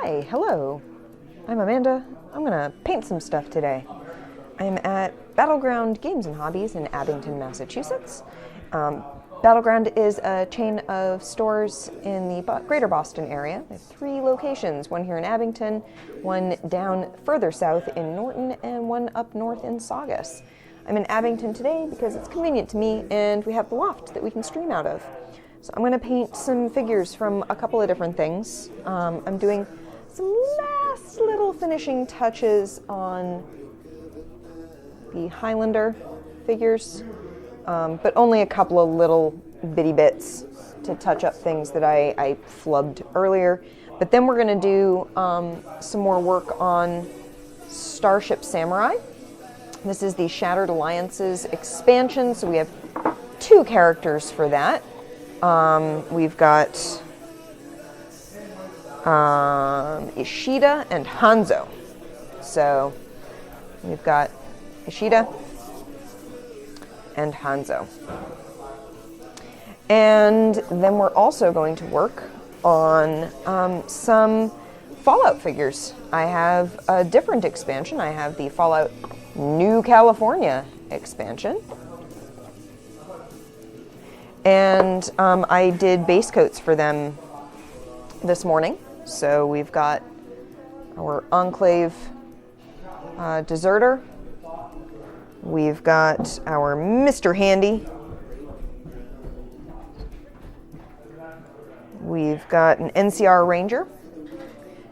Hi, hello. I'm Amanda. I'm gonna paint some stuff today. I'm at Battleground Games Hobbies in Abington, Massachusetts. Battleground is a chain of stores in the greater Boston area. They have 3 locations, one here in Abington, one down further south in Norton, and one up north in Saugus. I'm in Abington today because it's convenient to me and we have the loft that we can stream out of. So I'm going to paint some figures from a couple of different things. I'm doing some last little finishing touches on the Highlander figures, but only a couple of little bitty bits to touch up things that I flubbed earlier. But then we're going to do some more work on Starship Samurai. This is the Shattered Alliances expansion, so we have 2 characters for that. We've got Ishida and Hanzo. So we've got Ishida and Hanzo. And then we're also going to work on some Fallout figures. I have a different expansion. I have the Fallout New California expansion. And I did base coats for them this morning. So we've got our Enclave Deserter. We've got our Mr. Handy. We've got an NCR Ranger.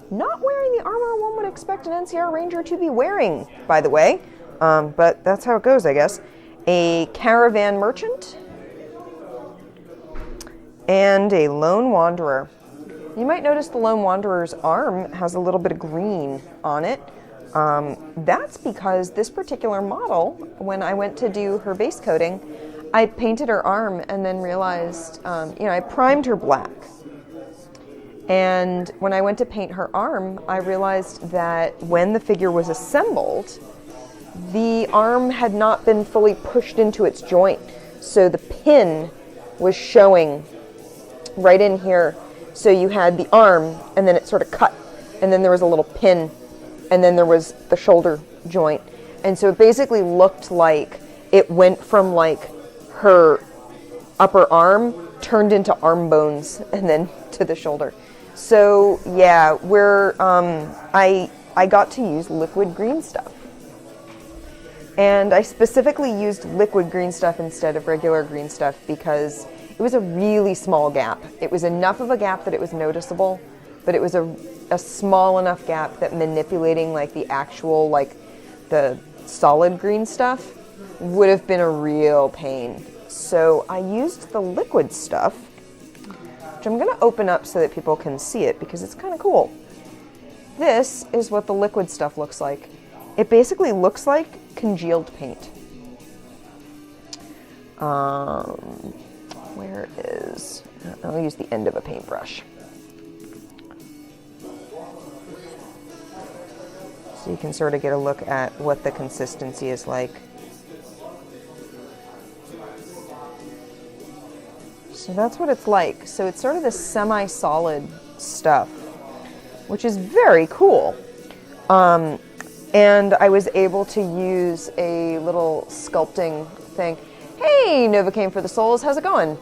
Not wearing the armor one would expect an NCR Ranger to be wearing, by the way. But that's how it goes, I guess. A Caravan Merchant. And a Lone Wanderer. You might notice the Lone Wanderer's arm has a little bit of green on it. That's because this particular model, when I went to do her base coating, I painted her arm and then realized, I primed her black. And when I went to paint her arm, I realized that when the figure was assembled, the arm had not been fully pushed into its joint. So the pin was showing right in here. So you had the arm and then it sort of cut, and then there was a little pin, and then there was the shoulder joint. And so it basically looked like it went from like her upper arm turned into arm bones and then to the shoulder. So yeah, I got to use liquid green stuff. And I specifically used liquid green stuff instead of regular green stuff because it was a really small gap. It was enough of a gap that it was noticeable, but it was a small enough gap that manipulating like the actual, like the solid green stuff would have been a real pain. So I used the liquid stuff, which I'm gonna open up so that people can see it because it's kind of cool. This is what the liquid stuff looks like. It basically looks like congealed paint. Where is... I'll use the end of a paintbrush. So you can sort of get a look at what the consistency is like. So that's what it's like. So it's sort of this semi-solid stuff, which is very cool. And I was able to use a little sculpting thing. Hey, Novocaine for the Souls, how's it going?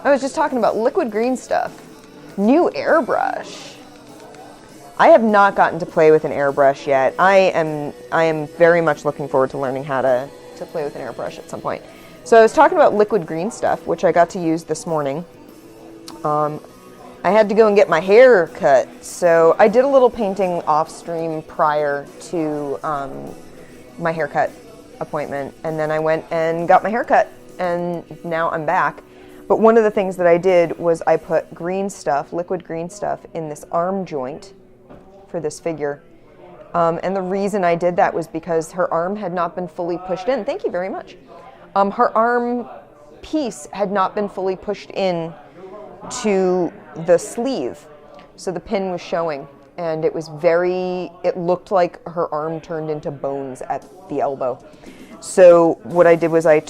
I was just talking about liquid green stuff. New airbrush. I have not gotten to play with an airbrush yet. I am very much looking forward to learning how to play with an airbrush at some point. So I was talking about liquid green stuff, which I got to use this morning. I had to go and get my hair cut, so I did a little painting off stream prior to my haircut appointment, and then I went and got my hair cut, and now I'm back. But one of the things that I did was I put green stuff, liquid green stuff, in this arm joint for this figure. And the reason I did that was because her arm had not been fully pushed in. Thank you very much. Her arm piece had not been fully pushed in to the sleeve. So the pin was showing, and it looked like her arm turned into bones at the elbow. So what I did was I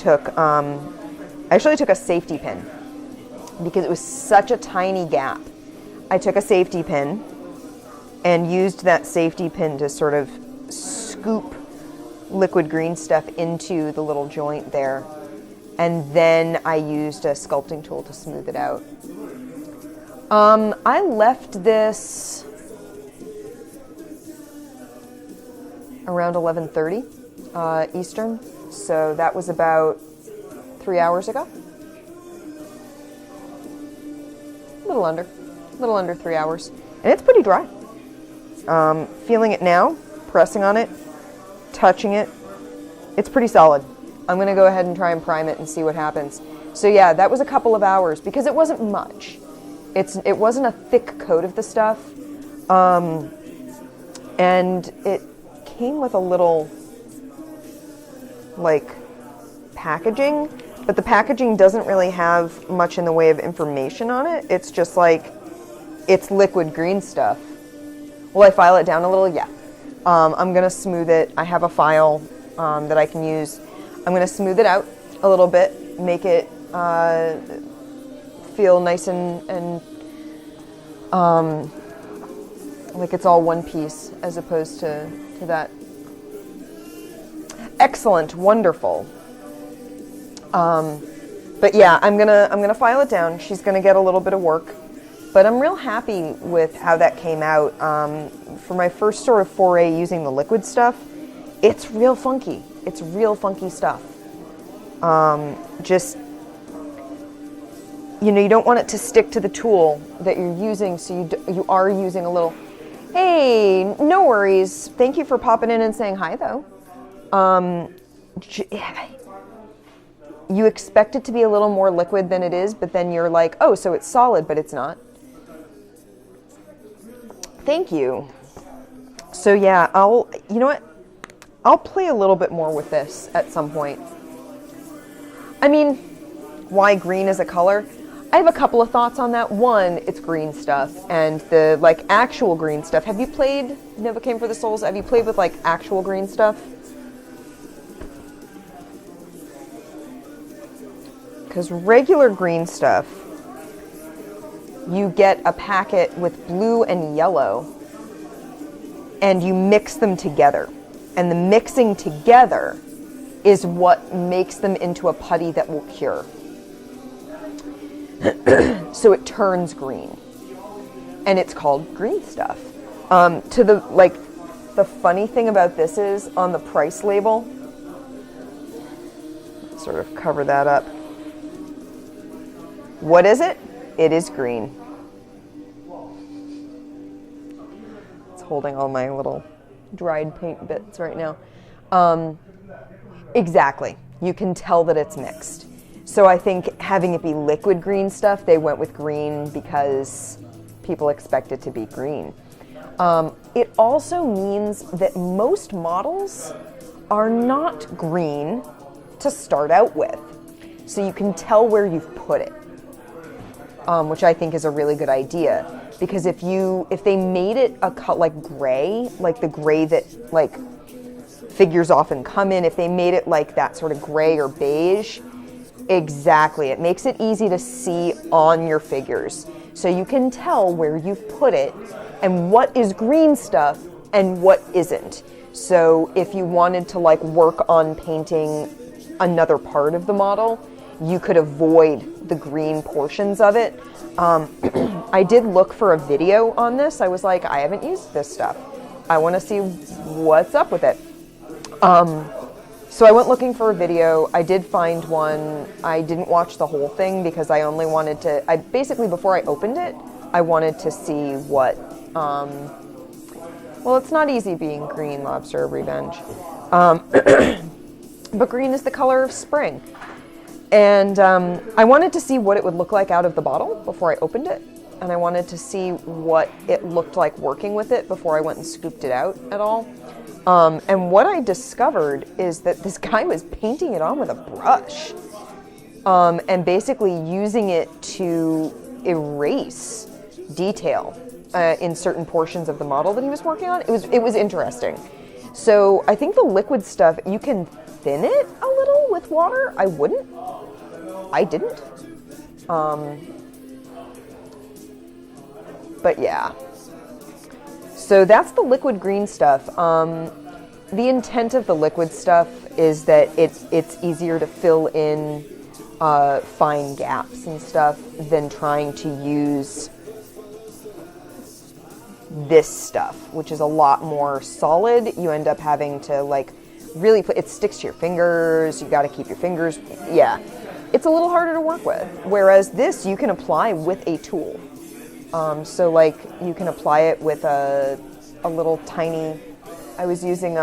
actually took a safety pin because it was such a tiny gap. I took a safety pin and used that safety pin to sort of scoop liquid green stuff into the little joint there. And then I used a sculpting tool to smooth it out. I left this around 11:30 Eastern, so that was about 3 hours ago. A little under 3 hours. And it's pretty dry. Feeling it now, pressing on it, touching it, it's pretty solid. I'm going to go ahead and try and prime it and see what happens. So yeah, that was a couple of hours because it wasn't much. It wasn't a thick coat of the stuff. And it came with a little, like, packaging, but the packaging doesn't really have much in the way of information on it. It's just like, it's liquid green stuff. Will I file it down a little? Yeah. I'm going to smooth it. I have a file that I can use. I'm going to smooth it out a little bit, make it feel nice and like it's all one piece as opposed to that. Excellent, wonderful. But yeah, I'm gonna file it down. She's gonna get a little bit of work, but I'm real happy with how that came out. For my first sort of foray using the liquid stuff, it's real funky. It's real funky stuff. Just, you know, you don't want it to stick to the tool that you're using, so you are using a little. Hey, no worries. Thank you for popping in and saying hi, though. You expect it to be a little more liquid than it is, but then you're like, oh, so it's solid, but it's not. Thank you. So yeah, you know what? I'll play a little bit more with this at some point. I mean, why green as a color? I have a couple of thoughts on that. One, it's green stuff, and the like actual green stuff. Have you played Nova Came for the Souls? Have you played with like actual green stuff? Because regular green stuff, you get a packet with blue and yellow, and you mix them together. And the mixing together is what makes them into a putty that will cure. So it turns green. And it's called green stuff. The funny thing about this is on the price label, sort of cover that up. What is it? It is green. It's holding all my little dried paint bits right now. Exactly. You can tell that it's mixed. So I think having it be liquid green stuff, they went with green because people expect it to be green. It also means that most models are not green to start out with. So you can tell where you've put it, which I think is a really good idea. Because if they made it a cut like gray, like the gray that like figures often come in, if they made it like that sort of gray or beige, exactly, it makes it easy to see on your figures. So you can tell where you've put it and what is green stuff and what isn't. So if you wanted to like work on painting another part of the model, you could avoid the green portions of it. I did look for a video on this. I was like, I haven't used this stuff. I want to see what's up with it. So I went looking for a video. I did find one. I didn't watch the whole thing because I only wanted to, basically before I opened it, I wanted to see what, well, it's not easy being green, Lobster of Revenge. But green is the color of spring. And I wanted to see what it would look like out of the bottle before I opened it. And I wanted to see what it looked like working with it before I went and scooped it out at all. And what I discovered is that this guy was painting it on with a brush. And basically using it to erase detail in certain portions of the model that he was working on. It was interesting. So I think the liquid stuff, you can thin it a little with water. I wouldn't. I didn't. But yeah. So that's the liquid green stuff. The intent of the liquid stuff is that it's easier to fill in fine gaps and stuff than trying to use this stuff, which is a lot more solid. You end up having to like really put, it sticks to your fingers, you got to keep your fingers, yeah. It's a little harder to work with, whereas this you can apply with a tool. So like you can apply it with a little tiny, I was using,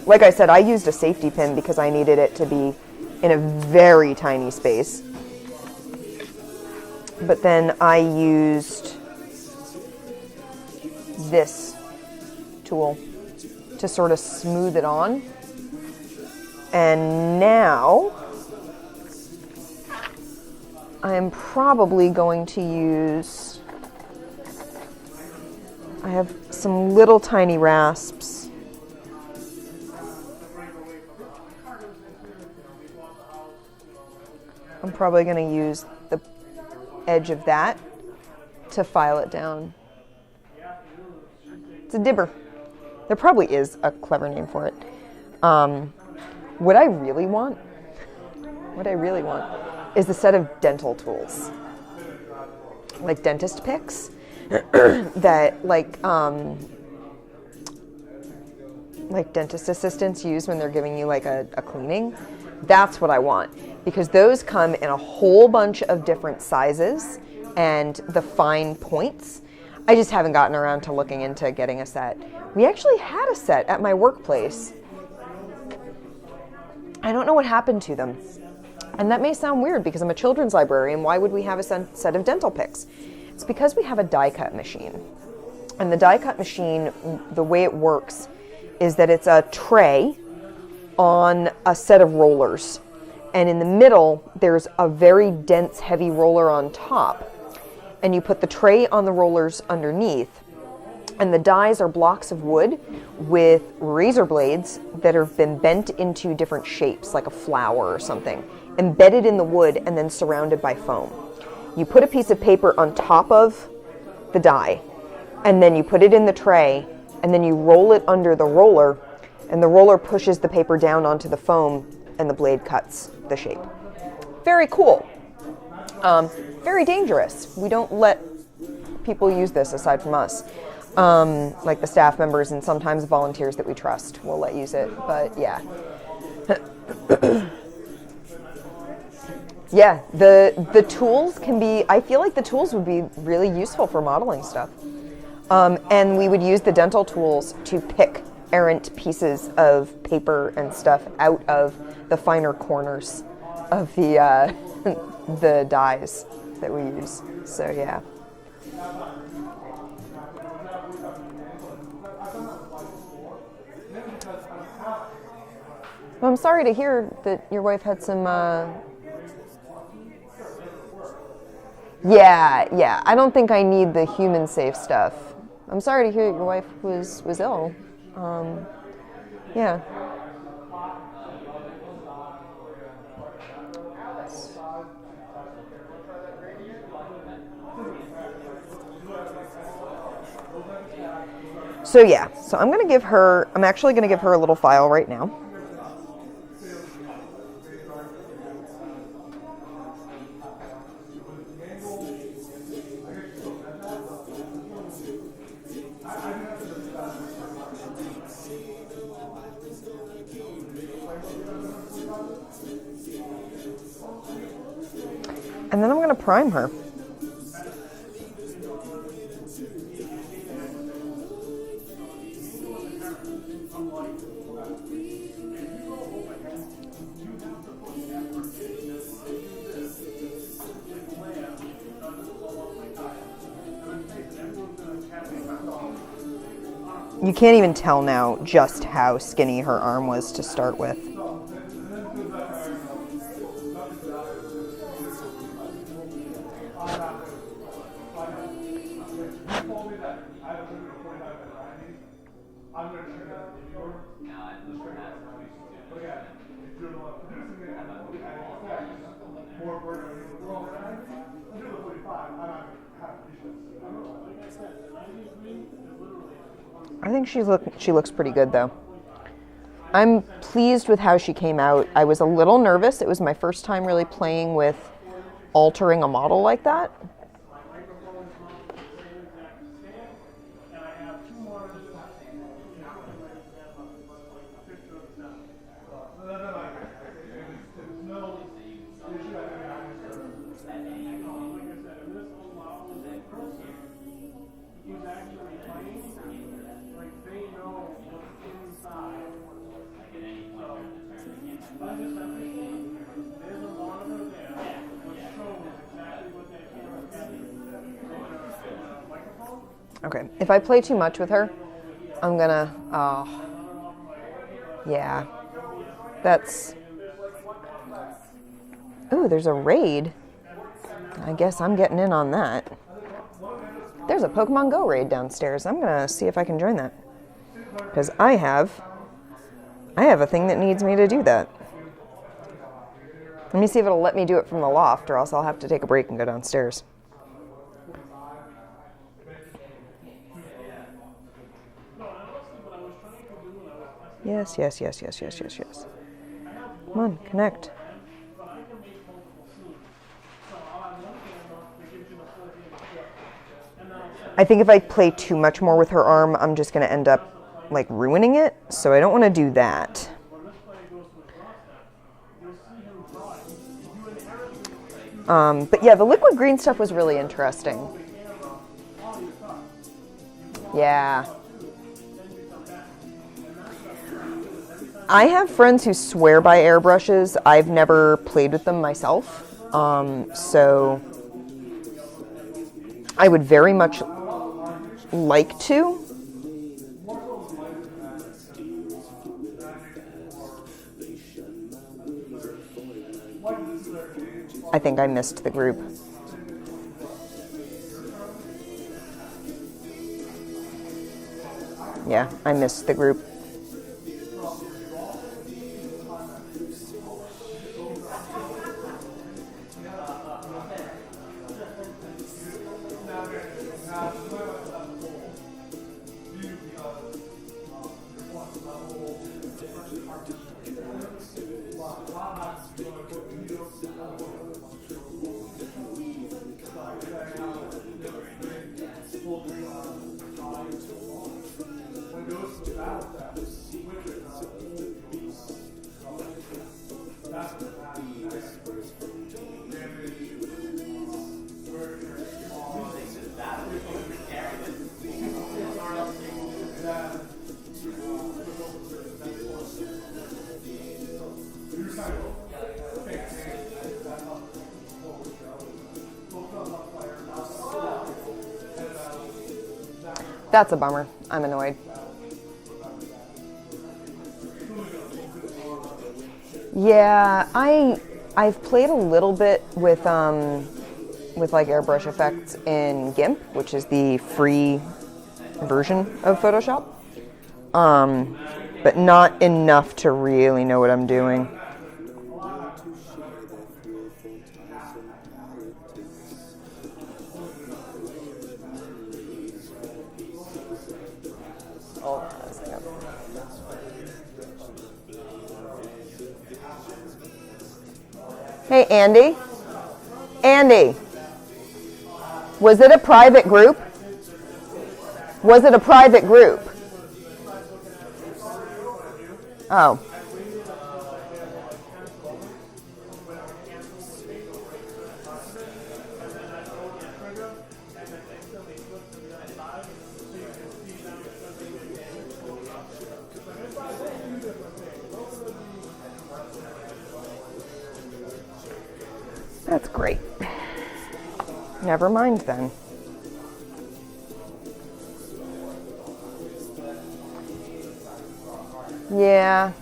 like I said, I used a safety pin because I needed it to be in a very tiny space. But then I used this tool to sort of smooth it on. And now I'm probably going to use, I have some little tiny rasps. I'm probably going to use the edge of that to file it down. It's a dibber. There probably is a clever name for it. What I really want is a set of dental tools, like dentist picks that like dentist assistants use when they're giving you like a cleaning. That's what I want, because those come in a whole bunch of different sizes and the fine points. I just haven't gotten around to looking into getting a set. We actually had a set at my workplace. I don't know what happened to them. And that may sound weird because I'm a children's librarian. Why would we have a set of dental picks? It's because we have a die cut machine. And the die cut machine, the way it works is that it's a tray on a set of rollers. And in the middle, there's a very dense, heavy roller on top. And you put the tray on the rollers underneath. And the dies are blocks of wood with razor blades that have been bent into different shapes, like a flower or something, embedded in the wood and then surrounded by foam. You put a piece of paper on top of the die, and then you put it in the tray, and then you roll it under the roller, and the roller pushes the paper down onto the foam, and the blade cuts the shape. Very cool. Very dangerous. We don't let people use this aside from us. Like the staff members and sometimes volunteers that we trust will let use it, but yeah. Yeah, the tools can be, I feel like the tools would be really useful for modeling stuff. And we would use the dental tools to pick errant pieces of paper and stuff out of the finer corners of the the dies that we use. So yeah. Well, I'm sorry to hear that your wife had some yeah, I don't think I need the human safe stuff. I'm sorry to hear that your wife was ill. Yeah. So yeah, so I'm actually going to give her a little file right now. And then I'm going to prime her. You can't even tell now just how skinny her arm was to start with. I think she looks pretty good though. I'm pleased with how she came out. I was a little nervous. It was my first time really playing with altering a model like that. Okay, if I play too much with her, I'm gonna, yeah, that's, ooh, there's a raid. I guess I'm getting in on that. There's a Pokemon Go raid downstairs. I'm gonna see if I can join that. Because I have a thing that needs me to do that. Let me see if it'll let me do it from the loft, or else I'll have to take a break and go downstairs. Yes, yes, yes, yes, yes, yes, yes. Come on, connect. I think if I play too much more with her arm, I'm just going to end up, like, ruining it. So I don't want to do that. But yeah, the liquid green stuff was really interesting. Yeah. I have friends who swear by airbrushes. I've never played with them myself. So I would very much like to. I think I missed the group. Yeah, I missed the group. That's a bummer. I'm annoyed. Yeah, I've played a little bit with like airbrush effects in GIMP, which is the free version of Photoshop. But not enough to really know what I'm doing. Hey, Andy? Andy, was it a private group? Was it a private group? Oh. That's great. Never mind then. Yeah.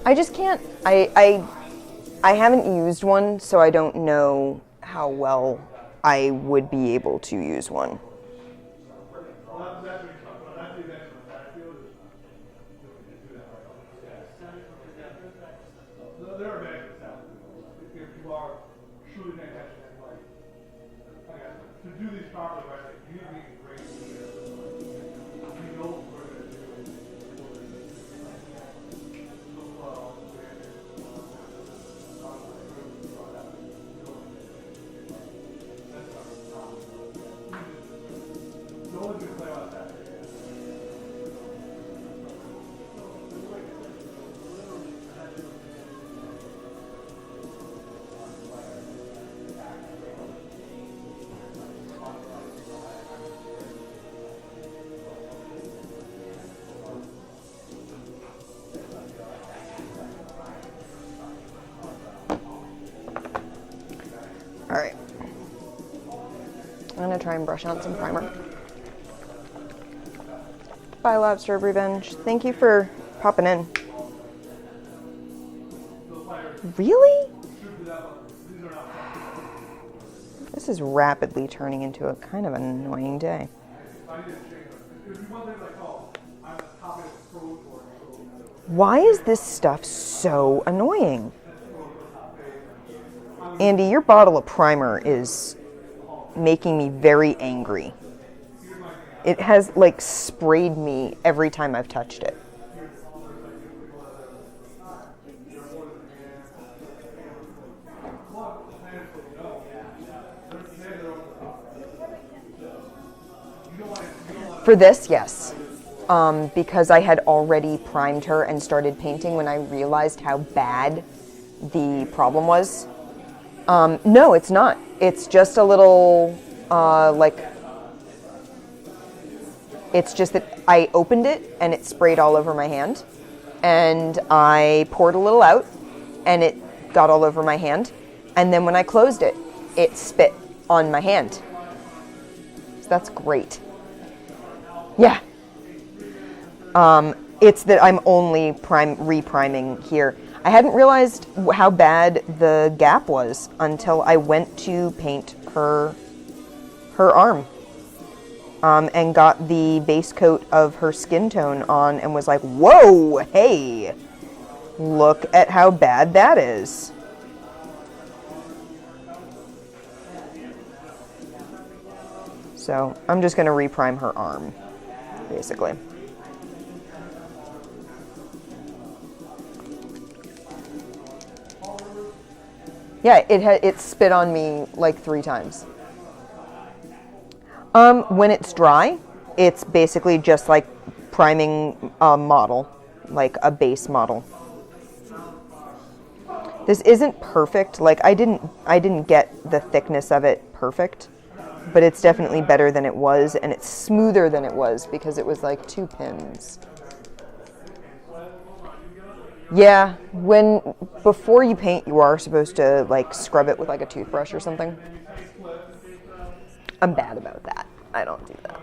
I just can't, I haven't used one, so I don't know how well I would be able to use one. All right. I'm gonna try and brush on some primer. Bye, Lobster of Revenge. Thank you for popping in. Really? This is rapidly turning into a kind of annoying day. Why is this stuff so annoying? Andy, your bottle of primer is making me very angry. It has, like, sprayed me every time I've touched it. For this, yes. Because I had already primed her and started painting when I realized how bad the problem was. No, it's not. It's just a little, it's just that I opened it and it sprayed all over my hand. And I poured a little out and it got all over my hand. And then when I closed it, it spit on my hand. So that's great. Yeah. It's that I'm only repriming here. I hadn't realized how bad the gap was until I went to paint her arm. And got the base coat of her skin tone on and was like, whoa, hey, look at how bad that is. So I'm just going to reprime her arm, basically. Yeah, it spit on me like 3 times. When it's dry, it's basically just like priming a model, like a base model. This isn't perfect. Like I didn't get the thickness of it perfect, but it's definitely better than it was, and it's smoother than it was because it was like 2 pins. Yeah, before you paint, you are supposed to like scrub it with like a toothbrush or something. I'm bad about that. I don't do that.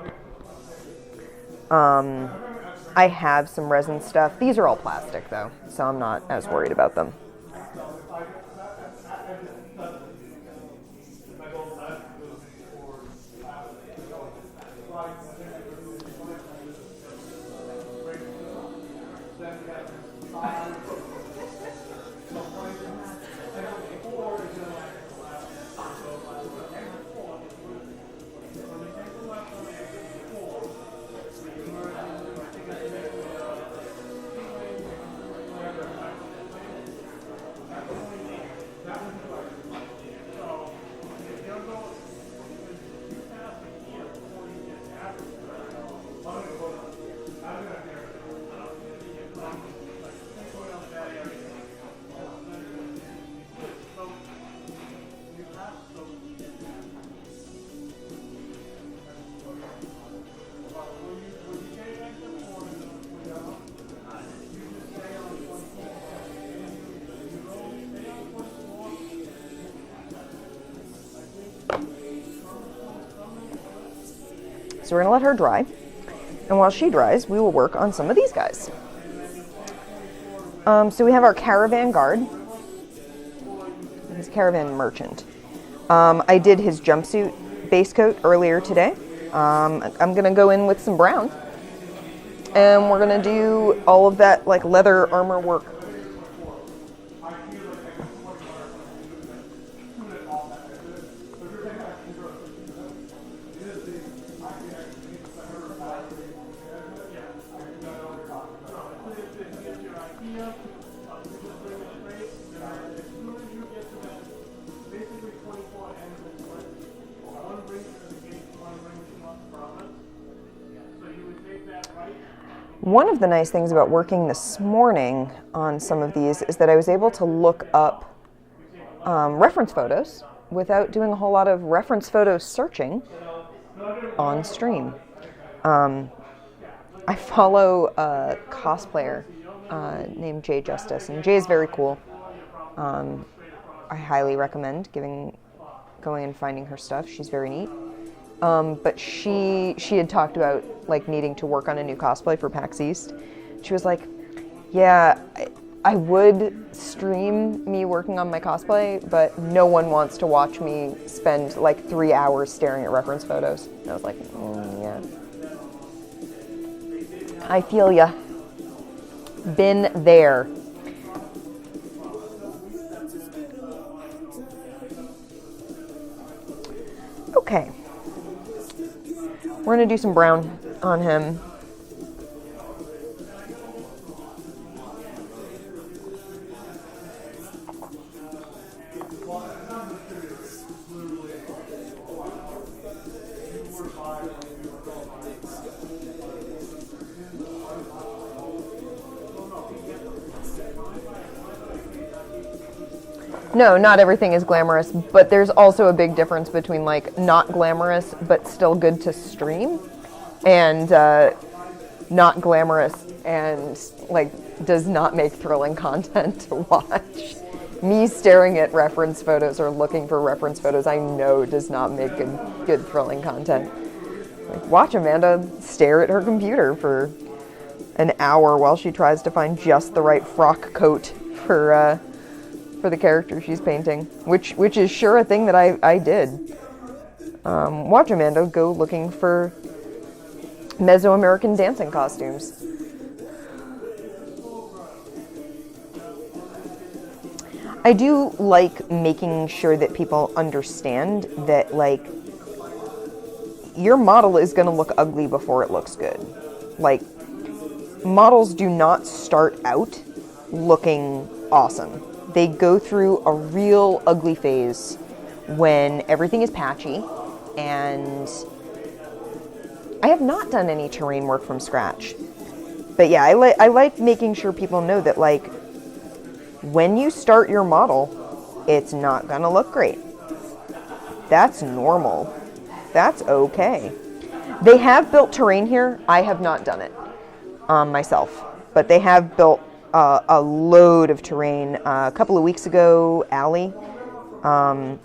I have some resin stuff. These are all plastic though, so I'm not as worried about them. So we're going to let her dry. And while she dries, we will work on some of these guys. So we have our Caravan Guard. His Caravan Merchant. I did his jumpsuit base coat earlier today. I'm going to go in with some brown. And we're going to do all of that like leather armor work. One of the nice things about working this morning on some of these is that I was able to look up reference photos without doing a whole lot of reference photo searching on stream. I follow a cosplayer named Jay Justice, and Jay is very cool. I highly recommend going and finding her stuff. She's very neat. But she had talked about like needing to work on a new cosplay for Pax East. She was like, yeah, I would stream me working on my cosplay, but no one wants to watch me spend like 3 hours staring at reference photos. And I was like, yeah. I feel ya. Been there. Okay. We're gonna do some brown on him. No, not everything is glamorous, but there's also a big difference between like not glamorous but still good to stream and not glamorous and like does not make thrilling content to watch. Me staring at reference photos or looking for reference photos I know does not make good thrilling content. Like, watch Amanda stare at her computer for an hour while she tries to find just the right frock coat for the character she's painting, which is sure a thing that I did. Watch Amanda go looking for Mesoamerican dancing costumes. I do like making sure that people understand that like your model is going to look ugly before it looks good. Like, models do not start out looking awesome. They go through a real ugly phase when everything is patchy, and I have not done any terrain work from scratch. But yeah, I like making sure people know that like when you start your model, it's not gonna look great. That's normal. That's okay. They have built terrain here. I have not done it myself, but they have built a load of terrain. A couple of weeks ago, Allie,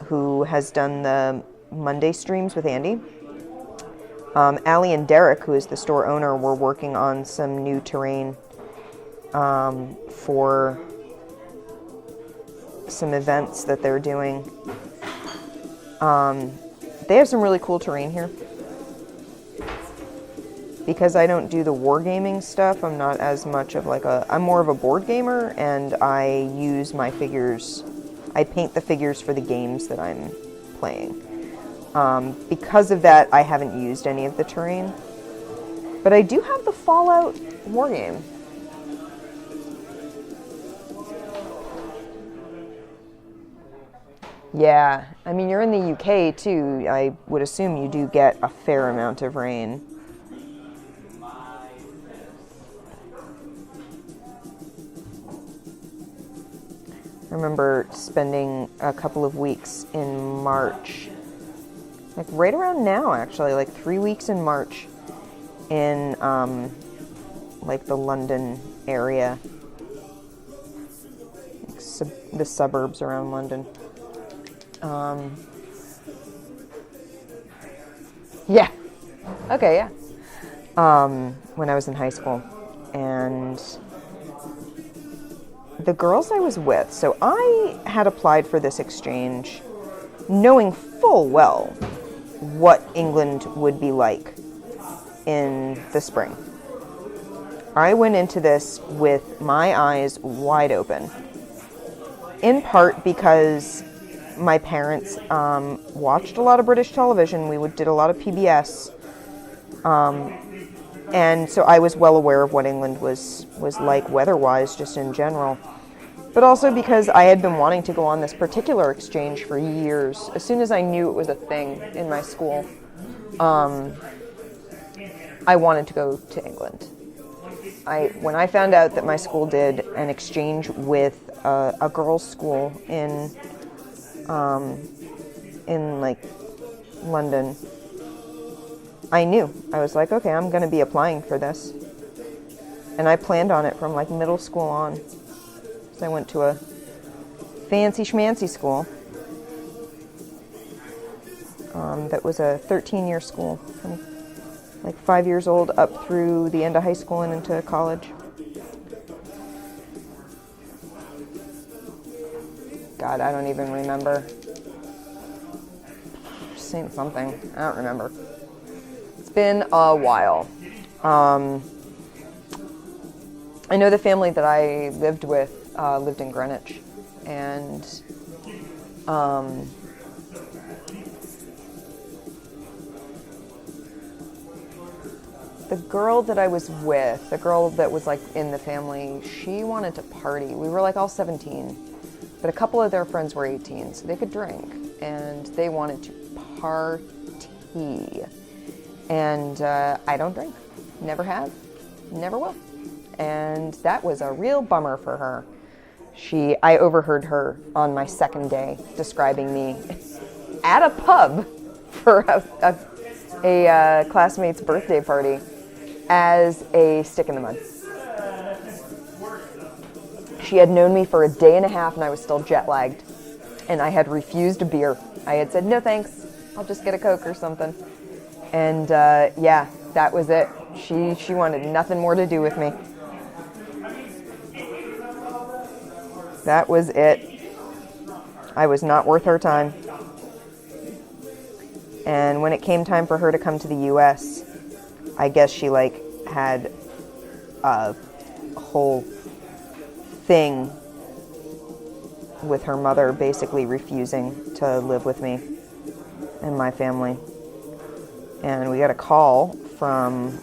who has done the Monday streams with Andy, Allie and Derek, who is the store owner, were working on some new terrain for some events that they're doing. They have some really cool terrain here. Because I don't do the wargaming stuff, I'm not as much of like I'm more of a board gamer, and I use my figures, I paint the figures for the games that I'm playing. Because of that, I haven't used any of the terrain. But I do have the Fallout wargame. Yeah, I mean, you're in the UK too. I would assume you do get a fair amount of rain. I remember spending a couple of weeks in March, like right around now actually, like 3 weeks in March in like the London area, like the suburbs around London. Yeah. Okay, yeah. When I was in high school. And the girls I was with, so I had applied for this exchange knowing full well what England would be like in the spring. I went into this with my eyes wide open, in part because my parents watched a lot of British television. We did a lot of PBS, and so I was well aware of what England was like weather-wise, just in general. But also because I had been wanting to go on this particular exchange for years. As soon as I knew it was a thing in my school, I wanted to go to England. when I found out that my school did an exchange with a girls' school in like London, I knew. I was like, okay, I'm going to be applying for this. And I planned on it from like middle school on. So I went to a fancy schmancy school that was a 13-year school, from like 5 years old up through the end of high school and into college. God, I don't even remember. Saying something. I don't remember. It's been a while. I know the family that I lived with lived in Greenwich, and the girl that I was with, the girl that was like in the family, she wanted to party. We were like all 17, but a couple of their friends were 18, so they could drink, and they wanted to party. And I don't drink. Never have. Never will. And that was a real bummer for her. I overheard her on my second day describing me at a pub for a classmate's birthday party as a stick in the mud. She had known me for a day and a half, and I was still jet lagged, and I had refused a beer. I had said, no thanks, I'll just get a Coke or something. And yeah, that was it. She wanted nothing more to do with me. That was it. I was not worth her time. And when it came time for her to come to the U.S., I guess she like had a whole thing with her mother basically refusing to live with me and my family. And we got a call from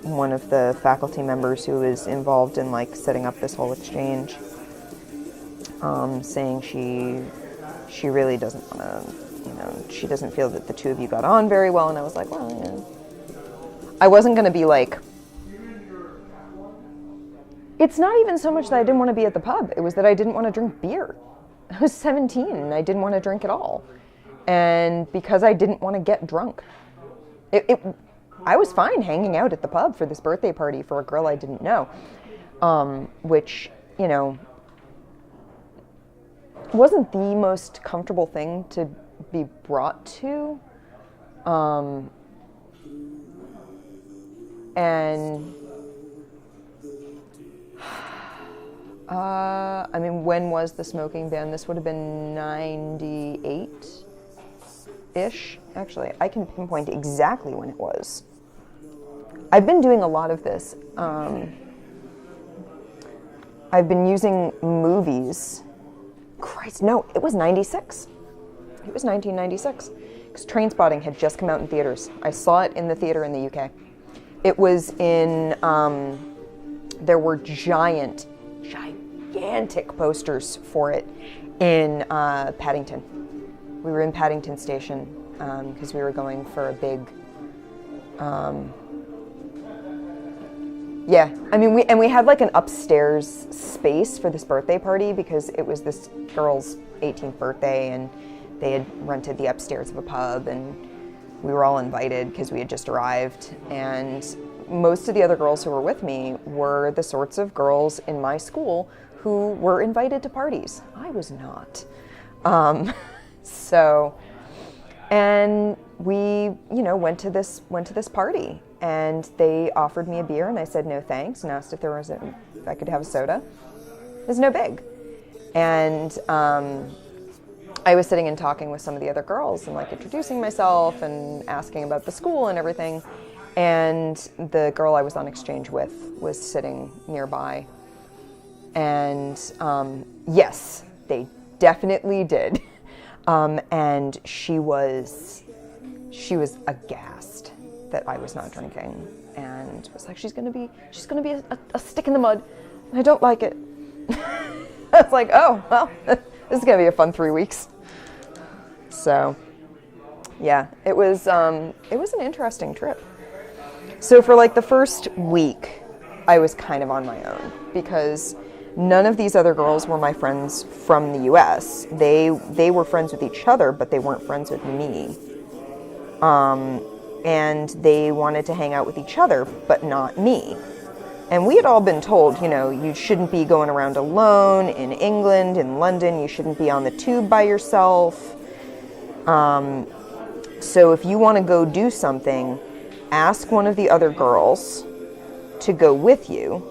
one of the faculty members who was involved in like setting up this whole exchange, saying she really doesn't want to, she doesn't feel that the two of you got on very well. And I was like, well, yeah. I wasn't going to be like, it's not even so much that I didn't want to be at the pub. It was that I didn't want to drink beer. I was 17 and I didn't want to drink at all. And because I didn't want to get drunk. I was fine hanging out at the pub for this birthday party for a girl I didn't know, which, wasn't the most comfortable thing to be brought to. And I mean, when was the smoking ban? This would have been 98-ish. Actually, I can pinpoint exactly when it was. I've been doing a lot of this. I've been using movies. Christ, no, it was 96. It was 1996. Because Trainspotting had just come out in theaters. I saw it in the theater in the UK. It was in, there were gigantic posters for it in Paddington. We were in Paddington Station because we were going for a big, yeah, I mean, we had like an upstairs space for this birthday party because it was this girl's 18th birthday and they had rented the upstairs of a pub and we were all invited because we had just arrived. And most of the other girls who were with me were the sorts of girls in my school who were invited to parties. I was not. So, and we, went to this party. And they offered me a beer, and I said no thanks, and asked if I could have a soda. It was no big. And I was sitting and talking with some of the other girls and like introducing myself and asking about the school and everything. And the girl I was on exchange with was sitting nearby. And yes, they definitely did. And she was aghast that I was not drinking, and was like, she's gonna be a stick in the mud, and I don't like it. I was like, oh well, this is gonna be a fun 3 weeks. So yeah, it was an interesting trip. So for like the first week, I was kind of on my own, because none of these other girls were my friends from the US. They were friends with each other, but they weren't friends with me. And they wanted to hang out with each other, but not me. And we had all been told, you know, you shouldn't be going around alone in England, in London. You shouldn't be on the tube by yourself. So if you want to go do something, ask one of the other girls to go with you.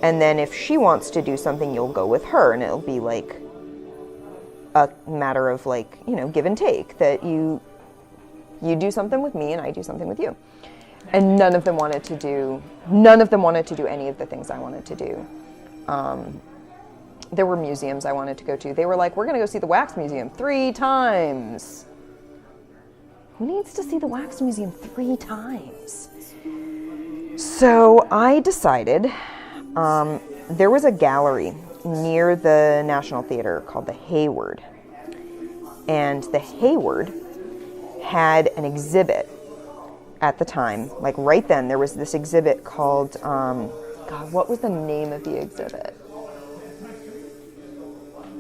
And then if she wants to do something, you'll go with her. And it'll be like a matter of like, you know, give and take, that you do something with me and I do something with you. And none of them wanted to do any of the things I wanted to do. There were museums I wanted to go to. They were like, we're going to go see the Wax Museum 3 times. Who needs to see the Wax Museum 3 times? So I decided, there was a gallery near the National Theatre called the Hayward. And the Hayward had an exhibit at the time, like right then, there was this exhibit called, God, what was the name of the exhibit?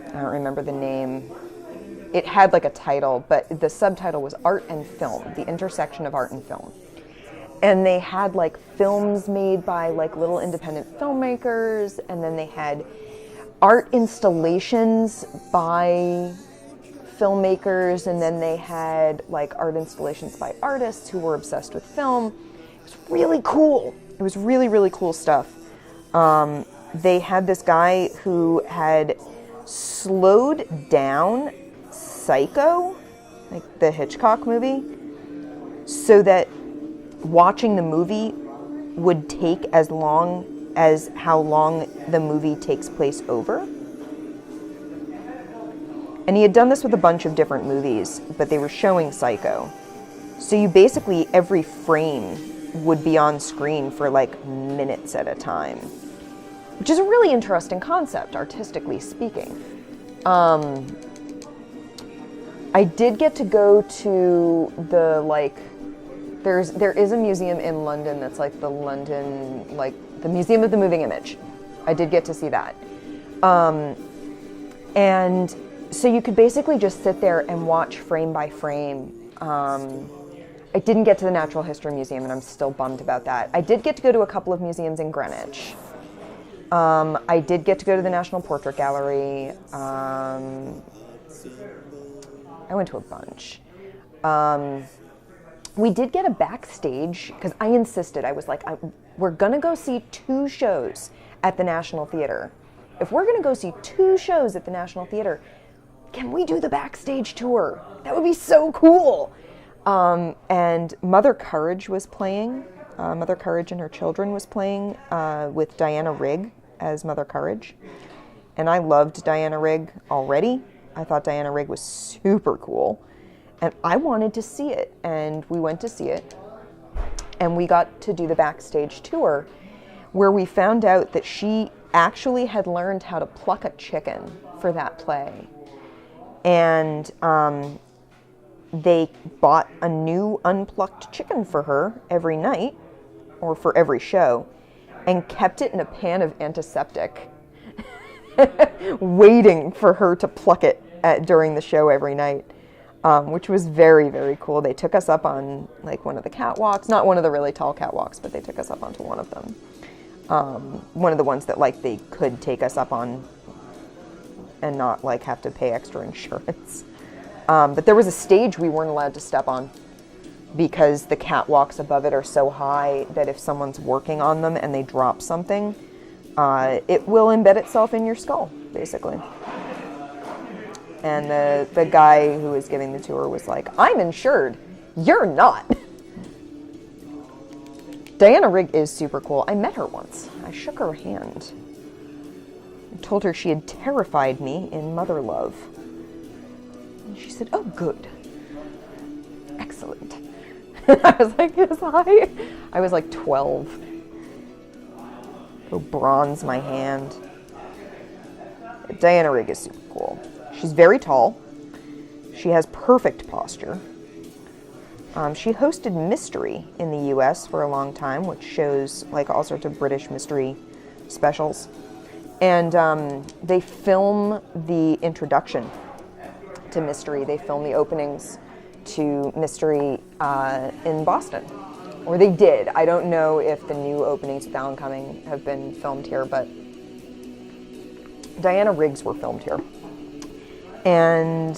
I don't remember the name. It had like a title, but the subtitle was Art and Film, the intersection of art and film. And they had like films made by like little independent filmmakers, and then they had art installations by filmmakers, and then they had like art installations by artists who were obsessed with film. It was really cool. It was really, really cool stuff. They had this guy who had slowed down Psycho, like the Hitchcock movie, so that watching the movie would take as long as how long the movie takes place over. And he had done this with a bunch of different movies, but they were showing Psycho. So you basically, every frame would be on screen for like minutes at a time, which is a really interesting concept, artistically speaking. I did get to go to the, like, there is a museum in London that's like the London, like the Museum of the Moving Image. I did get to see that. And so you could basically just sit there and watch frame by frame. I didn't get to the Natural History Museum, and I'm still bummed about that. I did get to go to a couple of museums in Greenwich. I did get to go to the National Portrait Gallery. I went to a bunch. We did get a backstage, because I insisted. I was like, we're going to go see 2 shows at the National Theatre. If we're going to go see 2 shows at the National Theatre, can we do the backstage tour? That would be so cool. And Mother Courage was playing. Mother Courage and Her Children was playing with Diana Rigg as Mother Courage. And I loved Diana Rigg already. I thought Diana Rigg was super cool. And I wanted to see it. And we went to see it. And we got to do the backstage tour, where we found out that she actually had learned how to pluck a chicken for that play. And they bought a new unplucked chicken for her every night, or for every show, and kept it in a pan of antiseptic, waiting for her to pluck it during the show every night, which was very, very cool. They took us up on like one of the catwalks, not one of the really tall catwalks, but they took us up onto one of them. One of the ones that like they could take us up on and not like have to pay extra insurance. But there was a stage we weren't allowed to step on, because the catwalks above it are so high that if someone's working on them and they drop something, it will embed itself in your skull, basically. And the guy who was giving the tour was like, I'm insured, you're not. Diana Rigg is super cool. I met her once. I shook her hand. I told her she had terrified me in Mother Love. And she said, oh, good. Excellent. I was like, yes, hi. I was like 12. Go bronze my hand. Diana Rigg is super cool. She's very tall. She has perfect posture. She hosted Mystery in the US for a long time, which shows like all sorts of British mystery specials. And they film the introduction to Mystery. They film the openings to Mystery in Boston. Or they did. I don't know if the new openings with Alan Cumming have been filmed here, but Diana Riggs were filmed here. And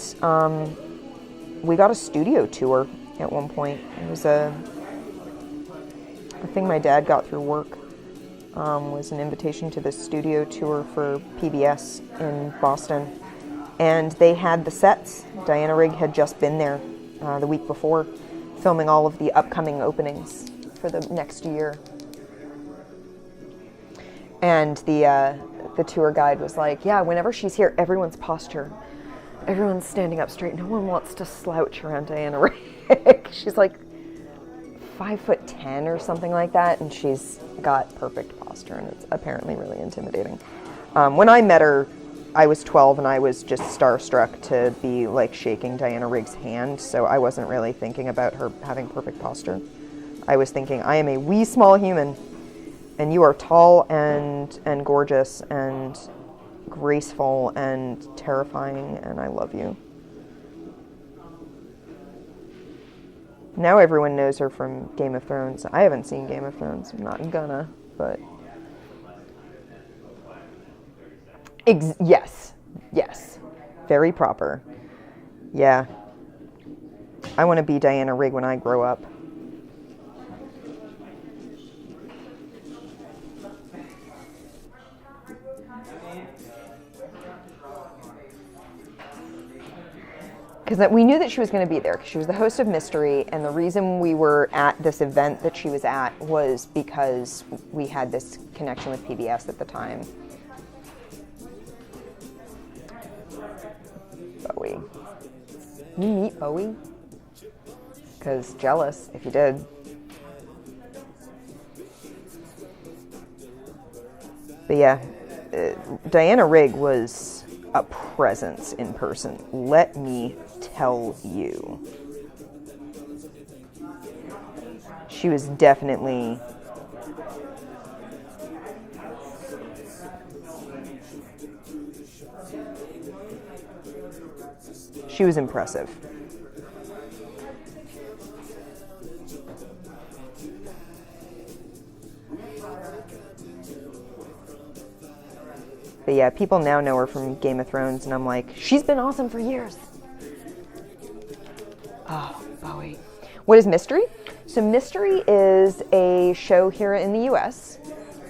we got a studio tour at one point. It was a thing my dad got through work. Was an invitation to the studio tour for PBS in Boston. And they had the sets. Diana Rigg had just been there the week before, filming all of the upcoming openings for the next year. And the tour guide was like, yeah, whenever she's here, everyone's posture. Everyone's standing up straight. No one wants to slouch around Diana Rigg. She's like 5'10" or something like that, and she's got perfect posture, and it's apparently really intimidating. When I met her, I was 12, and I was just starstruck to be like shaking Diana Rigg's hand, so I wasn't really thinking about her having perfect posture. I was thinking, I am a wee small human, and you are tall and gorgeous and graceful and terrifying, and I love you. Now everyone knows her from Game of Thrones. I haven't seen Game of Thrones. I'm not gonna, but... Yes. Very proper. Yeah. I want to be Diana Rigg when I grow up. Because we knew that she was going to be there, because she was the host of Mystery, and the reason we were at this event that she was at was because we had this connection with PBS at the time. Bowie. You meet Bowie? Because jealous, if you did. But yeah, Diana Rigg was a presence in person. Let me tell you. She was definitely impressive. But yeah, people now know her from Game of Thrones, and I'm like, she's been awesome for years. Oh, Bowie. What is Mystery? So Mystery is a show here in the US.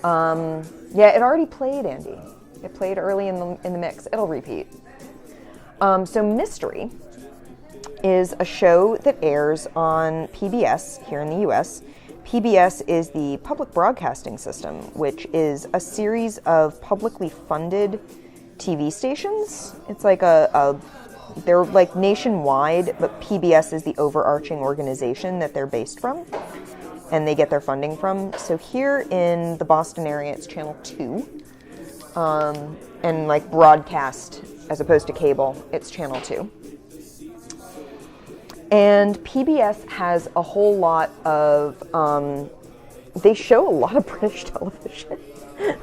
Yeah, it already played, Andy. It played early in the mix. It'll repeat. So Mystery is a show that airs on PBS here in the US. PBS is the Public Broadcasting System, which is a series of publicly funded TV stations. It's like they're like nationwide, but PBS is the overarching organization that they're based from, and they get their funding from. So here in the Boston area, it's Channel 2, and like broadcast as opposed to cable, it's Channel 2. And PBS has a whole lot of, they show a lot of British television.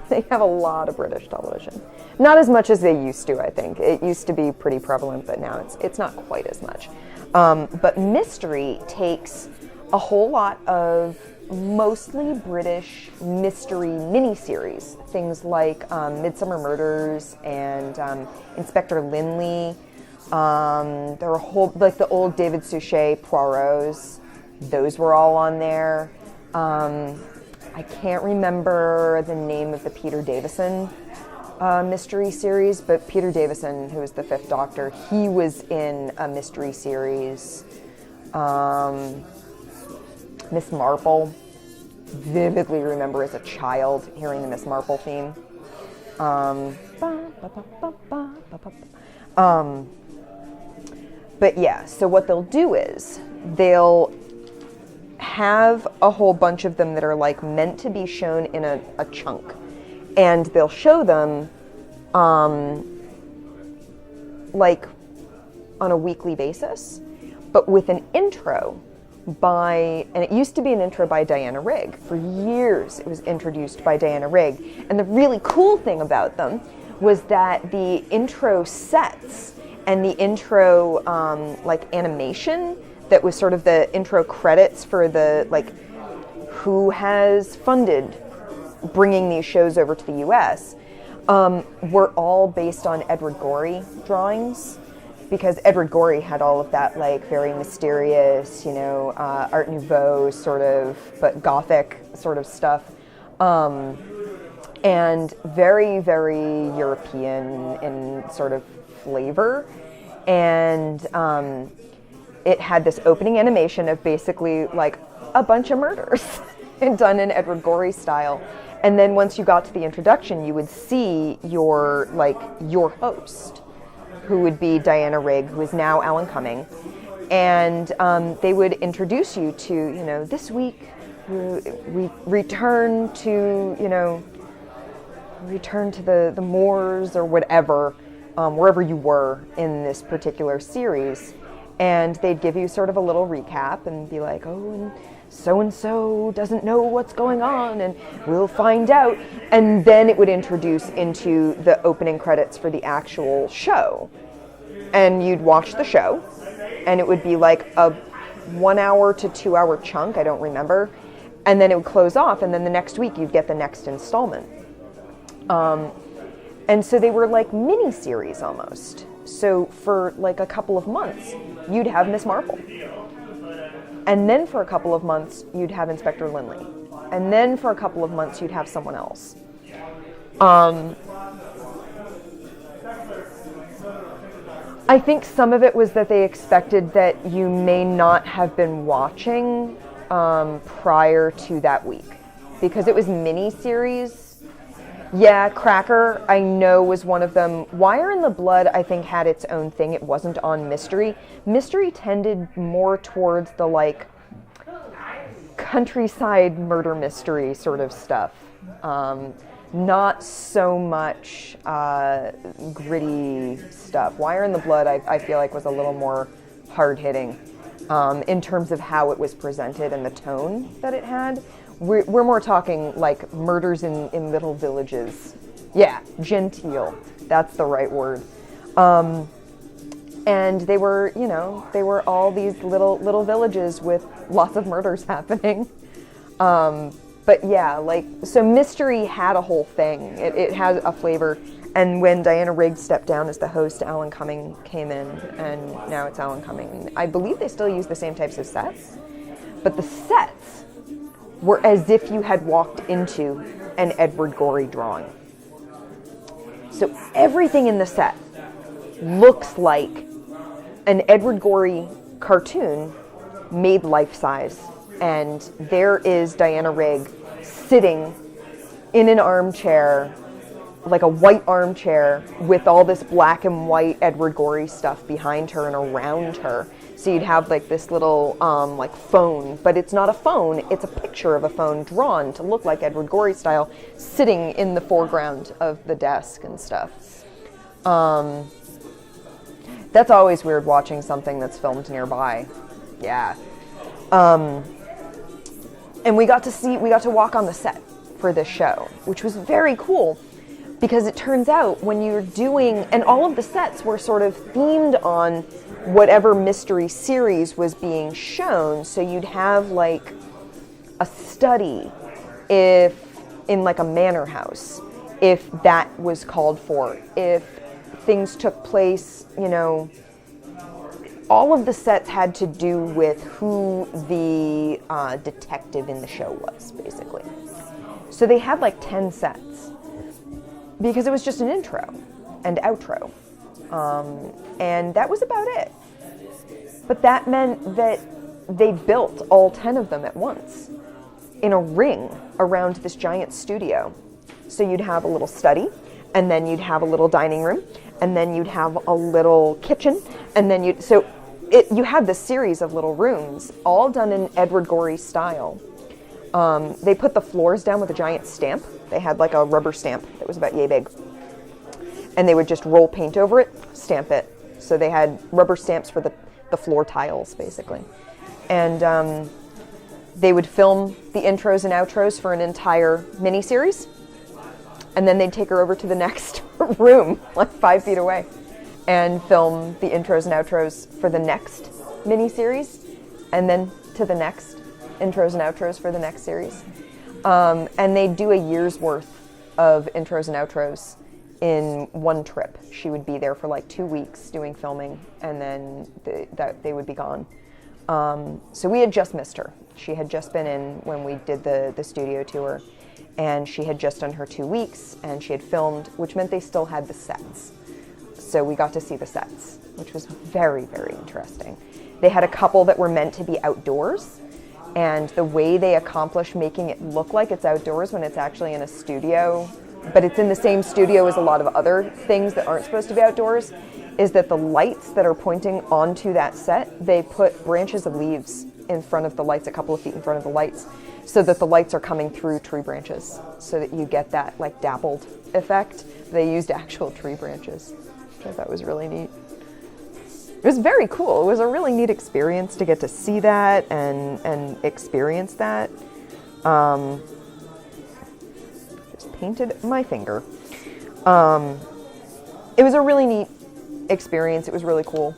They have a lot of British television. Not as much as they used to, I think. It used to be pretty prevalent, but now it's not quite as much. But Mystery takes a whole lot of mostly British mystery miniseries. Things like Midsummer Murders and Inspector Lynley. There were a whole, like the old David Suchet Poirots. Those were all on there. I can't remember the name of the Peter Davison mystery series, but Peter Davison, who was the Fifth Doctor, he was in a mystery series. Miss Marple. Vividly remember as a child hearing the Miss Marple theme. But yeah, so what they'll do is they'll have a whole bunch of them that are like meant to be shown in a chunk, and they'll show them like on a weekly basis, but with an intro and it used to be an intro by Diana Rigg. For years, it was introduced by Diana Rigg. And the really cool thing about them was that the intro sets and the intro like animation that was sort of the intro credits for the like who has funded bringing these shows over to the US were all based on Edward Gorey drawings, because Edward Gorey had all of that like very mysterious, you know, Art Nouveau sort of, but Gothic sort of stuff. And very, very European in sort of flavor. And it had this opening animation of basically like a bunch of murders done in Edward Gorey style. And then once you got to the introduction, you would see your host, who would be Diana Rigg, who is now Alan Cumming. And they would introduce you to, you know, this week we return to, you know, return to the moors or whatever, wherever you were in this particular series. And they'd give you sort of a little recap and be like, oh, and so doesn't know what's going on, and we'll find out. And then it would introduce into the opening credits for the actual show. And you'd watch the show, and it would be like a 1 hour to 2 hour chunk, I don't remember. And then it would close off, and then the next week you'd get the next installment. And so they were like mini-series almost. So for like a couple of months, you'd have Miss Marple. And then for a couple of months, you'd have Inspector Lindley. And then for a couple of months, you'd have someone else. I think some of it was that they expected that you may not have been watching prior to that week, because it was mini-series. Yeah, Cracker, I know, was one of them. Wire in the Blood, I think, had its own thing. It wasn't on Mystery. Mystery tended more towards the, like, countryside murder mystery sort of stuff. Not so much gritty stuff. Wire in the Blood, I feel like, was a little more hard-hitting in terms of how it was presented and the tone that it had. We're more talking like murders in little villages. Yeah, genteel. That's the right word. And they were, you know, they were all these little villages with lots of murders happening. But yeah, like, so Mystery had a whole thing. It had a flavor. And when Diana Rigg stepped down as the host, Alan Cumming came in, and now it's Alan Cumming. I believe they still use the same types of sets, but the sets were as if you had walked into an Edward Gorey drawing. So everything in the set looks like an Edward Gorey cartoon made life-size. And there is Diana Rigg sitting in an armchair, like a white armchair, with all this black and white Edward Gorey stuff behind her and around her. So you'd have like this little like phone, but it's not a phone, it's a picture of a phone drawn to look like Edward Gorey style, sitting in the foreground of the desk and stuff. That's always weird, watching something that's filmed nearby. Yeah. And we got to walk on the set for this show, which was very cool, because it turns out when you're doing, and all of the sets were sort of themed on whatever mystery series was being shown. So you'd have like a study if in like a manor house, if that was called for, if things took place, you know, all of the sets had to do with who the detective in the show was, basically. So they had like 10 sets, because it was just an intro and outro. And that was about it. But that meant that they built all 10 of them at once in a ring around this giant studio. So you'd have a little study, and then you'd have a little dining room, and then you'd have a little kitchen, and then you had this series of little rooms, all done in Edward Gorey style. They put the floors down with a giant stamp. They had like a rubber stamp that was about yay big. And they would just roll paint over it, stamp it. So they had rubber stamps for the floor tiles, basically. And they would film the intros and outros for an entire miniseries, and then they'd take her over to the next room, like 5 feet away, and film the intros and outros for the next miniseries, and then to the next intros and outros for the next series. And they'd do a year's worth of intros and outros in one trip. She would be there for like 2 weeks doing filming, and then they would be gone. So we had just missed her. She had just been in when we did the studio tour, and she had just done her 2 weeks, and she had filmed, which meant they still had the sets. So we got to see the sets, which was very, very interesting. They had a couple that were meant to be outdoors, and the way they accomplished making it look like it's outdoors when it's actually in a studio, but it's in the same studio as a lot of other things that aren't supposed to be outdoors, is that the lights that are pointing onto that set, they put branches of leaves in front of the lights, a couple of feet in front of the lights, so that the lights are coming through tree branches, so that you get that like dappled effect. They used actual tree branches, which I thought was really neat. It was very cool. It was a really neat experience to get to see that and experience that. Just painted my finger. It was a really neat experience. It was really cool.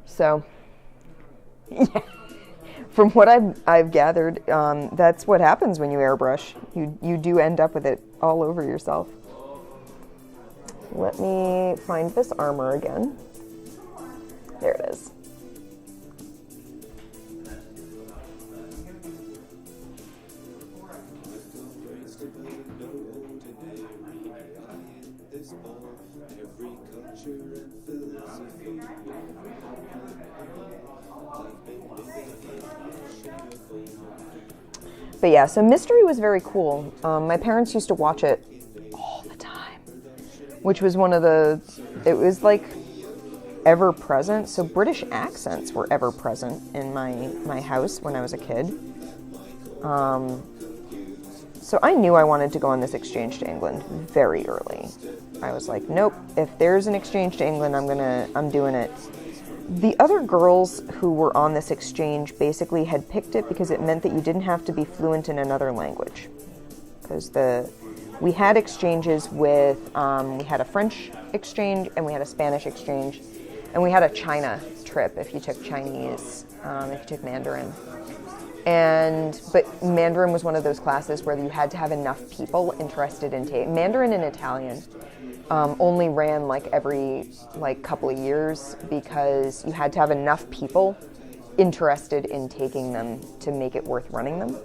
So, yeah, from what I've gathered, that's what happens when you airbrush. You do end up with it all over yourself. Let me find this armor again. There it is. But yeah, so Mystery was very cool. My parents used to watch it all the time, which was it was like ever present. So British accents were ever present in my house when I was a kid. So I knew I wanted to go on this exchange to England very early. I was like, nope, if there's an exchange to England, I'm doing it. The other girls who were on this exchange basically had picked it because it meant that you didn't have to be fluent in another language. Because we had exchanges with, we had a French exchange and we had a Spanish exchange, and we had a China trip if you took Chinese, if you took Mandarin. But Mandarin was one of those classes where you had to have enough people interested in taking Mandarin and Italian. Only ran like every couple of years because you had to have enough people interested in taking them to make it worth running them.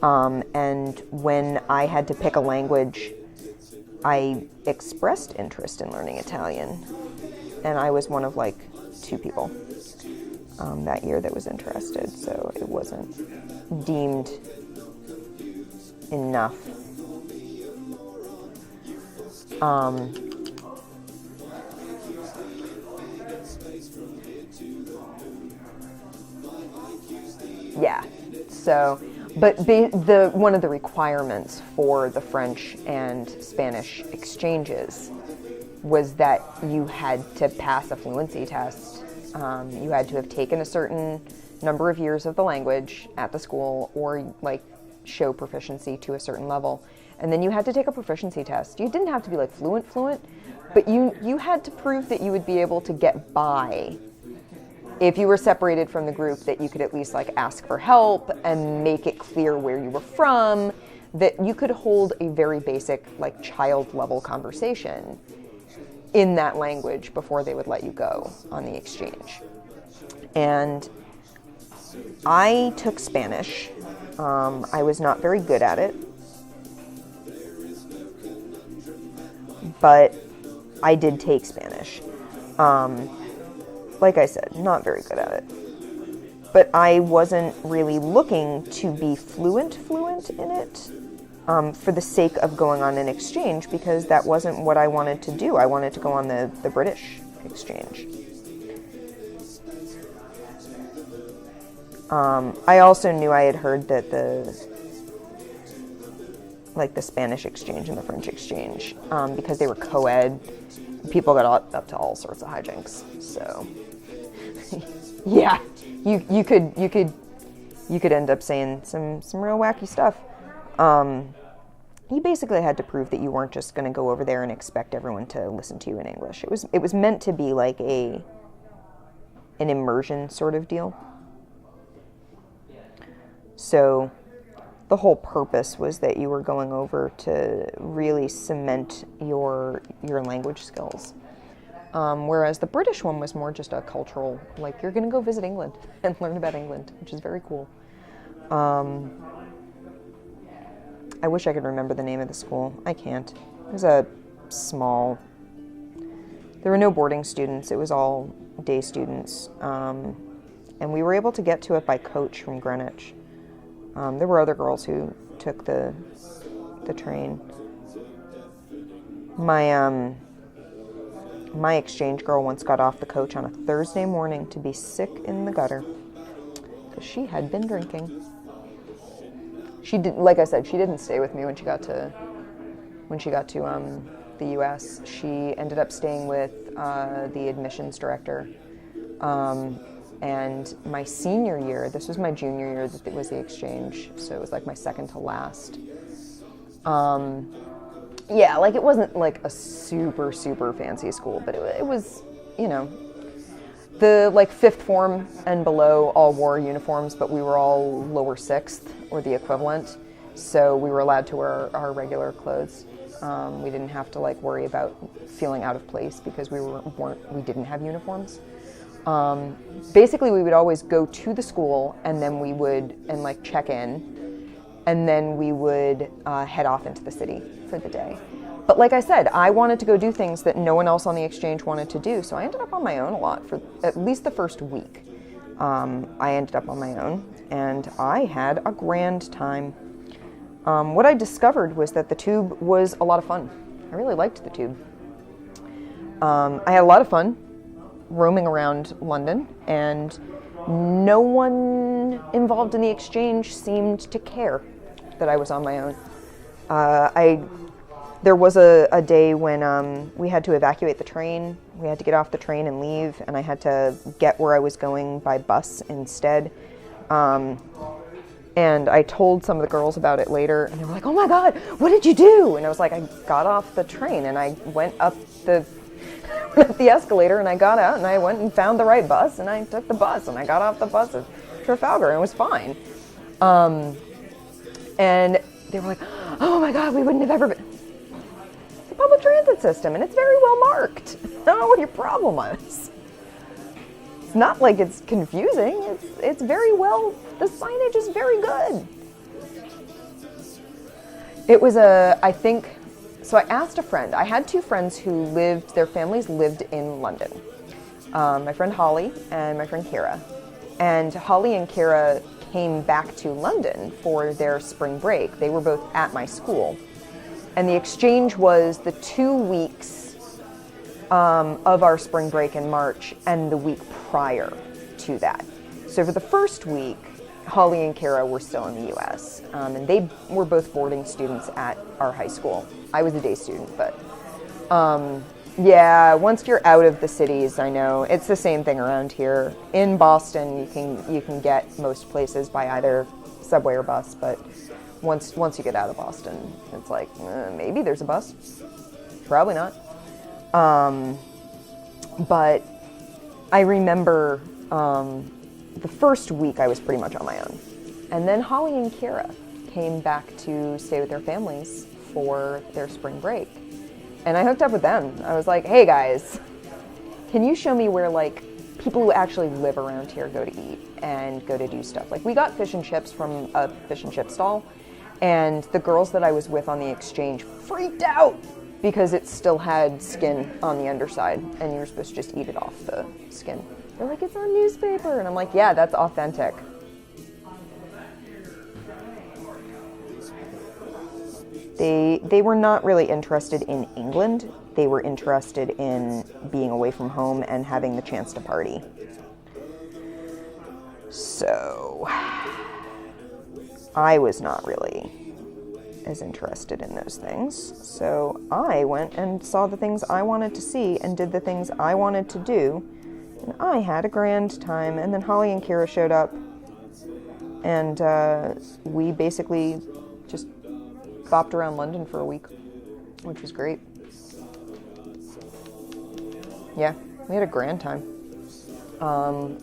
And when I had to pick a language, I expressed interest in learning Italian, and I was one of like 2 people that year that was interested, so it wasn't deemed enough. Yeah, so, but one of the requirements for the French and Spanish exchanges was that you had to pass a fluency test. You had to have taken a certain number of years of the language at the school, or like show proficiency to a certain level. And then you had to take a proficiency test. You didn't have to be like fluent, but you had to prove that you would be able to get by. If you were separated from the group, that you could at least like ask for help and make it clear where you were from, that you could hold a very basic like child level conversation in that language before they would let you go on the exchange. And I took Spanish. I was not very good at it. but I did take Spanish. Like I said, not very good at it. But I wasn't really looking to be fluent in it for the sake of going on an exchange, because that wasn't what I wanted to do. I wanted to go on the British exchange. I also knew I had heard that the Spanish exchange and the French exchange, because they were co-ed, people got up to all sorts of hijinks. So, yeah, you could end up saying some real wacky stuff. You basically had to prove that you weren't just going to go over there and expect everyone to listen to you in English. It was meant to be like an immersion sort of deal. So the whole purpose was that you were going over to really cement your language skills. Whereas the British one was more just a cultural, like, you're going to go visit England and learn about England, which is very cool. I wish I could remember the name of the school. I can't. It was a small... There were no boarding students. It was all day students. And we were able to get to it by coach from Greenwich. There were other girls who took the train. My exchange girl once got off the coach on a Thursday morning to be sick in the gutter because she had been drinking. She did, like I said, she didn't stay with me when she got to the U.S. She ended up staying with the admissions director. And my senior year, this was my junior year that it was the exchange, so it was like my second to last. Yeah, like it wasn't like a super fancy school, but it was, you know, the like fifth form and below all wore uniforms, but we were all lower sixth or the equivalent, so we were allowed to wear our regular clothes. We didn't have to like worry about feeling out of place because we didn't have uniforms. Basically, we would always go to the school and then we would like check in, and then we would head off into the city for the day. But like I said, I wanted to go do things that no one else on the exchange wanted to do, so I ended up on my own a lot for at least the first week. I ended up on my own, and I had a grand time. What I discovered was that the tube was a lot of fun. I really liked the tube. I had a lot of fun roaming around London, and no one involved in the exchange seemed to care that I was on my own. There was a day when we had to evacuate the train. We had to get off the train and leave, and I had to get where I was going by bus instead. And I told some of the girls about it later, and they were like, "Oh my God, what did you do?" And I was like, "I got off the train, and I went up the escalator, and I got out, and I went and found the right bus, and I took the bus, and I got off the bus at Trafalgar, and it was fine." And they were like, "Oh my God, we wouldn't have ever been." It's a public transit system, and it's very well marked. I don't know what your problem was. It's not like it's confusing. It's very well, the signage is very good. It was so I asked a friend. I had two friends who their families lived in London. My friend Holly and my friend Kara. And Holly and Kara came back to London for their spring break. They were both at my school. And the exchange was the 2 weeks of our spring break in March and the week prior to that. So for the first week, Holly and Kara were still in the U.S. And they were both boarding students at our high school. I was a day student, but yeah, once you're out of the cities, I know it's the same thing around here. In Boston, you can get most places by either subway or bus, but once you get out of Boston, it's like maybe there's a bus, probably not. But I remember the first week I was pretty much on my own. And then Holly and Kara came back to stay with their families for their spring break. And I hooked up with them. I was like, "Hey guys, can you show me where like people who actually live around here go to eat and go to do stuff?" Like we got fish and chips from a fish and chip stall, and the girls that I was with on the exchange freaked out because it still had skin on the underside, and you were supposed to just eat it off the skin. They're like, it's on newspaper, and I'm like, yeah, that's authentic. They were not really interested in England. They were interested in being away from home and having the chance to party. So I was not really as interested in those things. So I went and saw the things I wanted to see and did the things I wanted to do. And I had a grand time. And then Holly and Kira showed up. And we basically just bopped around London for a week, which was great. Yeah, we had a grand time.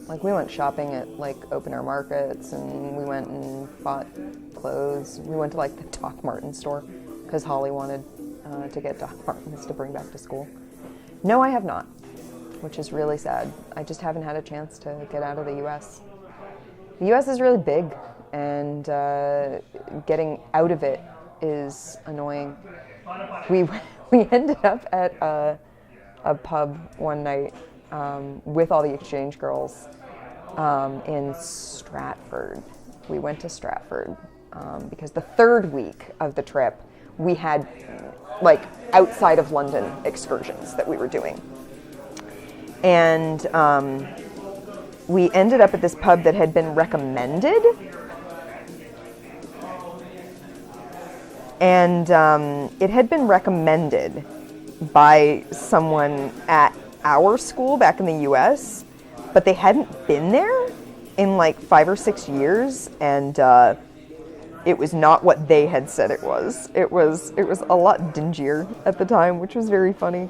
Like, we went shopping at, like, open-air markets, and we went and bought clothes. We went to, like, the Doc Martens store, because Holly wanted to get Doc Martens to bring back to school. No, I have not, which is really sad. I just haven't had a chance to get out of the U.S. The U.S. is really big, and getting out of it is annoying. We ended up at a pub one night with all the exchange girls in Stratford. We went to Stratford because the third week of the trip we had, like, outside of London excursions that we were doing. And we ended up at this pub that had been recommended. And it had been recommended by someone at our school back in the US, but they hadn't been there in like 5 or 6 years, and it was not what they had said it was. It was a lot dingier at the time, which was very funny,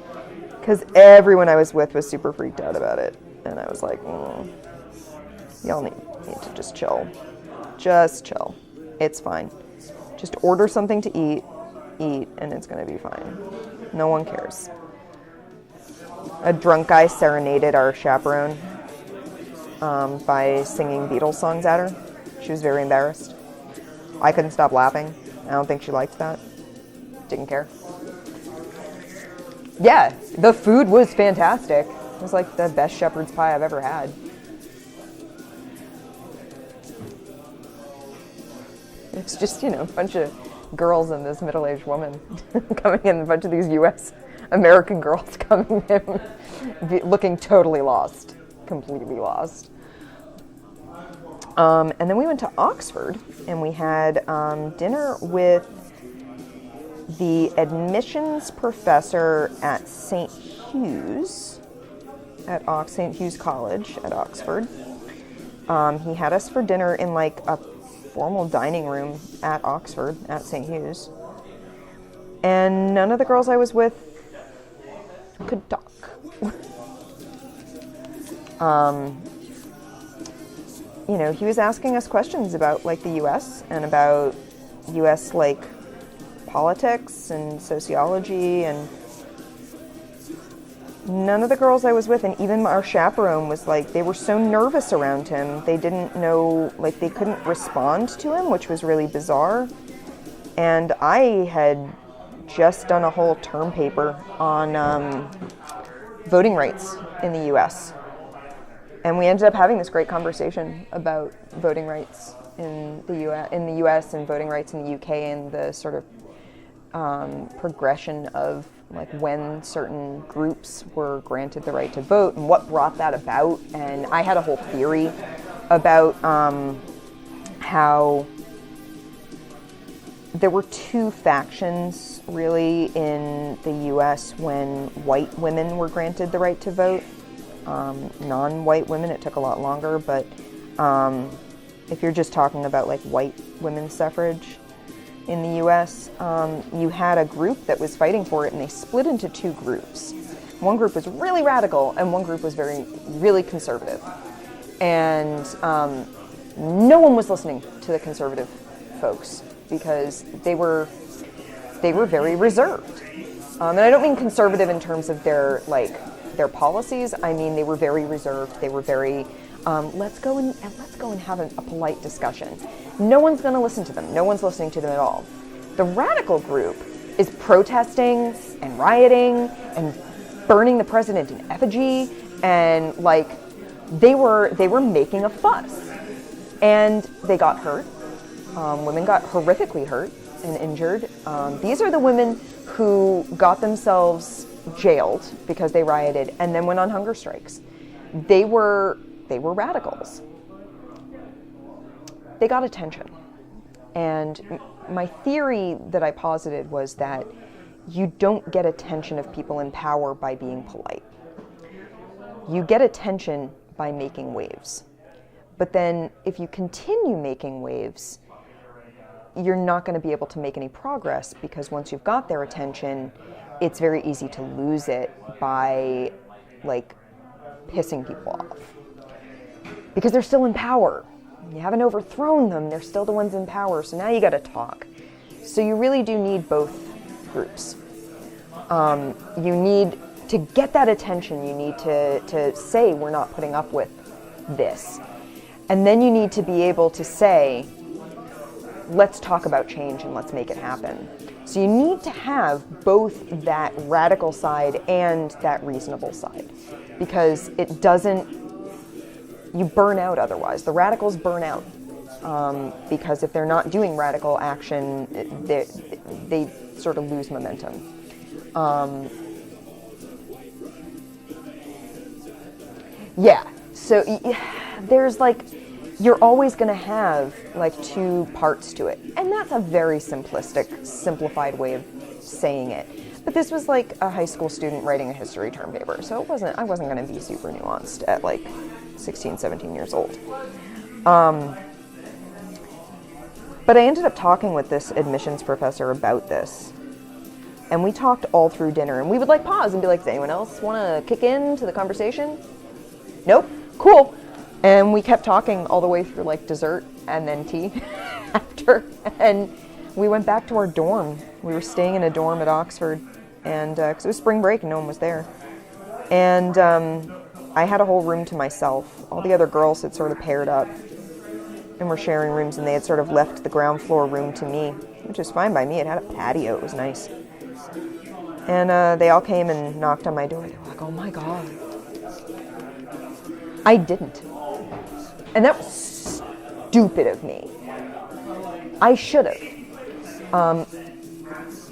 because everyone I was with was super freaked out about it, and I was like, y'all need to just chill. Just chill. It's fine. Just order something to eat, and it's going to be fine. No one cares. A drunk guy serenaded our chaperone by singing Beatles songs at her. She was very embarrassed. I couldn't stop laughing. I don't think she liked that. Didn't care. Yeah, the food was fantastic. It was like the best shepherd's pie I've ever had. It's just, a bunch of girls and this middle-aged woman coming in, a bunch of these U.S. American girls coming in, looking totally lost, completely lost. And then we went to Oxford, and we had dinner with the admissions professor at St. Hugh's, at St. Hugh's College at Oxford. He had us for dinner in like a formal dining room at Oxford, at St. Hugh's. And none of the girls I was with could talk. He was asking us questions about, like, the U.S. and about U.S., like, politics and sociology, and none of the girls I was with, and even our chaperone, was like, they were so nervous around him. They didn't know, like, they couldn't respond to him, which was really bizarre. And I had just done a whole term paper on voting rights in the U.S. And we ended up having this great conversation about voting rights in the U.S. and voting rights in the U.K. and the sort of progression of, like, when certain groups were granted the right to vote and what brought that about. And I had a whole theory about how there were two factions, really, in the U.S. when white women were granted the right to vote. Non-white women, it took a lot longer, but if you're just talking about, like, white women's suffrage in the U.S., you had a group that was fighting for it, and they split into two groups. One group was really radical, and one group was really conservative. And no one was listening to the conservative folks because they were very reserved. And I don't mean conservative in terms of their policies. I mean, they were very reserved. They were very, let's go and have a polite discussion. No one's going to listen to them. No one's listening to them at all. The radical group is protesting and rioting and burning the president in effigy, and like they were making a fuss, and they got hurt. Women got horrifically hurt and injured. These are the women who got themselves jailed because they rioted and then went on hunger strikes. They were radicals. They got attention. And my theory that I posited was that you don't get attention of people in power by being polite. You get attention by making waves. But then if you continue making waves, you're not going to be able to make any progress, because once you've got their attention, it's very easy to lose it by like pissing people off. Because they're still in power. You haven't overthrown them, they're still the ones in power, so now you gotta talk. So you really do need both groups. You need to get that attention, you need to say, we're not putting up with this. And then you need to be able to say, let's talk about change and let's make it happen. So you need to have both that radical side and that reasonable side, because it doesn't, you burn out otherwise. The radicals burn out because if they're not doing radical action, they sort of lose momentum. Yeah, so there's like, you're always going to have like two parts to it. And that's a very simplistic, simplified way of saying it. But this was like a high school student writing a history term paper, so I wasn't going to be super nuanced at like 16, 17 years old. But I ended up talking with this admissions professor about this. And we talked all through dinner, and we would like pause and be like, does anyone else want to kick into the conversation? Nope, cool. And we kept talking all the way through like dessert and then tea after. And we went back to our dorm. We were staying in a dorm at Oxford, and because it was spring break and no one was there. And I had a whole room to myself. All the other girls had sort of paired up and were sharing rooms, and they had sort of left the ground floor room to me, which was fine by me. It had a patio. It was nice. And they all came and knocked on my door. They were like, oh my God. I didn't. And that was stupid of me. I should have.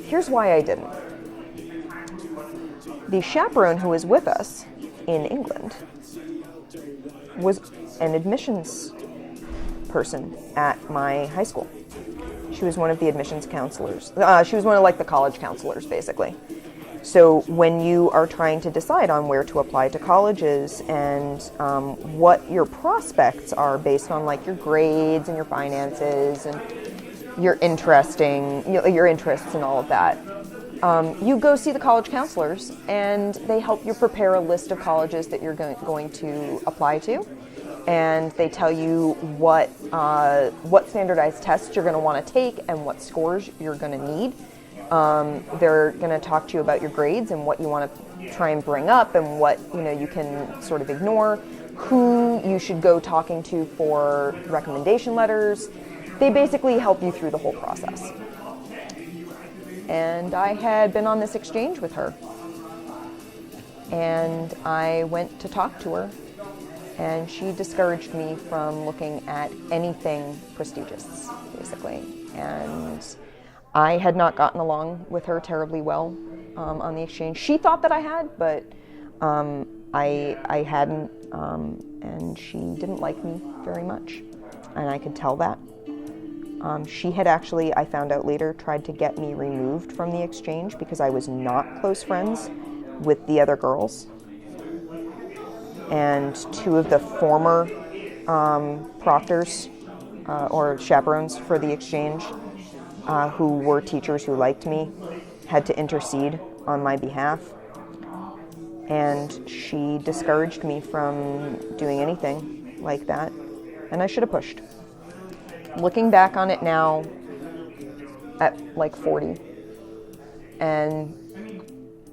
Here's why I didn't. The chaperone who was with us in England was an admissions person at my high school. She was one of the admissions counselors. She was one of like the college counselors, basically. So when you are trying to decide on where to apply to colleges and what your prospects are based on like your grades and your finances and your interests and all of that, you go see the college counselors, and they help you prepare a list of colleges that you're going to apply to, and they tell you what standardized tests you're going to want to take and what scores you're going to need. They're going to talk to you about your grades and what you want to try and bring up and what you can sort of ignore, who you should go talking to for recommendation letters. They basically help you through the whole process. And I had been on this exchange with her, and I went to talk to her, and she discouraged me from looking at anything prestigious, basically. And I had not gotten along with her terribly well on the exchange. She thought that I had, but I hadn't, and she didn't like me very much, and I could tell that. She had actually, I found out later, tried to get me removed from the exchange because I was not close friends with the other girls. And two of the former proctors or chaperones for the exchange, who were teachers who liked me, had to intercede on my behalf. And she discouraged me from doing anything like that, and I should have pushed. Looking back on it now at like 40 and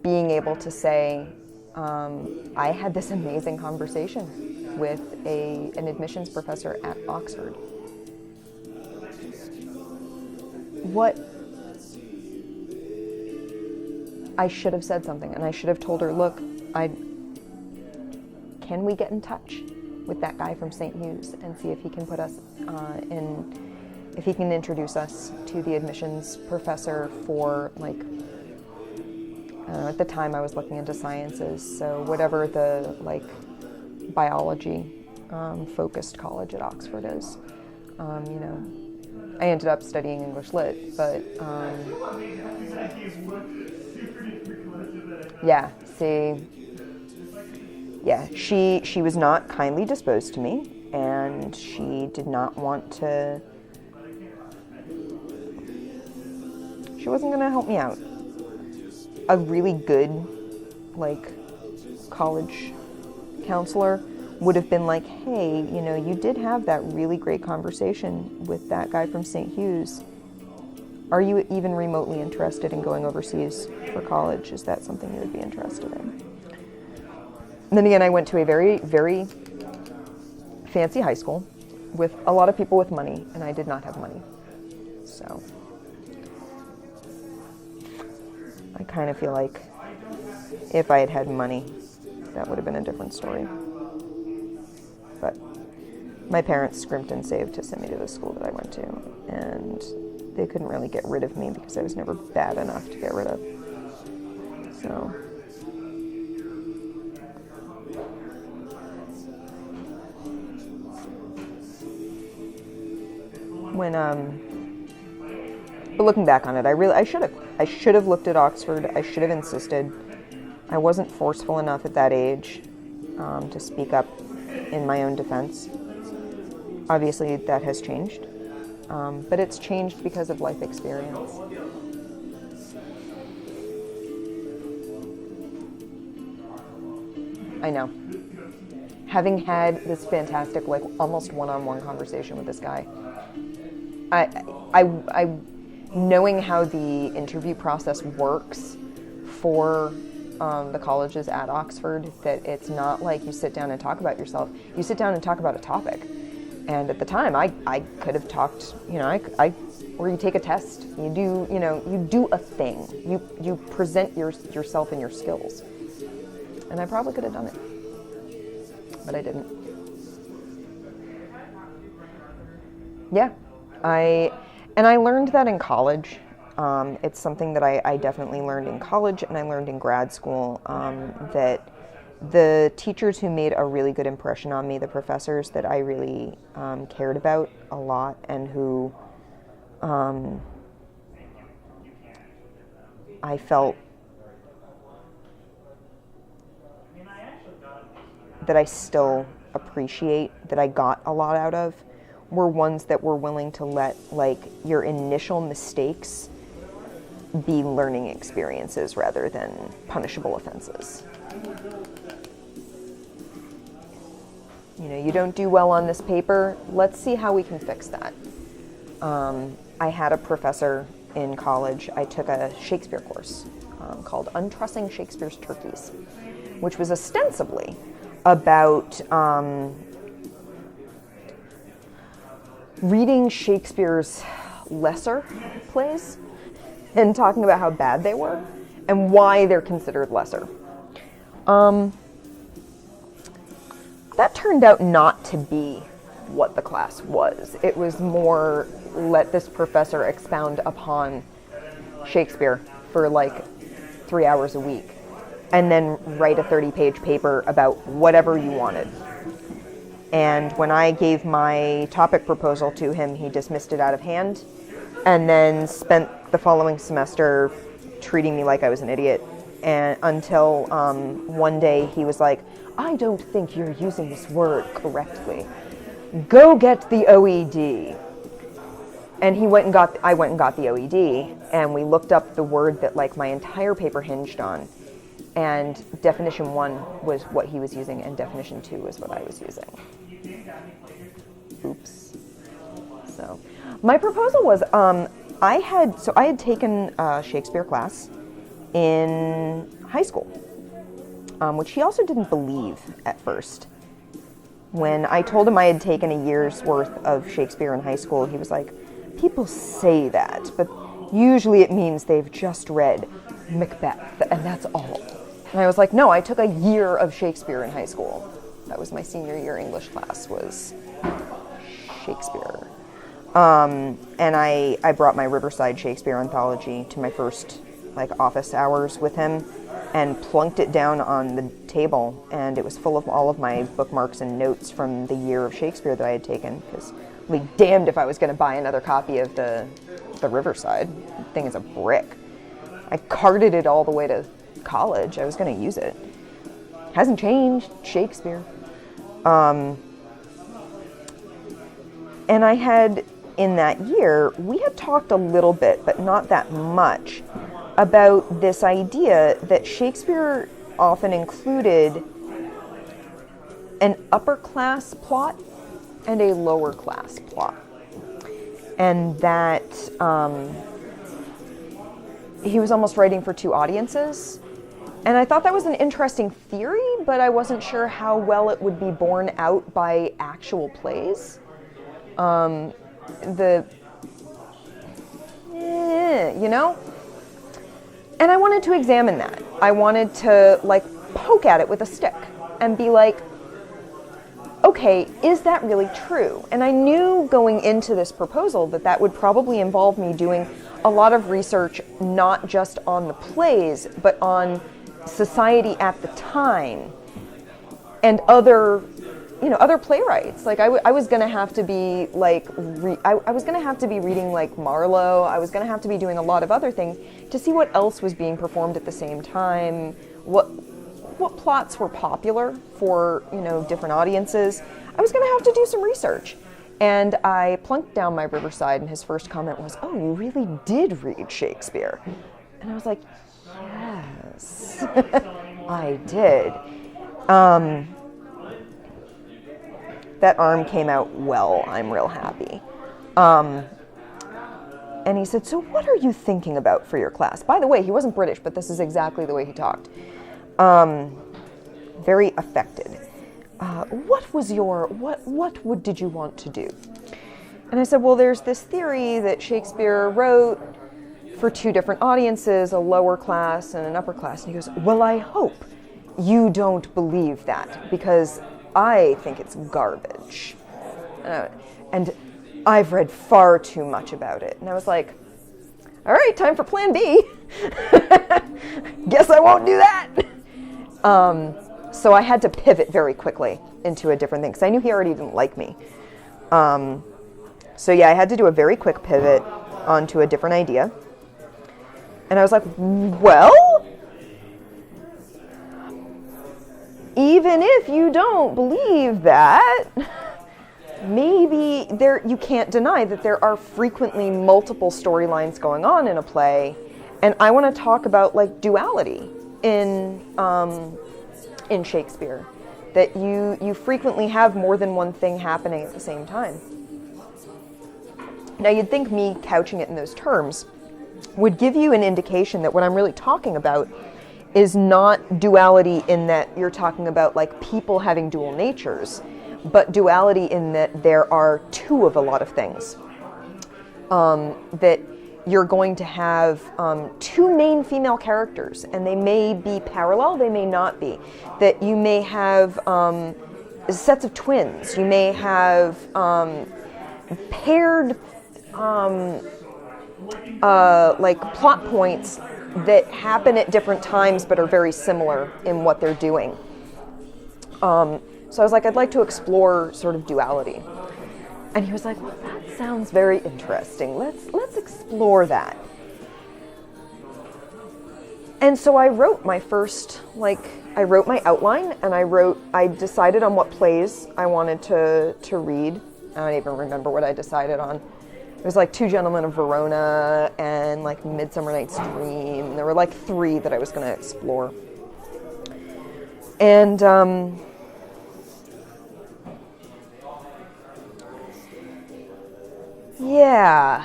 being able to say, I had this amazing conversation with an admissions professor at Oxford. I should have said something, and I should have told her, look, can we get in touch with that guy from St. Hugh's and see if he can put us if he can introduce us to the admissions professor for, like, at the time I was looking into sciences, so whatever the, like, biology focused college at Oxford is. You know, I ended up studying English Lit, but yeah, see, yeah, she was not kindly disposed to me, and she did not want to, she wasn't going to help me out. A really good, like, college counselor would have been like, hey, you know, you did have that really great conversation with that guy from St. Hugh's. Are you even remotely interested in going overseas for college? Is that something you would be interested in? And then again, I went to a very, very fancy high school with a lot of people with money, and I did not have money. So I kind of feel like if I had had money, that would have been a different story. But my parents scrimped and saved to send me to the school that I went to, and they couldn't really get rid of me because I was never bad enough to get rid of. So but looking back on it, I should have looked at Oxford. I should have insisted. I wasn't forceful enough at that age to speak up in my own defense. Obviously, that has changed, but it's changed because of life experience. I know. Having had this fantastic, like, almost one-on-one conversation with this guy, I knowing how the interview process works for the colleges at Oxford, that it's not like you sit down and talk about yourself. You sit down and talk about a topic. And at the time, I could have talked, you know, or you take a test. You do, you know, you do a thing. You present yourself and your skills. And I probably could have done it, but I didn't. Yeah, I learned that in college. It's something that I definitely learned in college, and I learned in grad school, that the teachers who made a really good impression on me, the professors that I really cared about a lot, and who I felt that I still appreciate, that I got a lot out of, were ones that were willing to let, like, your initial mistakes be learning experiences rather than punishable offenses. You know, you don't do well on this paper, let's see how we can fix that. I had a professor in college, I took a Shakespeare course called Untrussing Shakespeare's Turkeys, which was ostensibly about reading Shakespeare's lesser plays and talking about how bad they were and why they're considered lesser. That turned out not to be what the class was. It was more, let this professor expound upon Shakespeare for like 3 hours a week, and then write a 30-page paper about whatever you wanted. And when I gave my topic proposal to him, he dismissed it out of hand, and then spent the following semester treating me like I was an idiot, and until one day he was like, I don't think you're using this word correctly. Go get the OED. And I went and got the OED, and we looked up the word that, like, my entire paper hinged on. And definition 1 was what he was using, and definition 2 was what I was using. Oops. So my proposal was, I had taken a Shakespeare class in high school, which he also didn't believe at first. When I told him I had taken a year's worth of Shakespeare in high school, he was like, people say that, but usually it means they've just read Macbeth, and that's all. And I was like, no, I took a year of Shakespeare in high school. That was my senior year English class, was Shakespeare. And I brought my Riverside Shakespeare anthology to my first office hours with him and plunked it down on the table, and it was full of all of my bookmarks and notes from the year of Shakespeare that I had taken, because I'd be damned if I was going to buy another copy of the Riverside. The thing is a brick. I carted it all the way to college. I was going to use it. Hasn't changed. Shakespeare. And I had, in that year, we had talked a little bit, but not that much, about this idea that Shakespeare often included an upper class plot and a lower class plot. And that he was almost writing for two audiences. And I thought that was an interesting theory, but I wasn't sure how well it would be borne out by actual plays. You know? And I wanted to examine that. I wanted to, poke at it with a stick and be like, okay, is that really true? And I knew going into this proposal that that would probably involve me doing a lot of research, not just on the plays, but on society at the time and other playwrights. I was going to have to be I was going to have to be reading Marlowe. I was going to have to be doing a lot of other things to see what else was being performed at the same time, what plots were popular for, different audiences. I was going to have to do some research. And I plunked down my Riverside, and his first comment was, "Oh, you really did read Shakespeare?" And I was like, yes, I did. That arm came out well. I'm real happy. And he said, "So what are you thinking about for your class?" By the way, he wasn't British, but this is exactly the way he talked. Very affected. What did you want to do? And I said, well, there's this theory that Shakespeare wrote for two different audiences, a lower class and an upper class. And he goes, well, I hope you don't believe that, because I think it's garbage. And I've read far too much about it. And I was like, all right, time for plan B. Guess I won't do that. So I had to pivot very quickly into a different thing, because I knew he already didn't like me. So yeah, I had to do a very quick pivot onto a different idea. And I was like, well, even if you don't believe that, maybe you can't deny that there are frequently multiple storylines going on in a play. And I want to talk about duality in Shakespeare, that you frequently have more than one thing happening at the same time. Now, you'd think me couching it in those terms would give you an indication that what I'm really talking about is not duality in that you're talking about people having dual natures, but duality in that there are two of a lot of things. That you're going to have two main female characters, and they may be parallel, they may not be. That you may have sets of twins. You may have paired plot points that happen at different times but are very similar in what they're doing. So I was like, I'd like to explore sort of duality. And he was like, well, that sounds very interesting. Let's explore that. And so I wrote my first, I wrote my outline, and I decided on what plays I wanted to read. I don't even remember what I decided on. It was Two Gentlemen of Verona and Midsummer Night's Dream. There were 3 that I was going to explore. And yeah,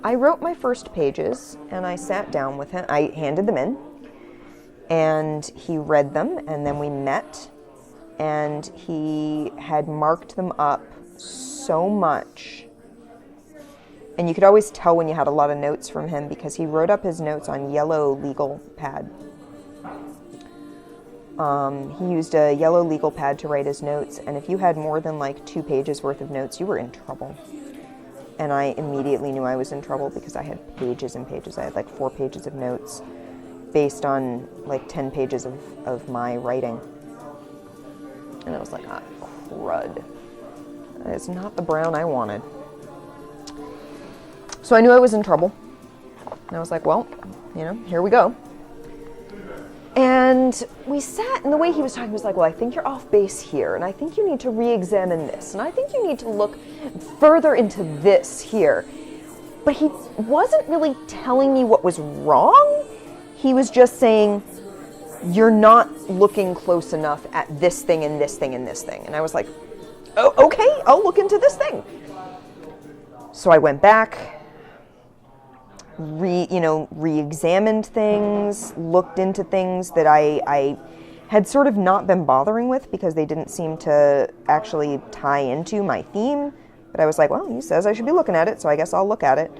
I wrote my first pages, and I sat down with him. I handed them in, and he read them, and then we met, and he had marked them up so much And you could always tell when you had a lot of notes from him because he wrote up his notes on yellow legal pad. He used a yellow legal pad to write his notes, and if you had more than like 2 pages worth of notes, you were in trouble. And I immediately knew I was in trouble because I had pages and pages. I had like 4 pages of notes based on like 10 pages of my writing. And I was like, ah, crud. That is not the Brown I wanted. So I knew I was in trouble. And I was like, well, you know, here we go. And we sat, and the way he was talking was like, well, I think you're off base here, and I think you need to re-examine this, and I think you need to look further into this here. But he wasn't really telling me what was wrong. He was just saying, you're not looking close enough at this thing and this thing and this thing. And I was like, oh, okay, I'll look into this thing. So I went back, re-examined things, looked into things that I had sort of not been bothering with because they didn't seem to actually tie into my theme. But I was like, well, he says I should be looking at it, so I guess I'll look at it.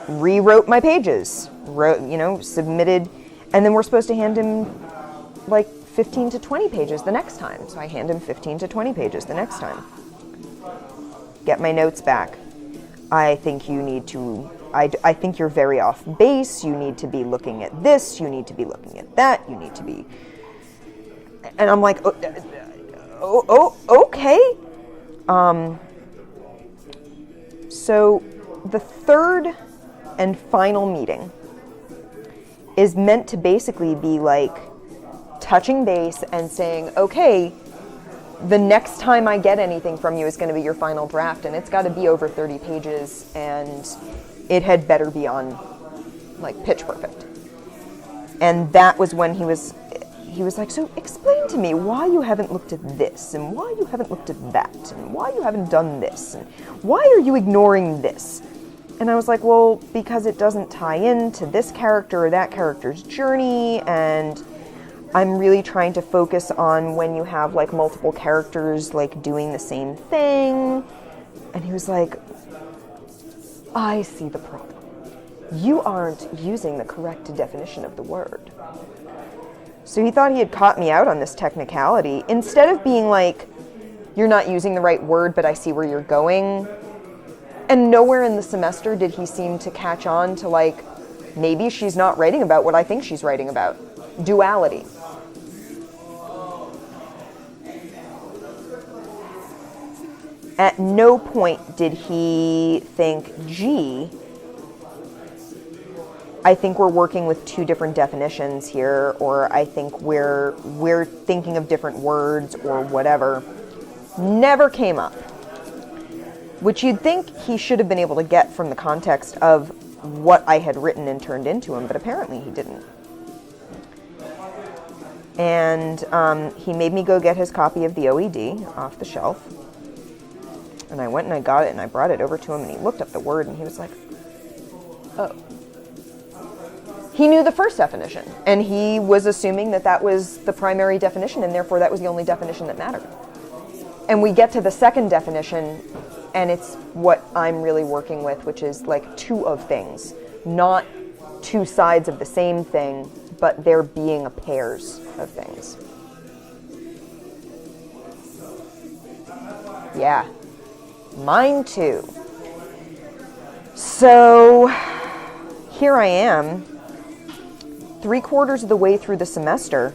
Rewrote my pages, submitted, and then we're supposed to hand him like 15 to 20 pages the next time. So I hand him 15 to 20 pages the next time. Get my notes back. I think you need to, I think you're very off base. You need to be looking at this. You need to be looking at that. You need to be, and I'm like, okay. So the third and final meeting is meant to basically be like touching base and saying, okay, the next time I get anything from you is going to be your final draft, and it's got to be over 30 pages, and it had better be on, like, pitch perfect. And that was when he was like, so explain to me why you haven't looked at this, and why you haven't looked at that, and why you haven't done this, and why are you ignoring this? And I was like, well, because it doesn't tie into this character or that character's journey, and I'm really trying to focus on when you have like multiple characters like doing the same thing. And he was like, I see the problem. You aren't using the correct definition of the word. So he thought he had caught me out on this technicality. Instead of being like, you're not using the right word, but I see where you're going. And nowhere in the semester did he seem to catch on to like, maybe she's not writing about what I think she's writing about. Duality. At no point did he think, gee, I think we're working with 2 different definitions here, or I think we're thinking of different words or whatever. Never came up. Which you'd think he should have been able to get from the context of what I had written and turned into him, but apparently he didn't. And he made me go get his copy of the OED off the shelf. And I went and I got it and I brought it over to him and he looked up the word and he was like, oh. He knew the first definition and he was assuming that that was the primary definition and therefore that was the only definition that mattered. And we get to the second definition and it's what I'm really working with, which is like 2 of things, not 2 sides of the same thing, but there being a pairs of things. Yeah. Mine too. So here I am, 3/4 of the way through the semester,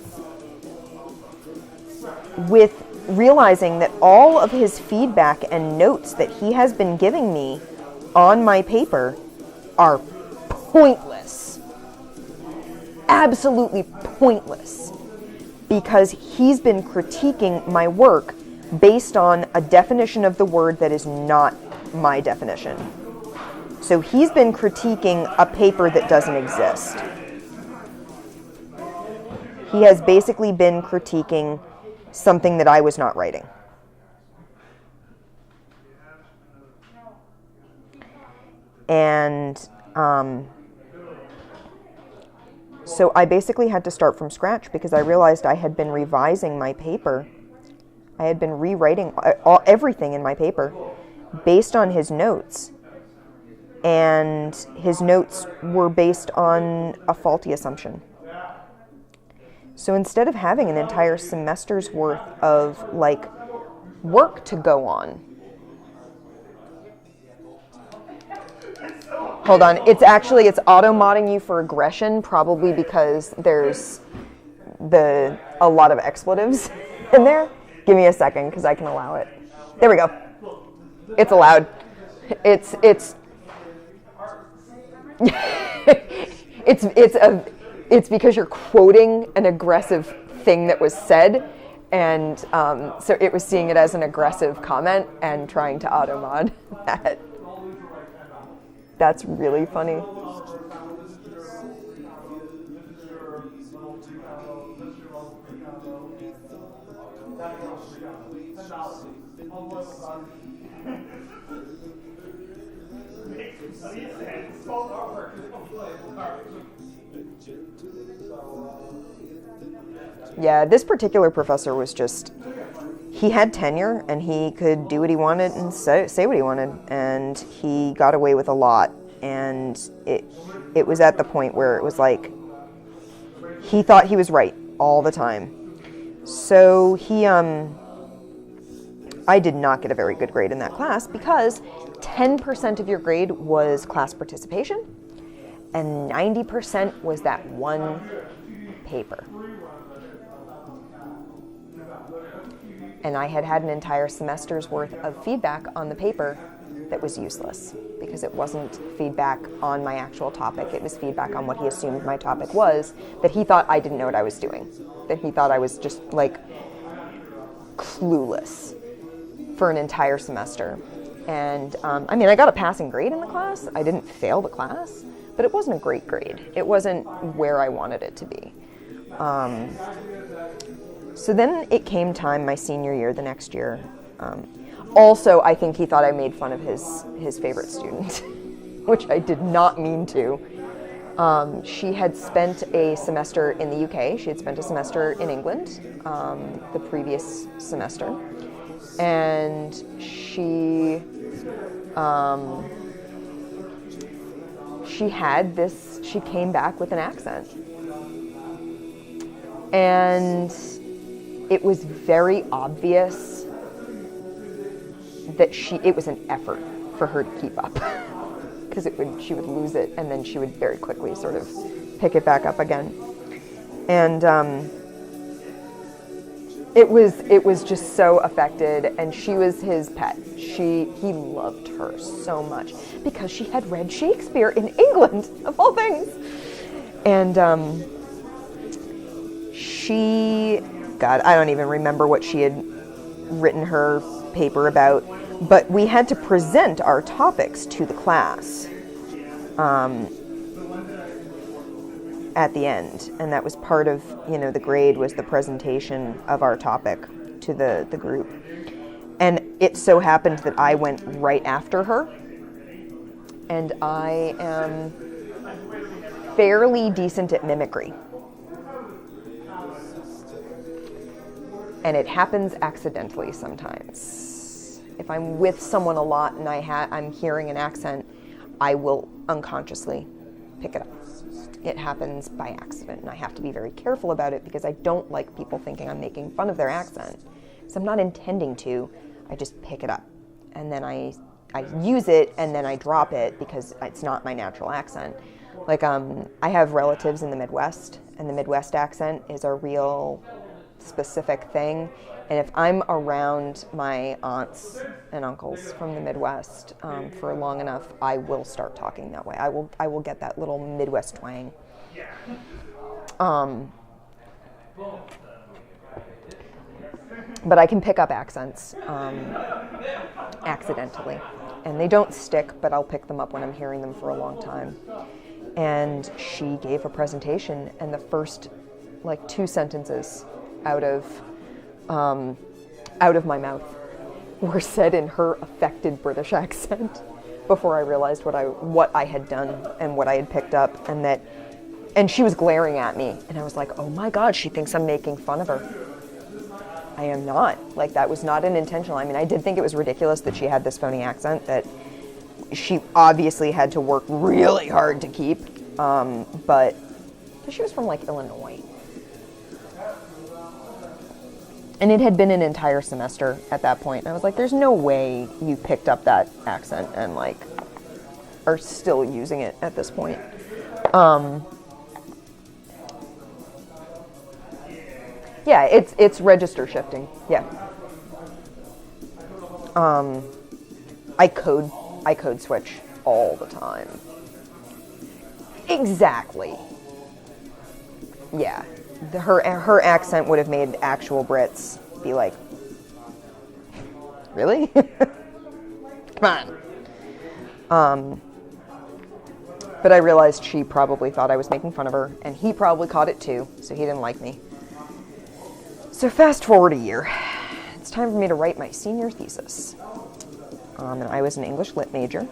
with realizing that all of his feedback and notes that he has been giving me on my paper are pointless. Absolutely pointless. Because he's been critiquing my work based on a definition of the word that is not my definition. So he's been critiquing a paper that doesn't exist. He has basically been critiquing something that I was not writing. And so I basically had to start from scratch because I realized I had been revising my paper I had been rewriting everything in my paper based on his notes. And his notes were based on a faulty assumption. So instead of having an entire semester's worth of like work to go on, hold on, it's auto-modding you for aggression, probably because there's a lot of expletives in there. Give me a second because I can allow it. There we go. It's allowed. It's because you're quoting an aggressive thing that was said, and so it was seeing it as an aggressive comment and trying to auto-mod that. That's really funny. Yeah, this particular professor was just, he had tenure and he could do what he wanted and say what he wanted, and he got away with a lot. And it was at the point where it was like, he thought he was right all the time. So I did not get a very good grade in that class because 10% of your grade was class participation and 90% was that one paper. And I had an entire semester's worth of feedback on the paper that was useless because it wasn't feedback on my actual topic. It was feedback on what he assumed my topic was, that he thought I didn't know what I was doing, that he thought I was just like clueless for an entire semester. And I got a passing grade in the class. I didn't fail the class, but it wasn't a great grade. It wasn't where I wanted it to be. So then it came time my senior year, the next year. Also, I think he thought I made fun of his favorite student, which I did not mean to. She had spent a semester in the UK. She had spent a semester in England the previous semester. And she came back with an accent. And it was very obvious that it was an effort for her to keep up because she would lose it and then she would very quickly sort of pick it back up again. And it was just so affected, and she was his pet. He loved her so much because she had read Shakespeare in England, of all things. And I don't even remember what she had written her paper about, but we had to present our topics to the class at the end, and that was part of, the grade was the presentation of our topic to the group. And it so happened that I went right after her, and I am fairly decent at mimicry. And it happens accidentally sometimes. If I'm with someone a lot and I'm hearing an accent, I will unconsciously pick it up. It happens by accident, and I have to be very careful about it because I don't like people thinking I'm making fun of their accent. So I'm not intending to, I just pick it up. And then I use it and then I drop it because it's not my natural accent. Like, I have relatives in the Midwest, and the Midwest accent is a real specific thing. And if I'm around my aunts and uncles from the Midwest for long enough, I will start talking that way. I will get that little Midwest twang. But I can pick up accents accidentally. And they don't stick, but I'll pick them up when I'm hearing them for a long time. And she gave a presentation, and the first, 2 sentences out of my mouth were said in her affected British accent before I realized what I had done and what I had picked up, and she was glaring at me, and I was like, oh my God, she thinks I'm making fun of her. I am not. Like, that was not an intentional. I mean, I did think it was ridiculous that she had this phony accent that she obviously had to work really hard to keep, but she was from, like, Illinois. And it had been an entire semester at that point. And I was like, there's no way you picked up that accent and, like, are still using it at this point. Yeah, it's register shifting. Yeah. I code switch all the time. Exactly. Yeah. Her accent would have made actual Brits be like, really? Come on. But I realized she probably thought I was making fun of her, and he probably caught it too, so he didn't like me. So fast forward a year. It's time for me to write my senior thesis. And I was an English lit major,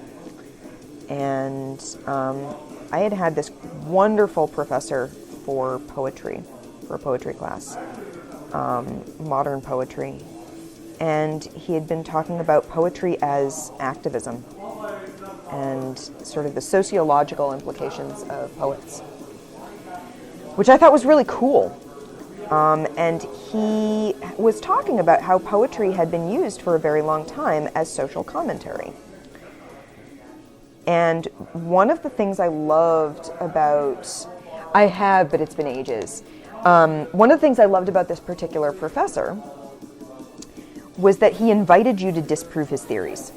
and I had this wonderful professor for poetry, for a poetry class, modern poetry, and he had been talking about poetry as activism and sort of the sociological implications of poets, which I thought was really cool. And he was talking about how poetry had been used for a very long time as social commentary. And one of the things I loved about, I have, but it's been ages. One of the things I loved about this particular professor was that he invited you to disprove his theories.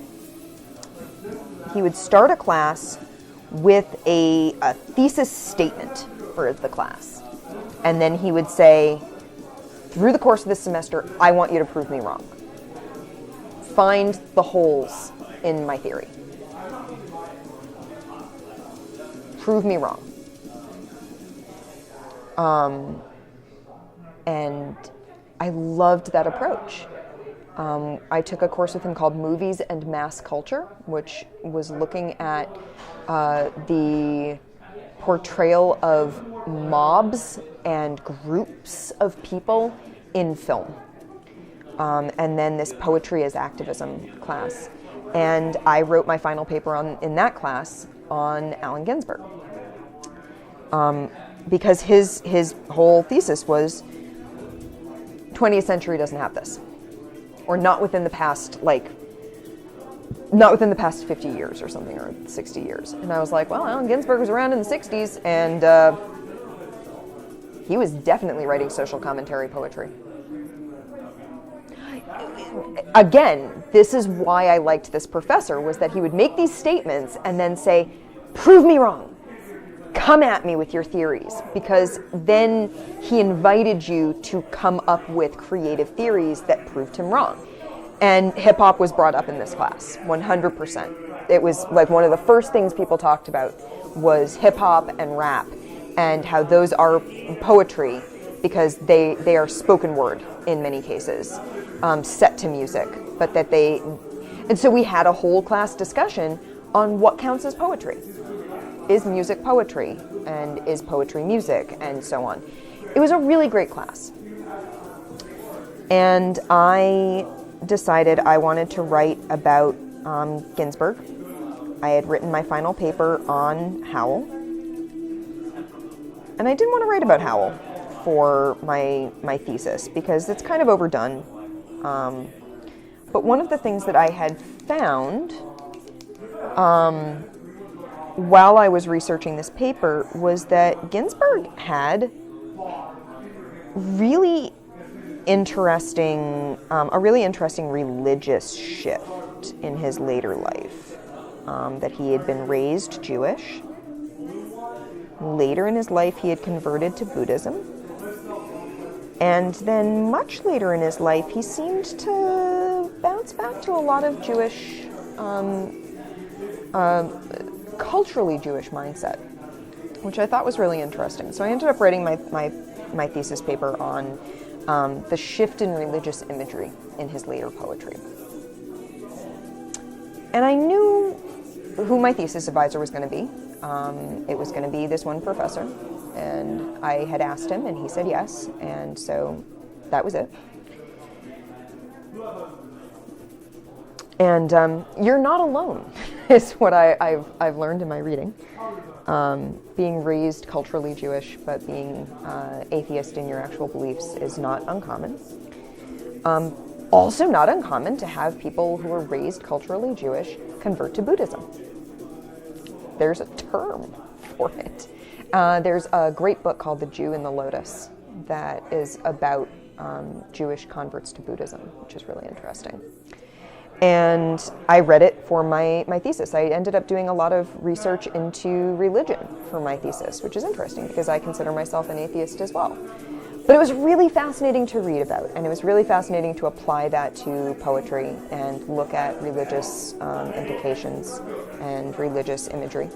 He would start a class with a thesis statement for the class. And then he would say, through the course of this semester, I want you to prove me wrong. Find the holes in my theory. Prove me wrong. And I loved that approach. I took a course with him called Movies and Mass Culture, which was looking at the portrayal of mobs and groups of people in film. And then this poetry as activism class. And I wrote my final paper in that class on Allen Ginsberg. Because his whole thesis was 20th century doesn't have this. Or not within the past 50 years or something, or 60 years. And I was like, well, Allen Ginsberg was around in the 60s, and he was definitely writing social commentary poetry. Again, this is why I liked this professor, was that he would make these statements and then say, prove me wrong. Come at me with your theories, because then he invited you to come up with creative theories that proved him wrong. And hip hop was brought up in this class, 100%. It was like one of the first things people talked about was hip hop and rap, and how those are poetry because they are spoken word in many cases, set to music, but that and so we had a whole class discussion on what counts as poetry. Is music poetry, and is poetry music, and so on. It was a really great class. And I decided I wanted to write about Ginsberg. I had written my final paper on Howell. And I didn't want to write about Howell for my thesis because it's kind of overdone. But one of the things that I had found while I was researching this paper was that Ginsberg had a really interesting religious shift in his later life. That he had been raised Jewish. Later in his life, he had converted to Buddhism. And then much later in his life, he seemed to bounce back to a lot of Jewish culturally Jewish mindset, which I thought was really interesting. So I ended up writing my thesis paper on the shift in religious imagery in his later poetry. And I knew who my thesis advisor was going to be. It was going to be this one professor, and I had asked him, and he said yes, and so that was it. And you're not alone, is what I've learned in my reading. Being raised culturally Jewish, but being atheist in your actual beliefs is not uncommon. Also not uncommon to have people who are raised culturally Jewish convert to Buddhism. There's a term for it. There's a great book called The Jew in the Lotus that is about Jewish converts to Buddhism, which is really interesting. And I read it for my thesis. I ended up doing a lot of research into religion for my thesis, which is interesting because I consider myself an atheist as well. But it was really fascinating to read about, and it was really fascinating to apply that to poetry and look at religious implications and religious imagery.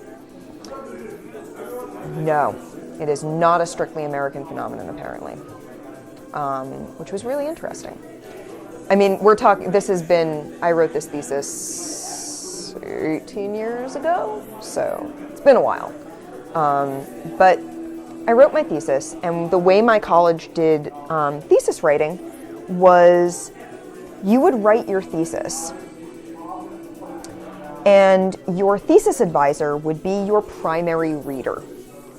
No, it is not a strictly American phenomenon, apparently, which was really interesting. I mean, we're talking, I wrote this thesis 18 years ago, so it's been a while. But I wrote my thesis, and the way my college did thesis writing was you would write your thesis, and your thesis advisor would be your primary reader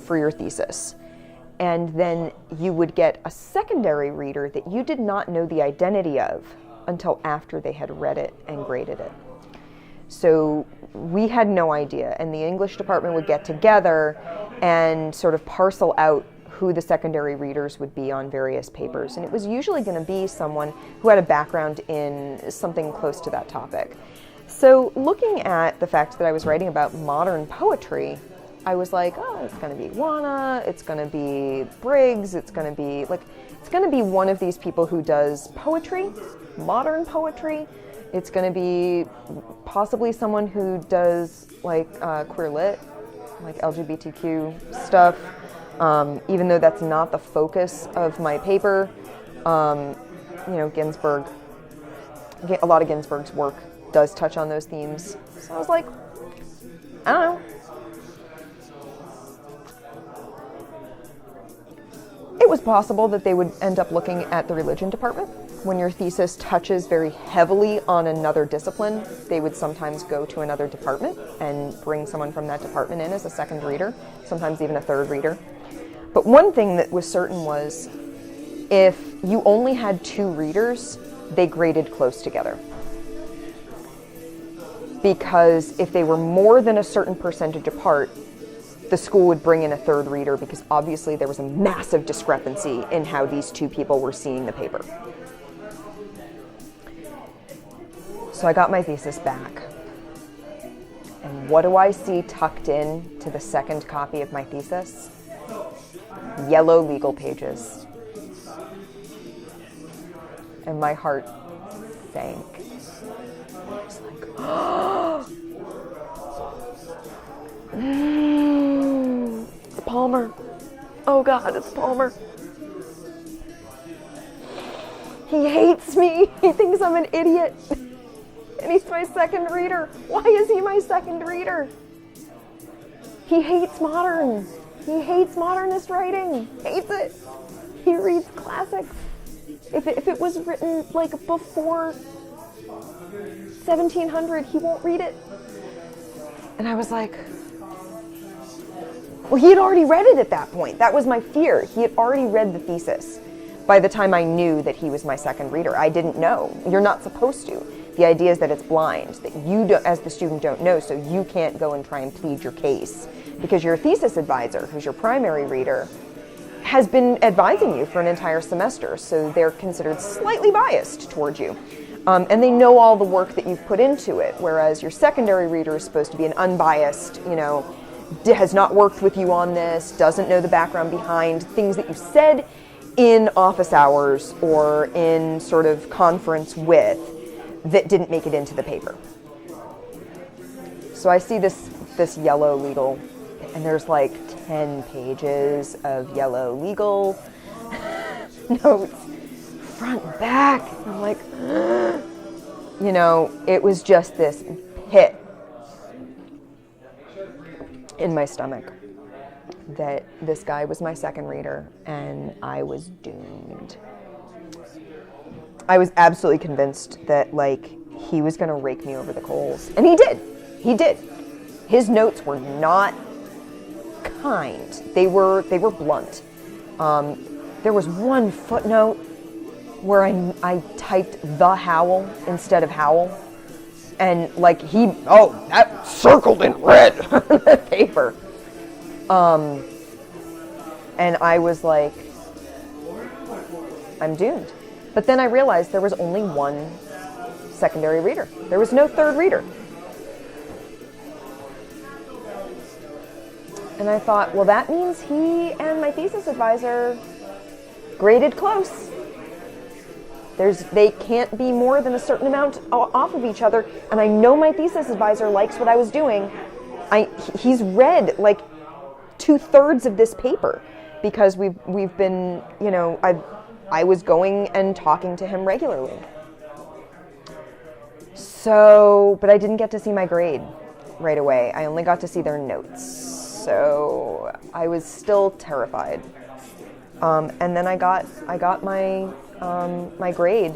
for your thesis. And then you would get a secondary reader that you did not know the identity of until after they had read it and graded it. So we had no idea, and the English department would get together and sort of parcel out who the secondary readers would be on various papers. And it was usually going to be someone who had a background in something close to that topic. So looking at the fact that I was writing about modern poetry, I was like, oh, it's going to be Wana, it's going to be Briggs, it's going to be one of these people who does poetry, modern poetry. It's going to be possibly someone who does like queer lit, like LGBTQ stuff, even though that's not the focus of my paper. Ginsberg, a lot of Ginsberg's work does touch on those themes. So I was like, I don't know. It was possible that they would end up looking at the religion department. When your thesis touches very heavily on another discipline, they would sometimes go to another department and bring someone from that department in as a second reader, sometimes even a third reader. But one thing that was certain was if you only had 2 readers, they graded close together. Because if they were more than a certain percentage apart, the school would bring in a third reader because obviously there was a massive discrepancy in how these 2 people were seeing the paper. So I got my thesis back. And what do I see tucked in to the second copy of my thesis? Yellow legal pages. And my heart sank. I was like, oh! It's Palmer. Oh God, it's Palmer. He hates me. He thinks I'm an idiot. And he's my second reader. Why is he my second reader? He hates modern. He hates modernist writing. Hates it. He reads classics. If it was written like before 1700, he won't read it. And I was like, well, he had already read it at that point. That was my fear. He had already read the thesis by the time I knew that he was my second reader. I didn't know. You're not supposed to. The idea is that it's blind, that you, don't, as the student, don't know, so you can't go and try and plead your case. Because your thesis advisor, who's your primary reader, has been advising you for an entire semester, so they're considered slightly biased towards you. And they know all the work that you've put into it, whereas your secondary reader is supposed to be an unbiased, has not worked with you on this, doesn't know the background behind things that you said in office hours or in sort of conference with that didn't make it into the paper. So I see this yellow legal, and there's like 10 pages of yellow legal notes, front and back. I'm like, it was just this pit in my stomach that this guy was my second reader and I was doomed. I was absolutely convinced that, like, he was going to rake me over the coals. And he did. He did. His notes were not kind. They were blunt. There was one footnote where I typed the howl instead of howl. And, like, that circled in red on the paper. And I was like, I'm doomed. But then I realized there was only one secondary reader. There was no third reader. And I thought, well, that means he and my thesis advisor graded close. They can't be more than a certain amount off of each other. And I know my thesis advisor likes what I was doing. He's read like 2/3 of this paper because we've been, I was going and talking to him regularly. So, but I didn't get to see my grade right away. I only got to see their notes. So I was still terrified. And then I got my my grade,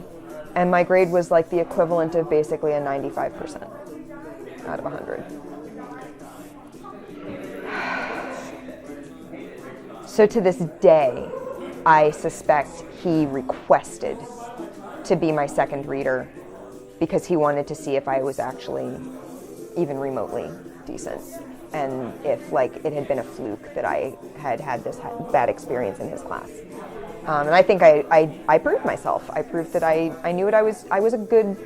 and my grade was like the equivalent of basically a 95% out of 100. So to this day, I suspect he requested to be my second reader because he wanted to see if I was actually even remotely decent, and if like it had been a fluke that I had this bad experience in his class. And I think I proved myself. I proved that I knew what I was a good,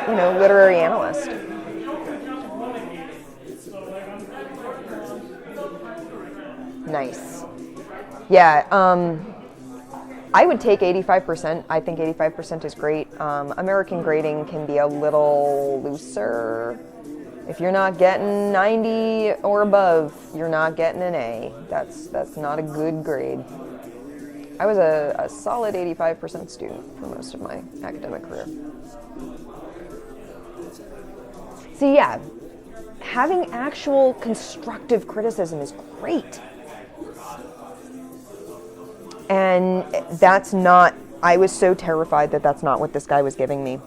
literary analyst. Nice. Yeah, I would take 85%. I think 85% is great. American grading can be a little looser. If you're not getting 90 or above, you're not getting an A. That's not a good grade. I was a solid 85% student for most of my academic career. So yeah, having actual constructive criticism is great. And I was so terrified that that's not what this guy was giving me.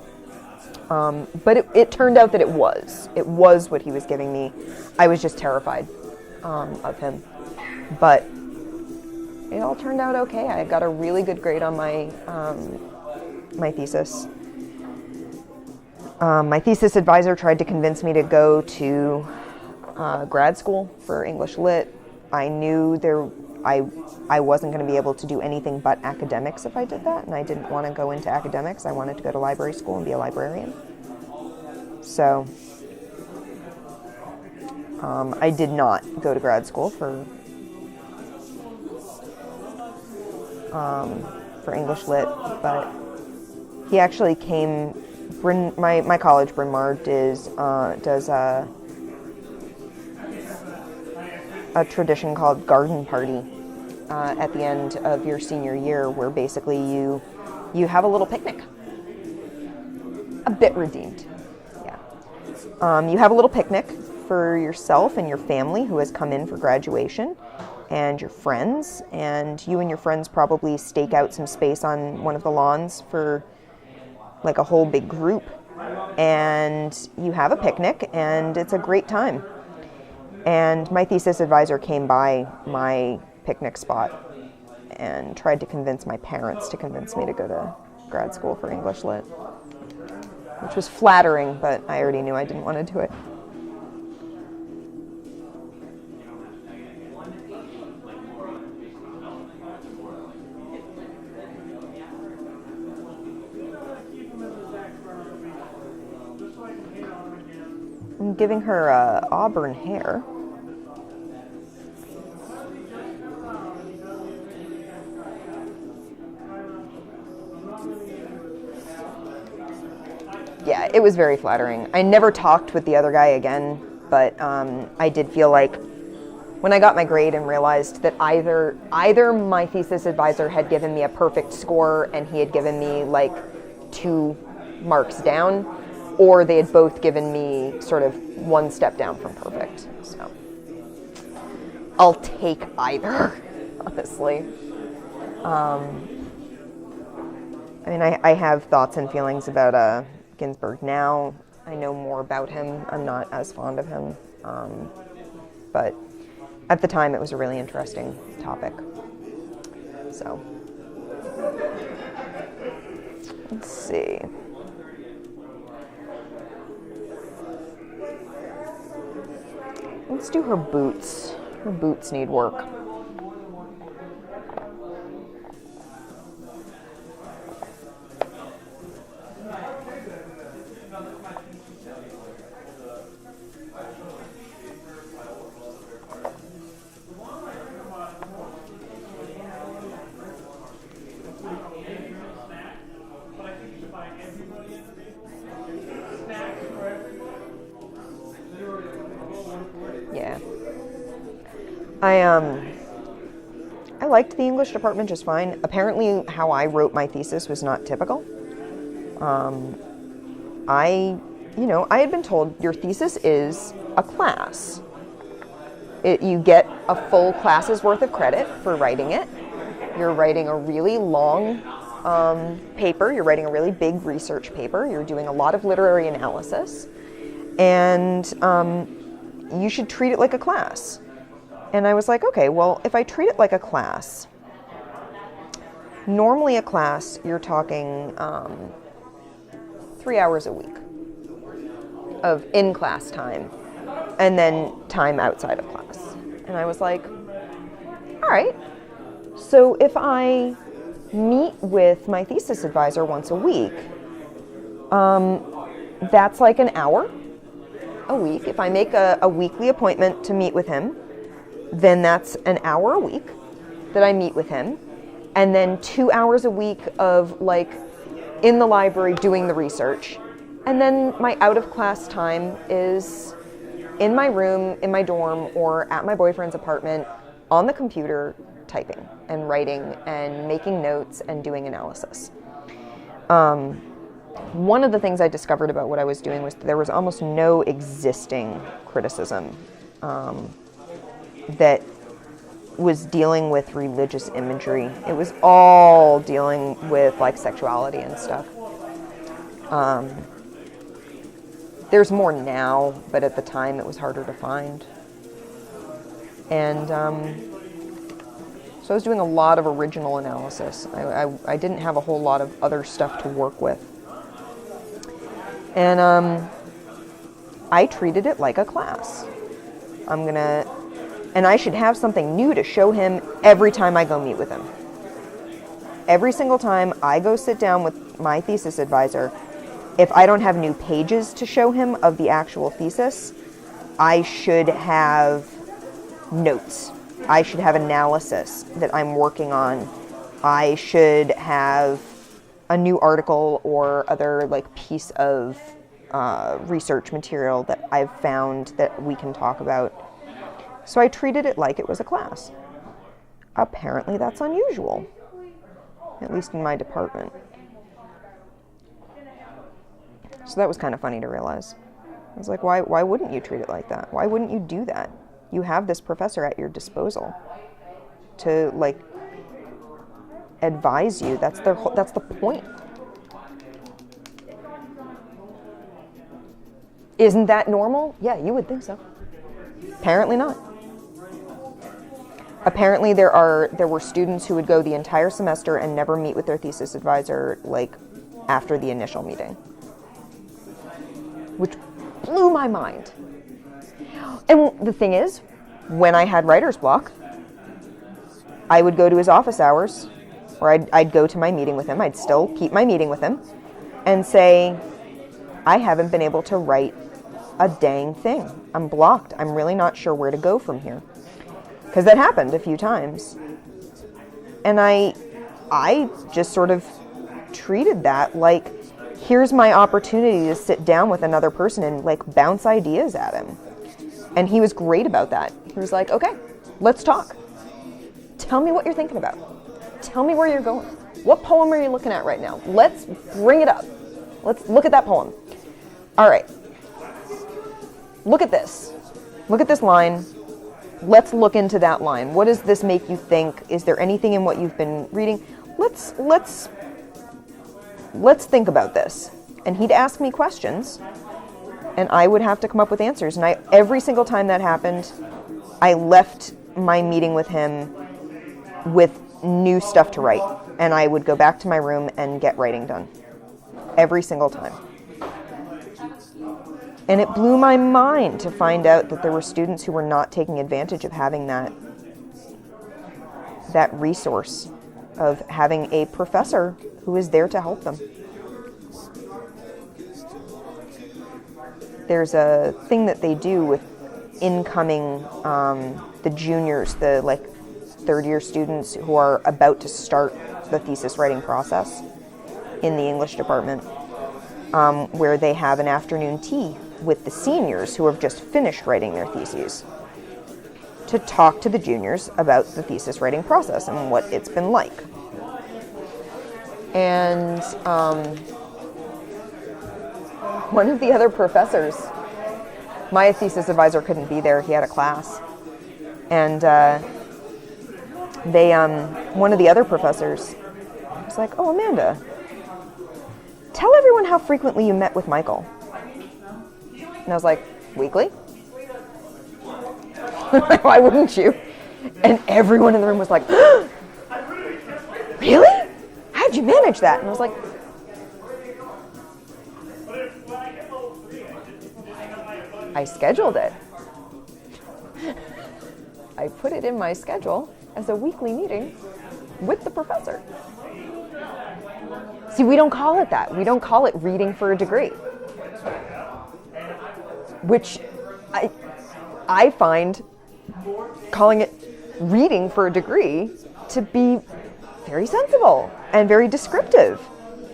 But it turned out that it was. It was what he was giving me. I was just terrified of him. But it all turned out okay. I got a really good grade on my my thesis. My thesis advisor tried to convince me to go to grad school for English Lit. I knew I wasn't going to be able to do anything but academics if I did that, and I didn't want to go into academics. I wanted to go to library school and be a librarian. So I did not go to grad school for English Lit, but he actually came. My college, Bryn Mawr, does a tradition called Garden Party at the end of your senior year, where basically you have a little picnic. A bit redeemed, yeah. You have a little picnic for yourself and your family who has come in for graduation, and your friends, and you and your friends probably stake out some space on one of the lawns for like a whole big group, and you have a picnic, and it's a great time. And my thesis advisor came by my picnic spot and tried to convince my parents to convince me to go to grad school for English Lit, which was flattering, but I already knew I didn't want to do it. I'm giving her auburn hair. Yeah, it was very flattering. I never talked with the other guy again, but I did feel like when I got my grade and realized that either my thesis advisor had given me a perfect score and he had given me like 2 marks down, or they had both given me sort of 1 step down from perfect. So I'll take either, honestly. I mean, I have thoughts and feelings about Ginsberg now. I know more about him. I'm not as fond of him. But at the time, it was a really interesting topic. So, let's see. Let's do her boots. Her boots need work. Yeah. I liked the English department just fine. Apparently, how I wrote my thesis was not typical. I had been told your thesis is a class. You get a full class's worth of credit for writing it. You're writing a really long paper. You're writing a really big research paper. You're doing a lot of literary analysis. And you should treat it like a class. And I was like, okay, well, if I treat it like a class, normally a class, you're talking 3 hours a week of in-class time and then time outside of class. And I was like, all right, so if I meet with my thesis advisor once a week, that's like an hour a week. If I make a weekly appointment to meet with him, then that's an hour a week that I meet with him. And then 2 hours a week of like in the library doing the research. And then my out of class time is in my room, in my dorm, or at my boyfriend's apartment on the computer typing and writing and making notes and doing analysis. One of the things I discovered about what I was doing was that there was almost no existing criticism that was dealing with religious imagery. It was all dealing with like sexuality and stuff. There's more now, but at the time it was harder to find. And so I was doing a lot of original analysis. I didn't have a whole lot of other stuff to work with. And I treated it like a class. And I should have something new to show him every time I go meet with him. Every single time I go sit down with my thesis advisor, if I don't have new pages to show him of the actual thesis, I should have notes. I should have analysis that I'm working on. I should have a new article or other like piece of research material that I've found that we can talk about. So I treated it like it was a class. Apparently that's unusual, at least in my department. So that was kind of funny to realize. I was like, why wouldn't you treat it like that? Why wouldn't you do that? You have this professor at your disposal to like advise you. That's the point. Isn't that normal? Yeah, you would think so. Apparently not. Apparently there were students who would go the entire semester and never meet with their thesis advisor like after the initial meeting, which blew my mind. And the thing is, when I had writer's block, I would go to his office hours, or I'd go to my meeting with him. I'd still keep my meeting with him and say, I haven't been able to write a dang thing. I'm blocked. I'm really not sure where to go from here. Because that happened a few times. And I just sort of treated that like, here's my opportunity to sit down with another person and like bounce ideas at him. And he was great about that. He was like, okay, let's talk. Tell me what you're thinking about. Tell me where you're going. What poem are you looking at right now? Let's bring it up. Let's look at that poem. All right. Look at this. Look at this line. Let's look into that line. What does this make you think? Is there anything in what you've been reading? Let's let's think about this. And he'd ask me questions, and I would have to come up with answers. And every single time that happened, I left my meeting with him with new stuff to write. And I would go back to my room and get writing done. Every single time. And it blew my mind to find out that there were students who were not taking advantage of having that resource of having a professor who is there to help them. There's a thing that they do with incoming, the juniors, the third-year students who are about to start the thesis writing process in the English department, where they have an afternoon tea with the seniors who have just finished writing their theses to talk to the juniors about the thesis writing process and what it's been like. And one of the other professors, my thesis advisor couldn't be there, he had a class, and one of the other professors was like, "Oh, Amanda, tell everyone how frequently you met with Michael." And I was like, "Weekly?" Why wouldn't you? And everyone in the room was like, "Really? How'd you manage that?" And I was like, I scheduled it. I put it in my schedule as a weekly meeting with the professor. See, we don't call it that. We don't call it reading for a degree. Which I find calling it reading for a degree to be very sensible and very descriptive.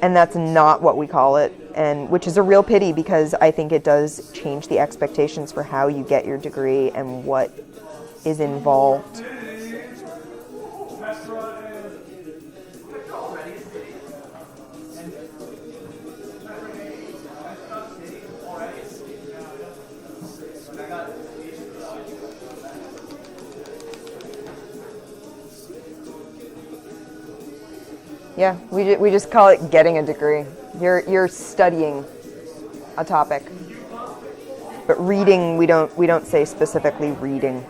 And that's not what we call it, and which is a real pity, because I think it does change the expectations for how you get your degree and what is involved. Yeah, we just call it getting a degree. You're studying a topic, but reading we don't say specifically reading.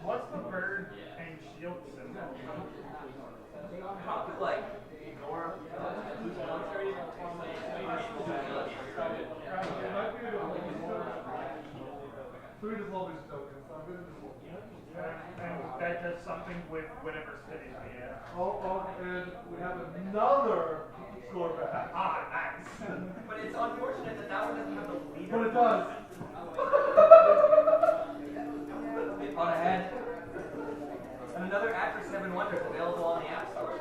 What's the bird and shield symbol? And that does something with whatever city we have. Oh, and we have another score back. Ah, nice. But it's unfortunate that that one doesn't have the leader. But it does. On ahead. And another Actress 7 Wonders available on the App Store.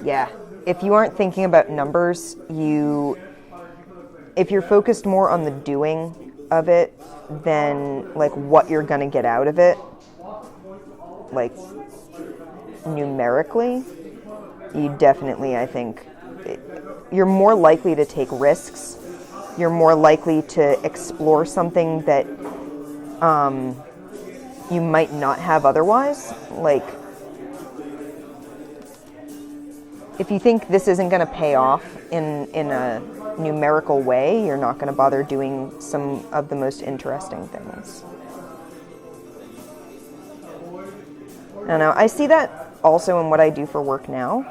Yeah. If you aren't thinking about numbers, if you're focused more on the doing of it than like what you're gonna get out of it, like numerically, you definitely, I think, you're more likely to take risks. You're more likely to explore something that you might not have otherwise. Like, if you think this isn't going to pay off in a numerical way, you're not going to bother doing some of the most interesting things. I don't know. I see that also in what I do for work now.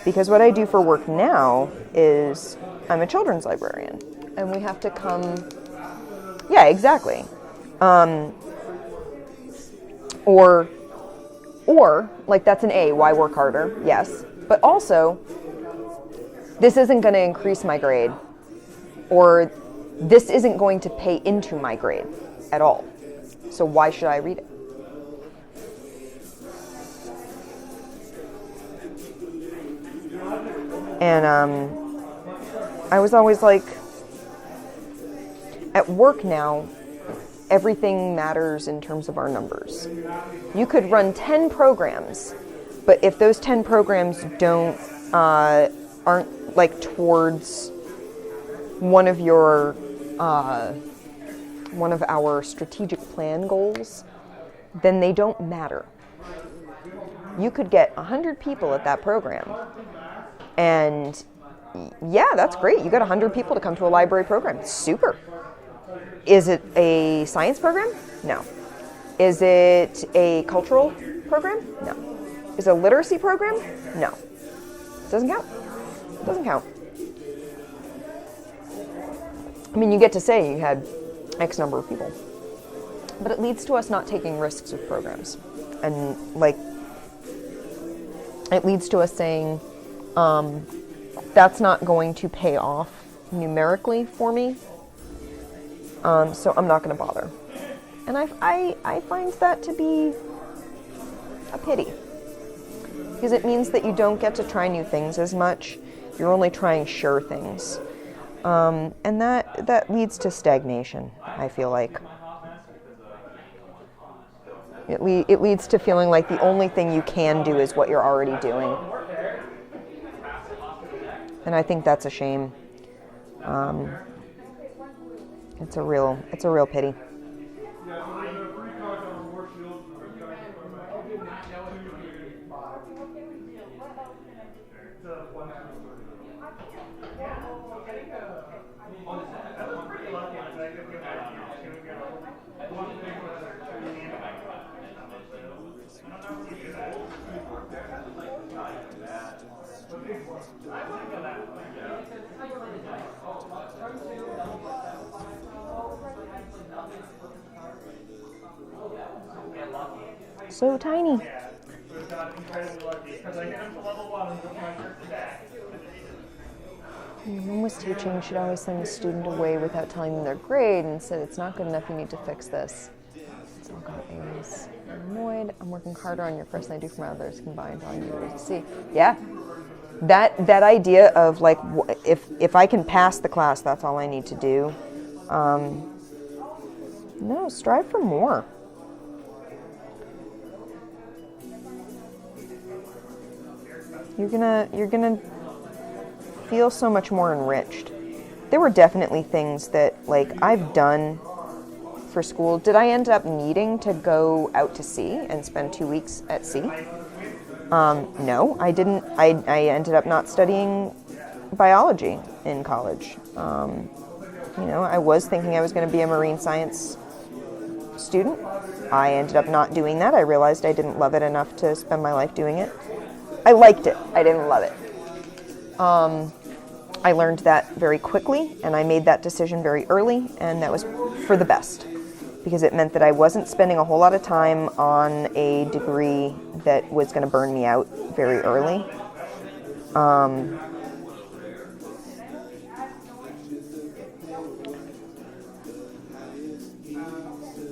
Because what I do for work now is I'm a children's librarian. And we have to come... Yeah, exactly. Or Or, like, that's an A, why work harder? Yes. But also, this isn't going to increase my grade, or this isn't going to pay into my grade at all. So why should I read it? And I was always like, at work now, everything matters in terms of our numbers. You could run 10 programs, but if those 10 programs aren't like towards one of our strategic plan goals, then they don't matter. You could get 100 people at that program, and yeah, that's great. You got 100 people to come to a library program. Super. Is it a science program? No. Is it a cultural program? No. Is it a literacy program? No. Doesn't count. Doesn't count. I mean, you get to say you had X number of people, but it leads to us not taking risks with programs. And like, it leads to us saying, that's not going to pay off numerically for me, so I'm not going to bother. And I find that to be a pity, because it means that you don't get to try new things as much. You're only trying sure things, and that leads to stagnation, I feel like. It leads to feeling like the only thing you can do is what you're already doing. And I think that's a shame. It's a real pity. So tiny. My mom was teaching, she'd always send a student away without telling them their grade and said, it's not good enough, you need to fix this. It's all got A's. I'm annoyed. I'm working harder on your course than I do for my others combined on you to see. Yeah. That idea of like, if I can pass the class, that's all I need to do. No, strive for more. You're gonna feel so much more enriched. There were definitely things that like I've done for school. Did I end up needing to go out to sea and spend 2 weeks at sea? No, I didn't. I ended up not studying biology in college. I was thinking I was going to be a marine science student. I ended up not doing that. I realized I didn't love it enough to spend my life doing it. I liked it. I didn't love it. I learned that very quickly, and I made that decision very early, and that was for the best, because it meant that I wasn't spending a whole lot of time on a degree that was going to burn me out very early.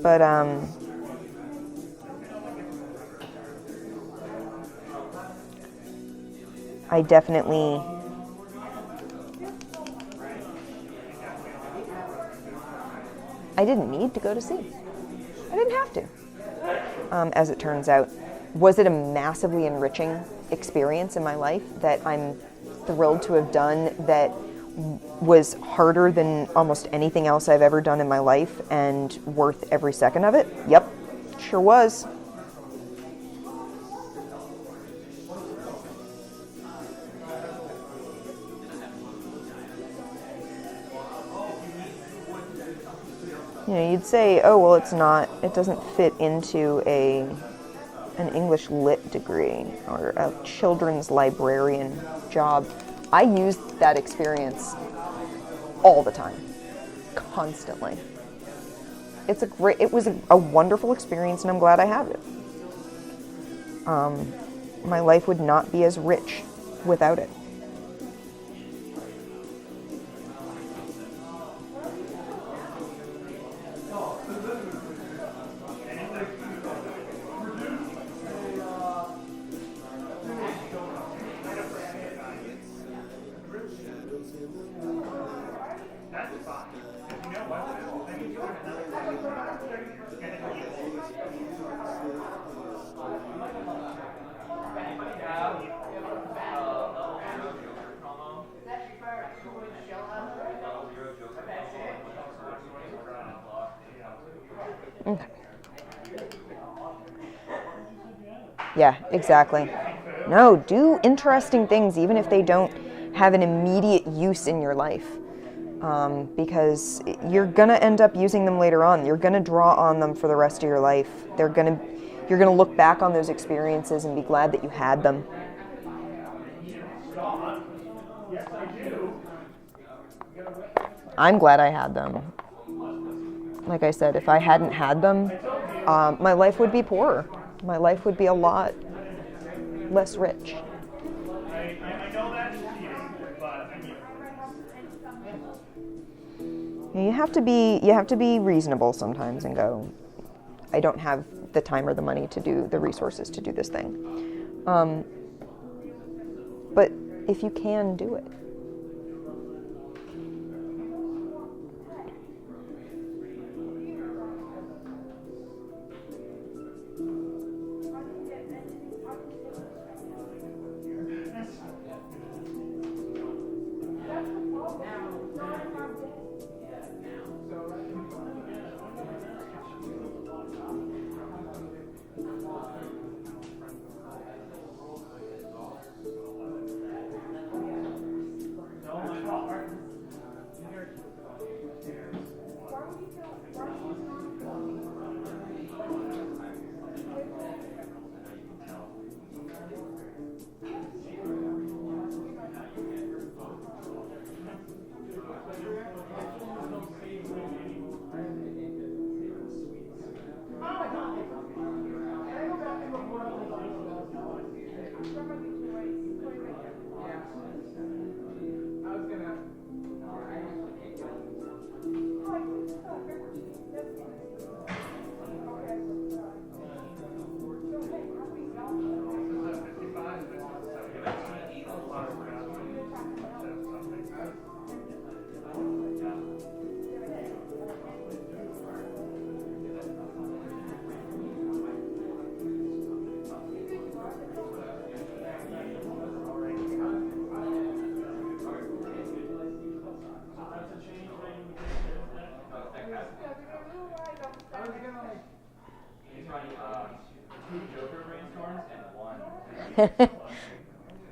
But I definitely didn't need to go to sea. I didn't have to. As it turns out, was it a massively enriching experience in my life that I'm thrilled to have done, that was harder than almost anything else I've ever done in my life and worth every second of it? Yep, sure was. You'd say, oh, well, it doesn't fit into an English lit degree or a children's librarian job. I used that experience all the time, constantly. It was a wonderful experience, and I'm glad I had it. My life would not be as rich without it. Okay. Yeah, exactly. No, do interesting things even if they don't have an immediate use in your life. Because you're gonna end up using them later on. You're gonna draw on them for the rest of your life. You're gonna look back on those experiences and be glad that you had them. I'm glad I had them. Like I said, if I hadn't had them, my life would be poorer. My life would be a lot less rich. I know that's cheating, but I mean, You have to be reasonable sometimes and go, I don't have the time or the money to do the resources to do this thing. But if you can do it.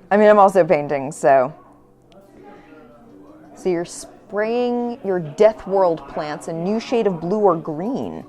I mean, I'm also painting, so you're spraying your Death World plants a new shade of blue or green.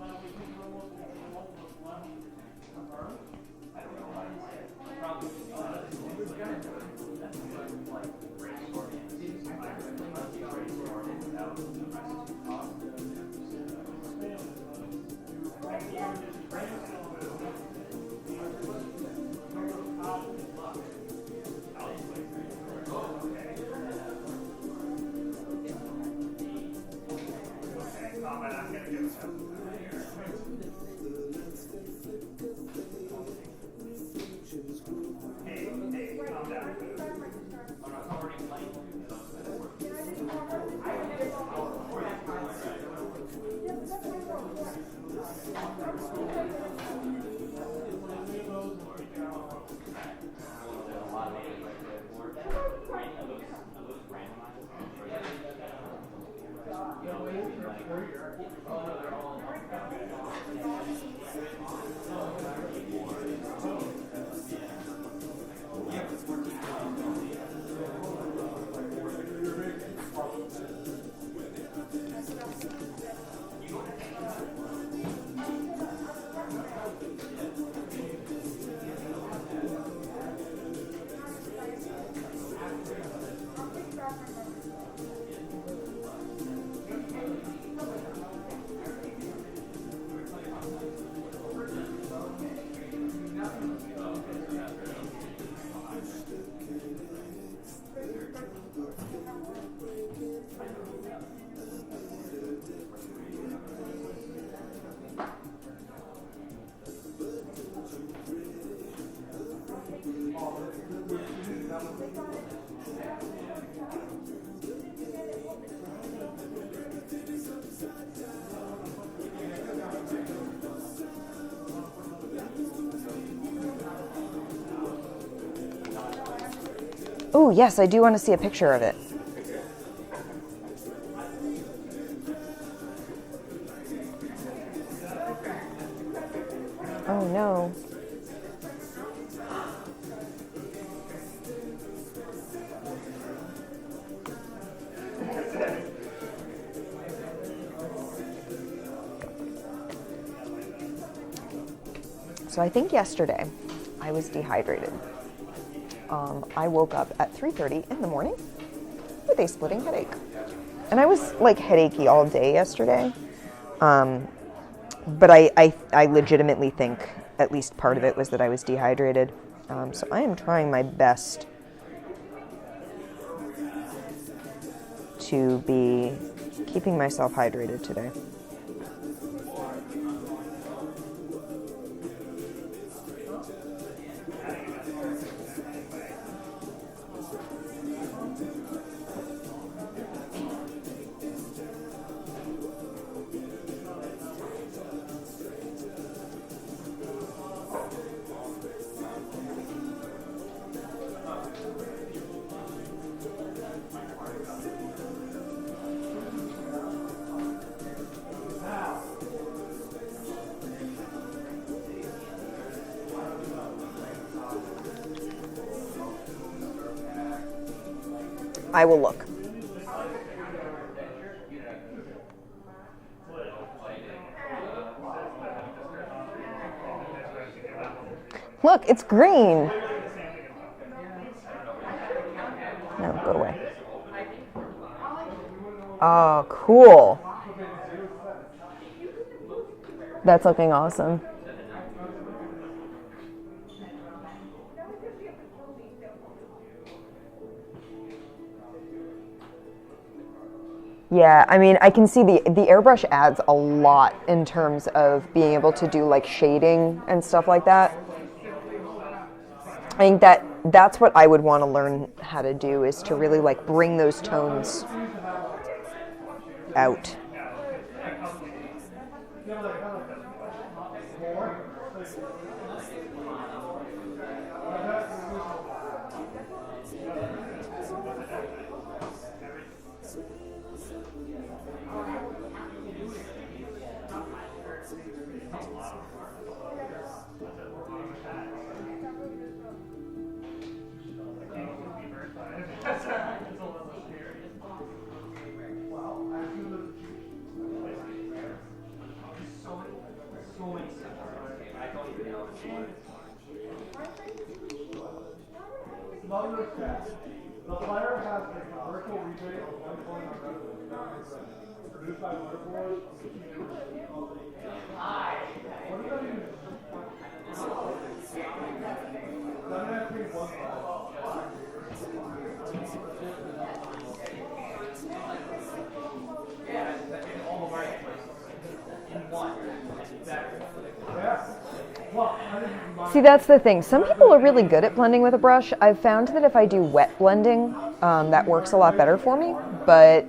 Oh, yes, I do want to see a picture of it. Oh, no. So I think yesterday I was dehydrated. I woke up at 3:30 in the morning with a splitting headache. And I was like headachy all day yesterday. But I legitimately think at least part of it was that I was dehydrated. So I am trying my best to be keeping myself hydrated today. I will look. Look, it's green. No, go away. Oh, cool. That's looking awesome. Yeah, I mean, I can see the airbrush adds a lot in terms of being able to do like shading and stuff like that. I think that's what I would want to learn how to do, is to really like bring those tones out. The player has a commercial rebate of 1 point on revenue produced by Motherboard. What does that mean? That means 1 See, that's the thing. Some people are really good at blending with a brush. I've found that if I do wet blending, that works a lot better for me, but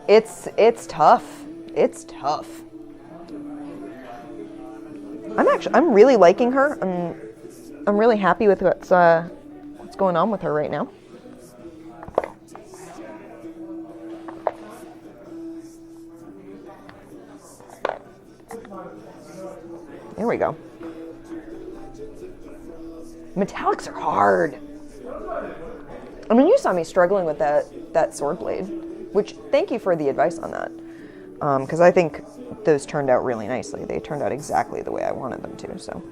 it's tough. It's tough. I'm really liking her. I'm really happy with what's going on with her right now. There we go. Metallics are hard. I mean, you saw me struggling with that sword blade, which thank you for the advice on that, because I think those turned out really nicely. They turned out exactly the way I wanted them to. So.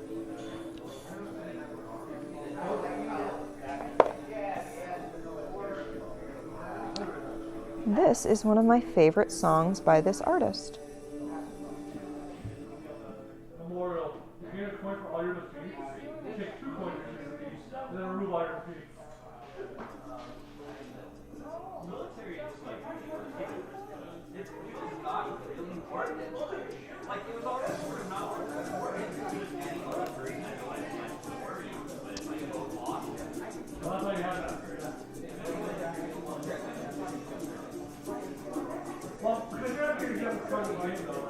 This is one of my favorite songs by this artist. Memorial. You gain a coin for all your defeats. You take 2 coins for your defeats, and then remove all your defeats. Military is like, it feels not really important. Like, it was already sort of not important. Just adding all the green, I know I didn't worry, but it's like, oh, lost. Well, that's how you have that. Well, because you're not going to get the front of the game, though.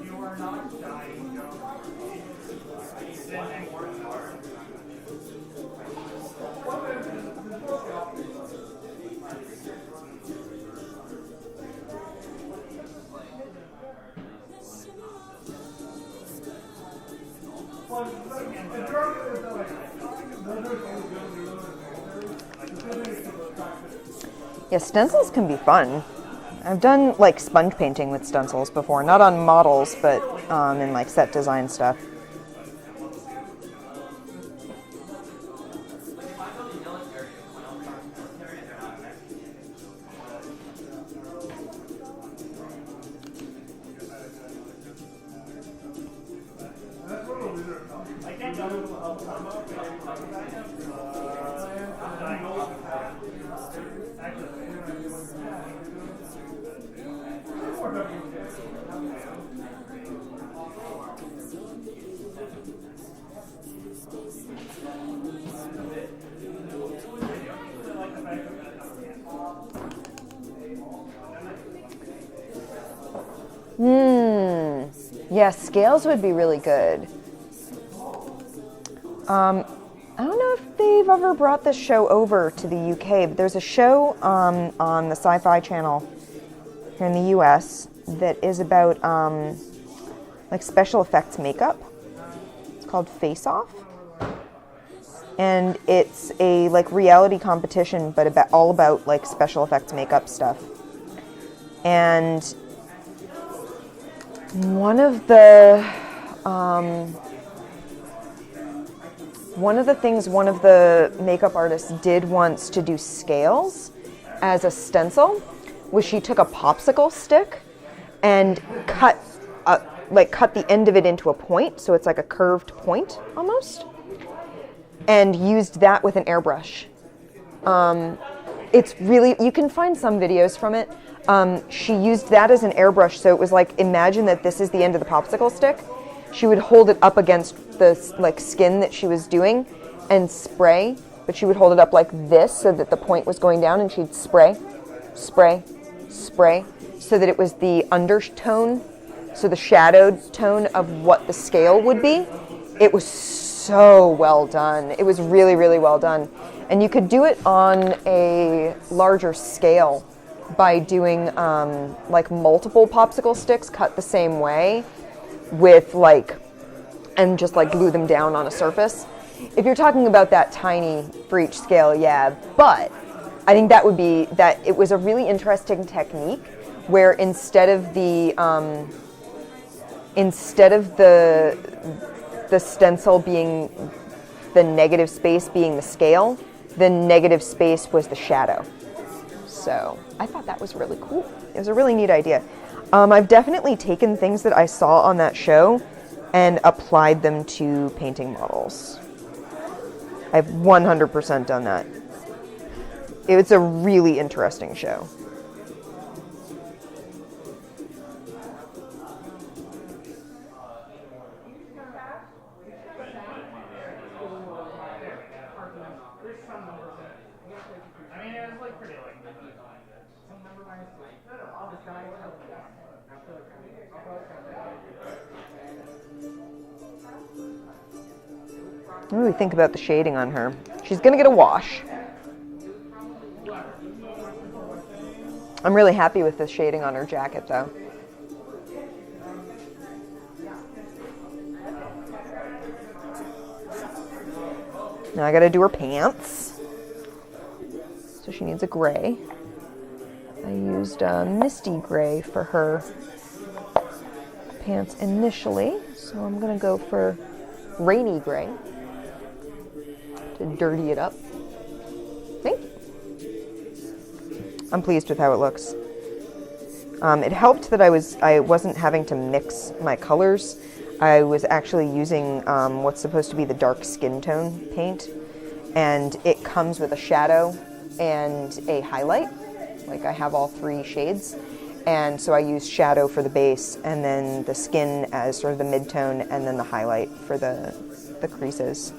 You are not dying, Joe. Then more hard. Yeah, stencils can be fun. I've done like sponge painting with stencils before, not on models, but in like set design stuff. Yeah, scales would be really good. I don't know if they've ever brought this show over to the UK, but there's a show on the Sci-Fi Channel here in the US that is about like special effects makeup. It's called Face Off. And it's a like reality competition, but all about like special effects makeup stuff. And one of the things one of the makeup artists did once to do scales as a stencil was she took a popsicle stick and cut the end of it into a point, so it's like a curved point almost, and used that with an airbrush. It's really, you can find some videos from it. She used that as an airbrush, so it was like, imagine that this is the end of the popsicle stick. She would hold it up against the like skin that she was doing and spray, but she would hold it up like this so that the point was going down, and she'd spray, spray, spray, so that it was the undertone, so the shadowed tone of what the scale would be. It was so well done. It was really, really well done. And you could do it on a larger scale by doing like multiple popsicle sticks cut the same way with like, and just like glue them down on a surface. If you're talking about that tiny for each scale, yeah, but I think that would be, that it was a really interesting technique where instead of the stencil being the negative space being the scale, the negative space was the shadow. So I thought that was really cool. It was a really neat idea. I've definitely taken things that I saw on that show and applied them to painting models. I've 100% done that. It's a really interesting show. What do we think about the shading on her? She's gonna get a wash. I'm really happy with the shading on her jacket though. Now I gotta do her pants. So she needs a gray. I used a misty gray for her pants initially, so I'm gonna go for rainy gray to dirty it up. Thank you. I'm pleased with how it looks. It helped that I wasn't having to mix my colors. I was actually using what's supposed to be the dark skin tone paint, and it comes with a shadow and a highlight. Like I have all three shades, And so I use shadow for the base, and then the skin as sort of the mid-tone, and then the highlight for the creases.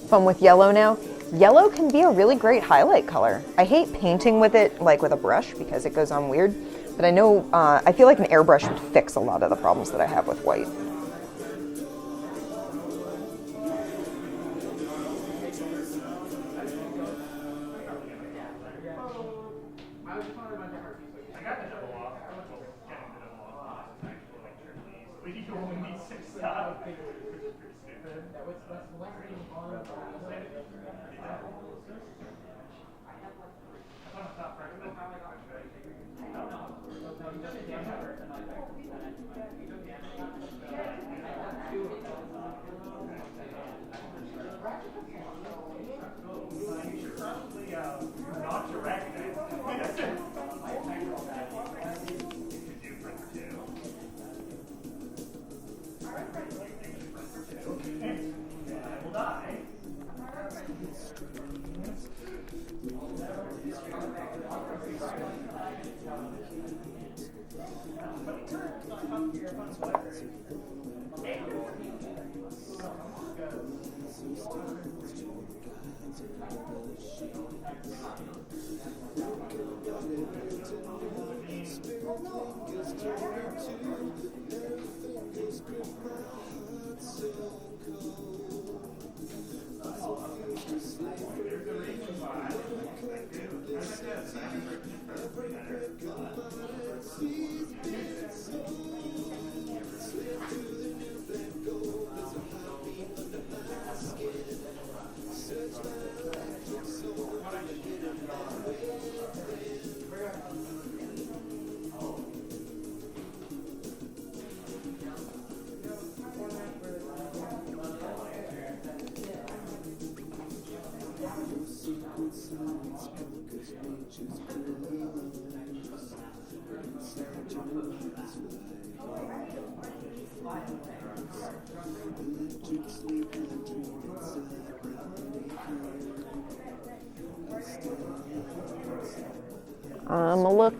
Fun with yellow now. Yellow can be a really great highlight color. I hate painting with it like with a brush because it goes on weird, but I know, I feel like an airbrush would fix a lot of the problems that I have with white. I got the double off. I was getting the double off. It's actually like triple easy. But you only need 6 stuff. Which is pretty stupid. You should probably not direct it.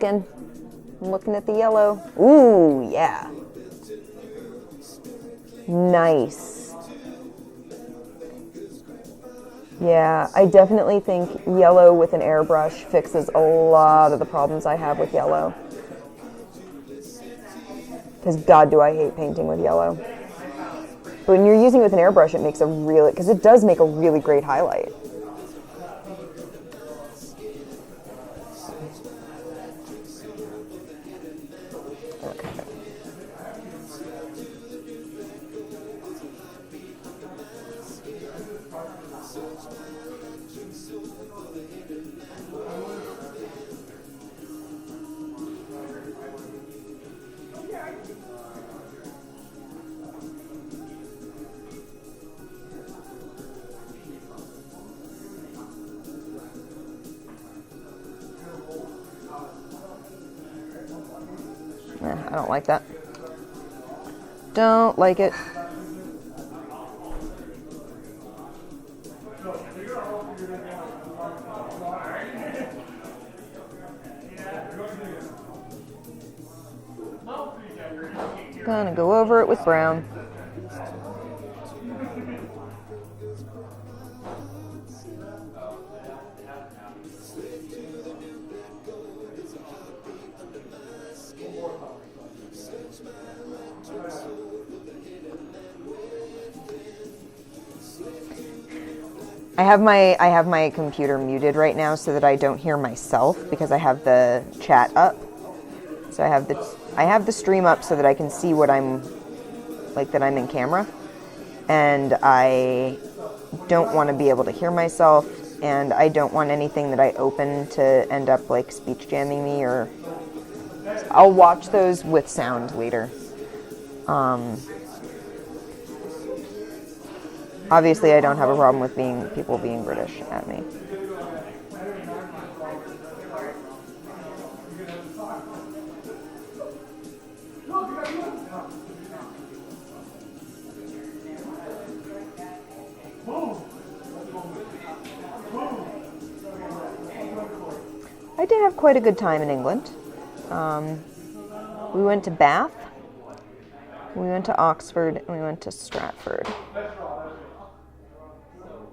I'm looking at the yellow. Ooh, yeah. Nice. Yeah, I definitely think yellow with an airbrush fixes a lot of the problems I have with yellow. Because God, do I hate painting with yellow. But when you're using it with an airbrush, it makes a really, because it does make a really great highlight. Okay. I don't like that. Don't like it. Gonna go over it with brown. I have my computer muted right now so that I don't hear myself because I have the chat up. So I have the stream up so that I can see what I'm like, that I'm in camera, and I don't want to be able to hear myself, and I don't want anything that I open to end up like speech jamming me, or I'll watch those with sound later. Obviously, I don't have a problem with people being British at me. I did have quite a good time in England. We went to Bath, we went to Oxford, and we went to Stratford.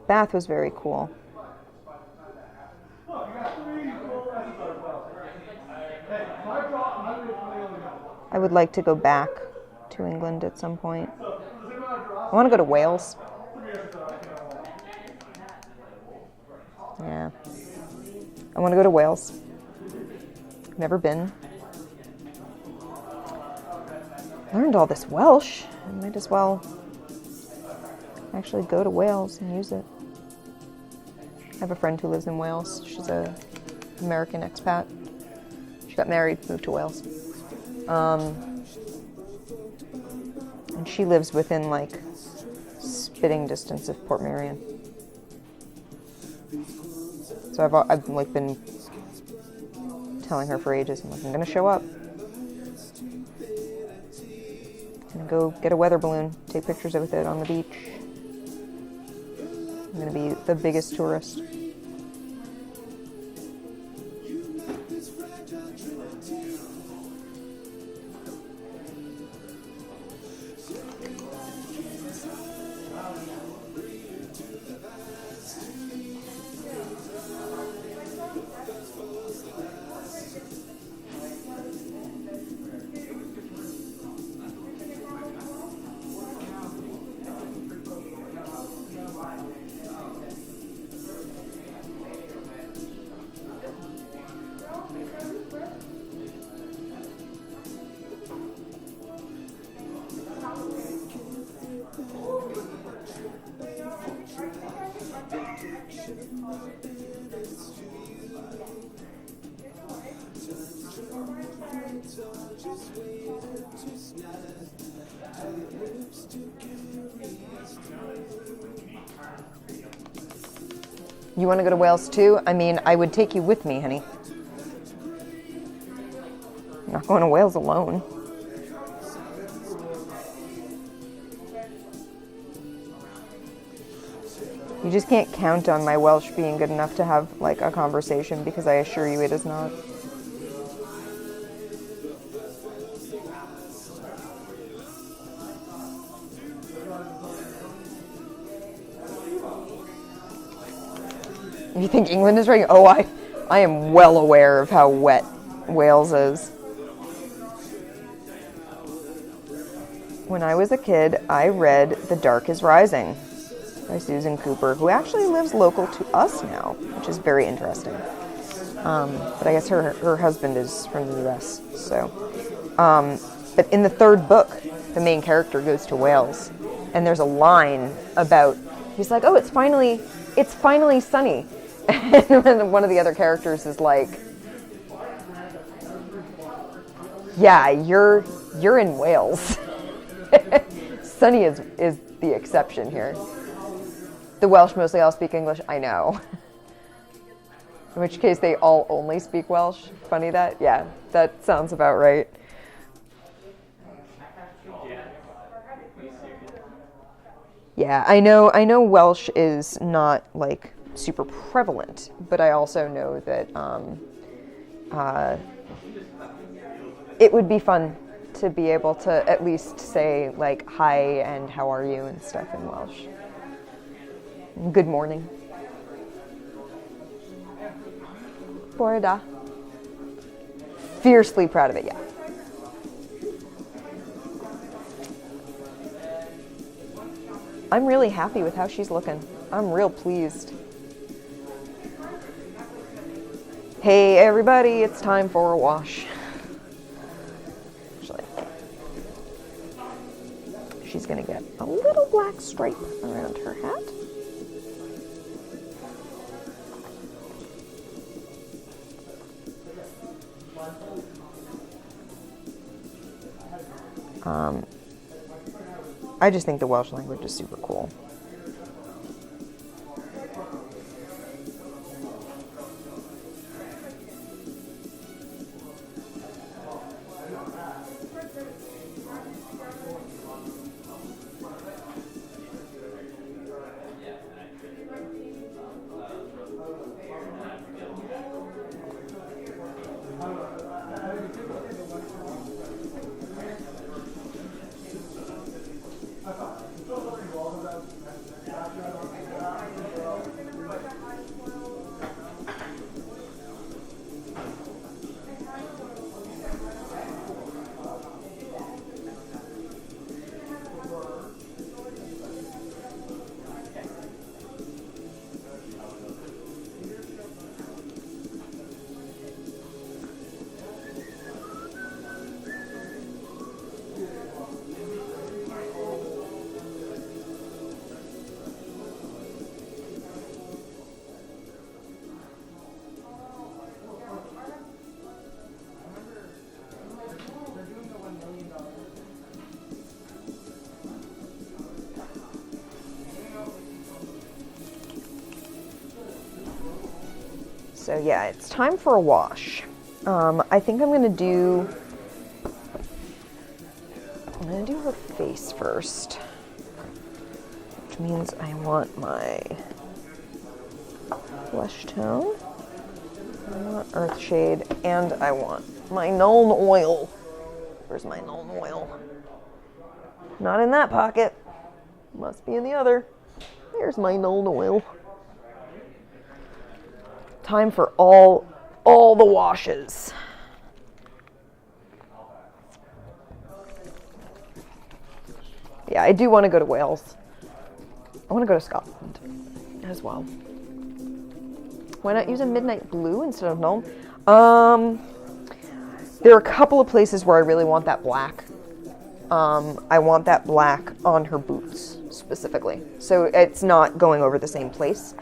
Bath was very cool. I would like to go back to England at some point. I want to go to Wales. Yeah. I want to go to Wales. Never been. Learned all this Welsh. I might as well actually go to Wales and use it. I have a friend who lives in Wales. She's a American expat. She got married, moved to Wales. And she lives within like spitting distance of Portmeirion. So I've like been telling her for ages, I'm like, I'm gonna show up. I'm gonna go get a weather balloon, take pictures with it on the beach. I'm gonna be the biggest tourist. You want to go to Wales too? I mean, I would take you with me, honey. I'm not going to Wales alone. You just can't count on my Welsh being good enough to have like a conversation, because I assure you it is not. You think England is raining? Oh, I am well aware of how wet Wales is. When I was a kid, I read The Dark is Rising by Susan Cooper, who actually lives local to us now, which is very interesting. But I guess her husband is from the US, so. But in the third book, the main character goes to Wales, and there's a line about, he's like, oh, it's finally sunny. And one of the other characters is like, yeah, you're in Wales. Sunny is the exception here. The Welsh mostly all speak English, I know. In which case they all only speak Welsh. Funny that? Yeah, that sounds about right. Yeah, I know Welsh is not like super prevalent, but I also know that it would be fun to be able to at least say like hi and how are you and stuff in Welsh. Good morning. Bore da. Fiercely proud of it, yeah. I'm really happy with how she's looking. I'm real pleased. Hey everybody, it's time for a wash. Actually, she's gonna get a little black stripe around her hat. I just think the Welsh language is super cool. So yeah, it's time for a wash. I think I'm gonna do her face first, which means I want my flesh tone, I want Earthshade, and I want my Nuln Oil. Where's my Nuln Oil? Not in that pocket. Must be in the other. There's my Nuln Oil. Time for all the washes. Yeah, I do want to go to Wales. I want to go to Scotland as well. Why not use a midnight blue instead of Nuln? There are a couple of places where I really want that black. I want that black on her boots specifically, so it's not going over the same place.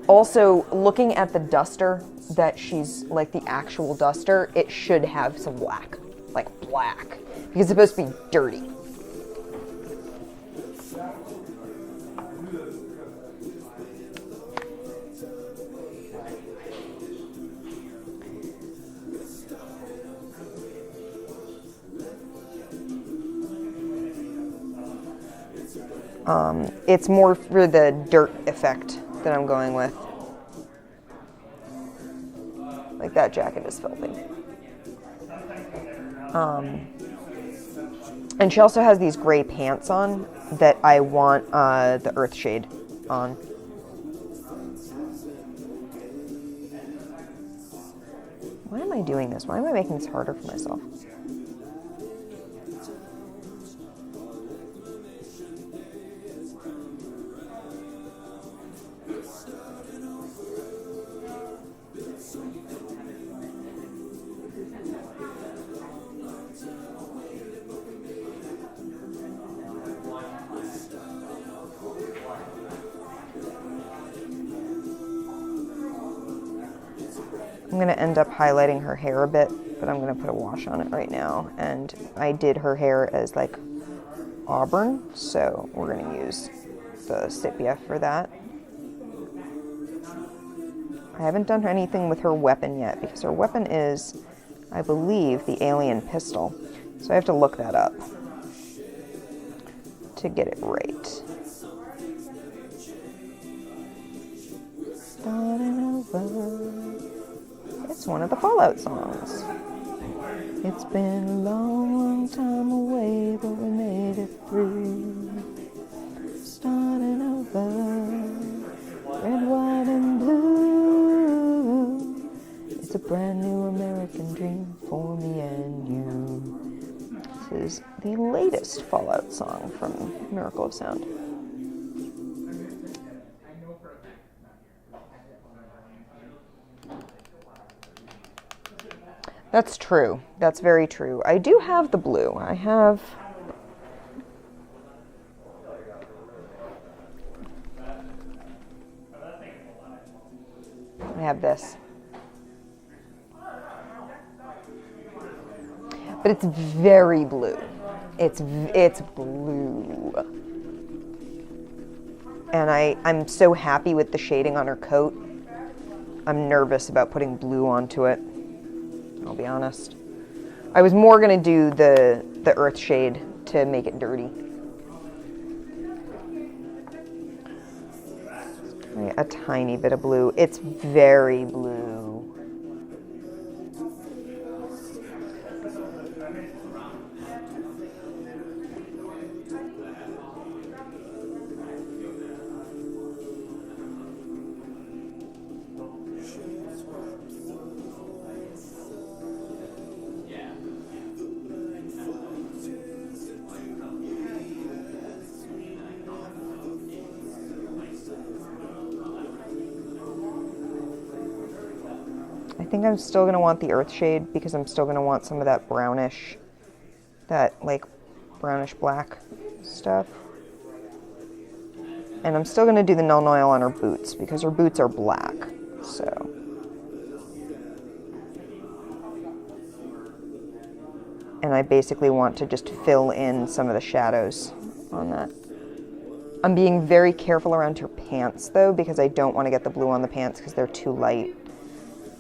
Also, looking at the duster that she's, like the actual duster, it should have some black. Like black. Because it's supposed to be dirty. It's more for the dirt effect that I'm going with. Like that jacket is filthy. And she also has these gray pants on that I want the earth shade on. Why am I doing this? Why am I making this harder for myself? I'm going to end up highlighting her hair a bit, but I'm going to put a wash on it right now. And I did her hair as like auburn, so we're going to use the sepia for that. I haven't done anything with her weapon yet because her weapon is, I believe, the alien pistol. So I have to look that up to get it right. Starting over. It's one of the Fallout songs. It's been a long, long time away, but we made it through. Starting over, red, white, and blue. It's a brand new American dream for me and you. This is the latest Fallout song from Miracle of Sound. That's true. That's very true. I do have the blue. I have this. But it's very blue. It's blue. And I'm so happy with the shading on her coat. I'm nervous about putting blue onto it. I'll be honest. I was more going to do the earth shade to make it dirty. A tiny bit of blue. It's very blue. I think I'm still going to want the earth shade because I'm still going to want some of that brownish, like brownish black stuff. And I'm still going to do the Null Oil on her boots because her boots are black, so. And I basically want to just fill in some of the shadows on that. I'm being very careful around her pants though because I don't want to get the blue on the pants because they're too light.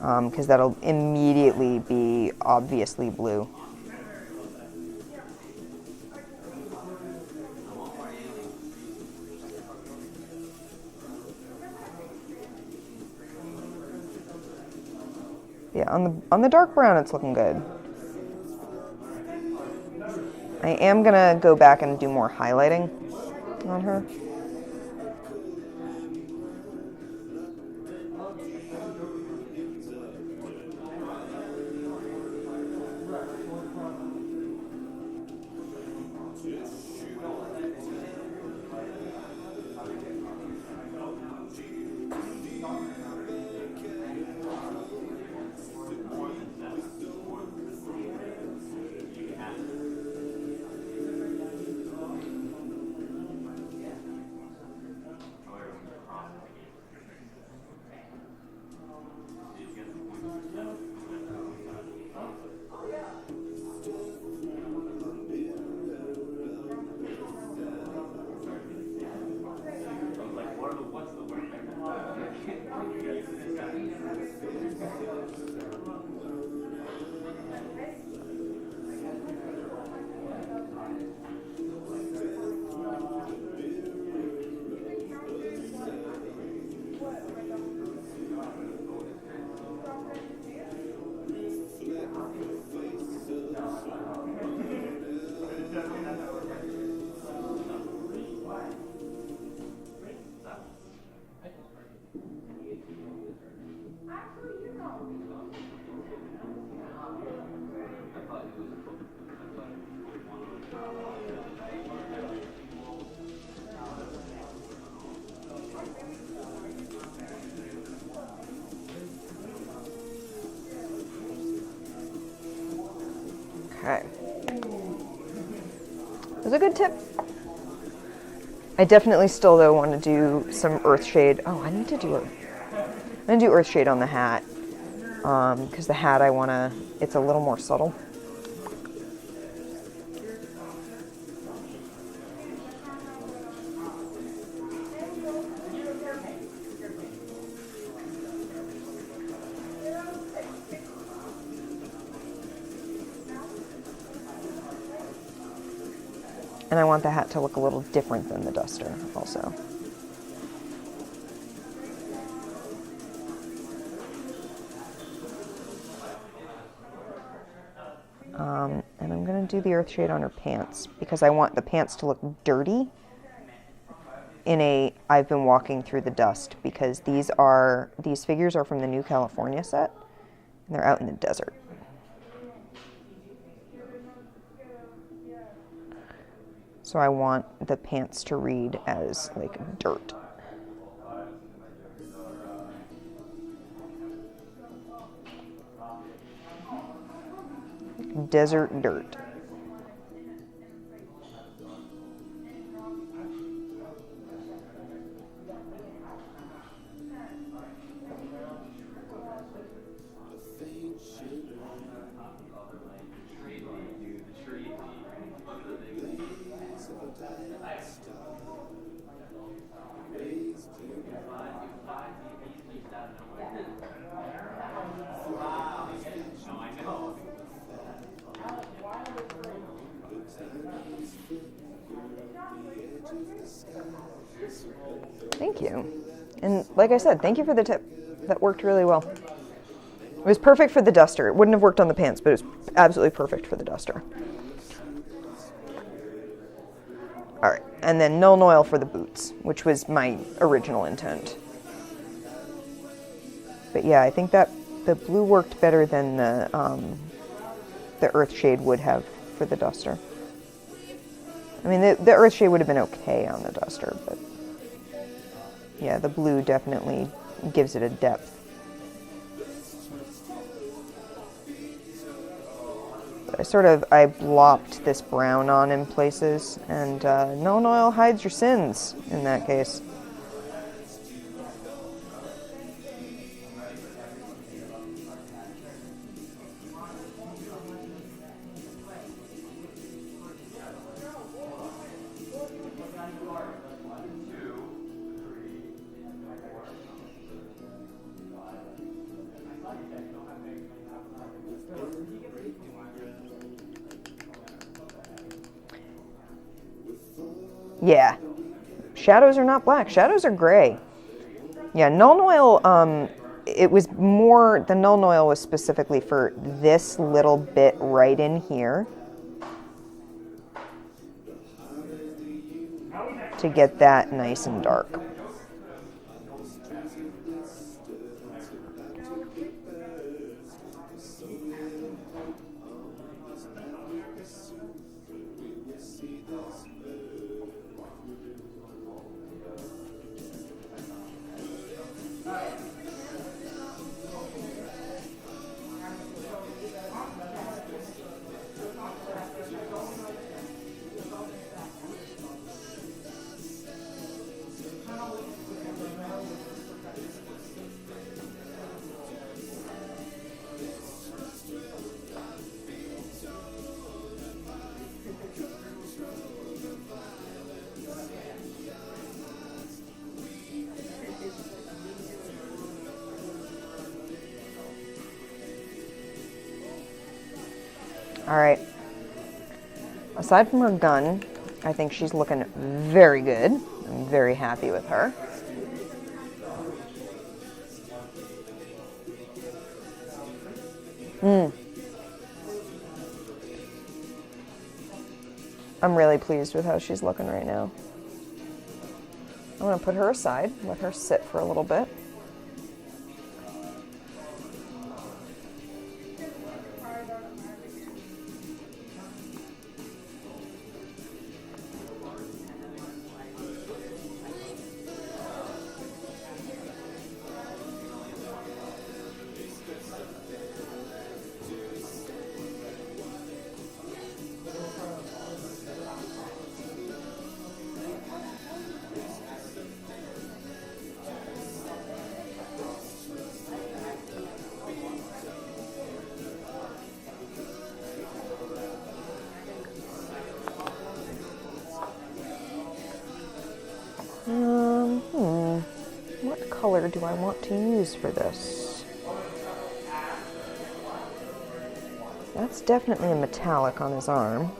Because that'll immediately be obviously blue. Yeah, on the dark brown, it's looking good. I am gonna go back and do more highlighting on her. Okay. It was a good tip. I definitely still, though, want to do some Earthshade. Oh, I need to do I'm going to do Earthshade on the hat. Because the hat, it's a little more subtle. And I want the hat to look a little different than the duster also. And I'm going to do the Earthshade on her pants because I want the pants to look dirty I've been walking through the dust, because these figures are from the New California set and they're out in the desert. So I want the pants to read as like dirt. Desert dirt. Thank you. And like I said, thank you for the tip. That worked really well. It was perfect for the duster. It wouldn't have worked on the pants, but it was absolutely perfect for the duster. All right, and then Null Oil for the boots, which was my original intent. But yeah, I think that the blue worked better than the Earthshade would have for the duster. I mean, the Earthshade would have been okay on the duster, but yeah, the blue definitely gives it a depth. I blopped this brown on in places, and Null Oil hides your sins in that case. Yeah. Shadows are not black. Shadows are gray. Yeah, Null Oil, it was more, the Null Oil was specifically for this little bit right in here to get that nice and dark. All right. Aside from her gun, I think she's looking very good. I'm very happy with her. I'm really pleased with how she's looking right now. I'm going to put her aside, let her sit for a little bit. color do I want to use for this? That's definitely a metallic on his arm.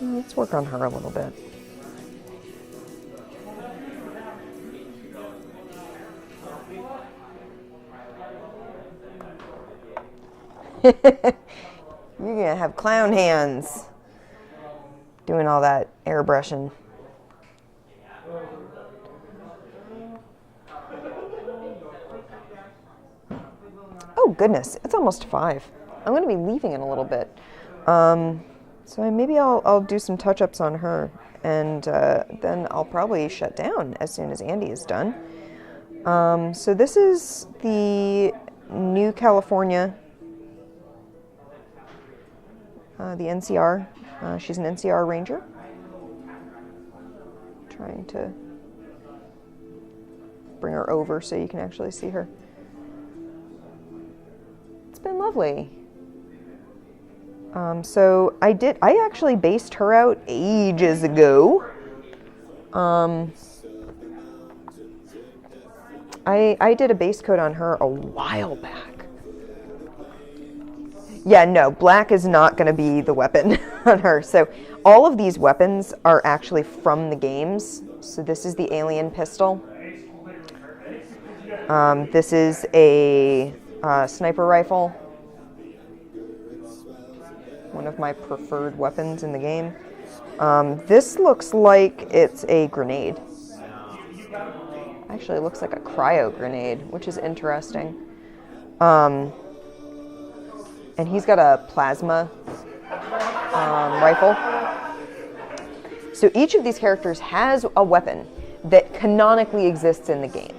Let's work on her a little bit. You're gonna have clown hands doing all that airbrushing. Oh goodness, it's almost 5. I'm gonna be leaving in a little bit. So maybe I'll do some touch-ups on her, and then I'll probably shut down as soon as Andy is done. So this is the New California, the NCR. She's an NCR Ranger. Trying to bring her over so you can actually see her. It's been lovely. So I actually based her out ages ago. I did a base coat on her a while back. Yeah, no, black is not going to be the weapon on her. So all of these weapons are actually from the games. So this is the alien pistol. This is a sniper rifle. One of my preferred weapons in the game. This looks like it's a grenade. Actually, it looks like a cryo grenade, which is interesting. And he's got a plasma rifle. So each of these characters has a weapon that canonically exists in the game.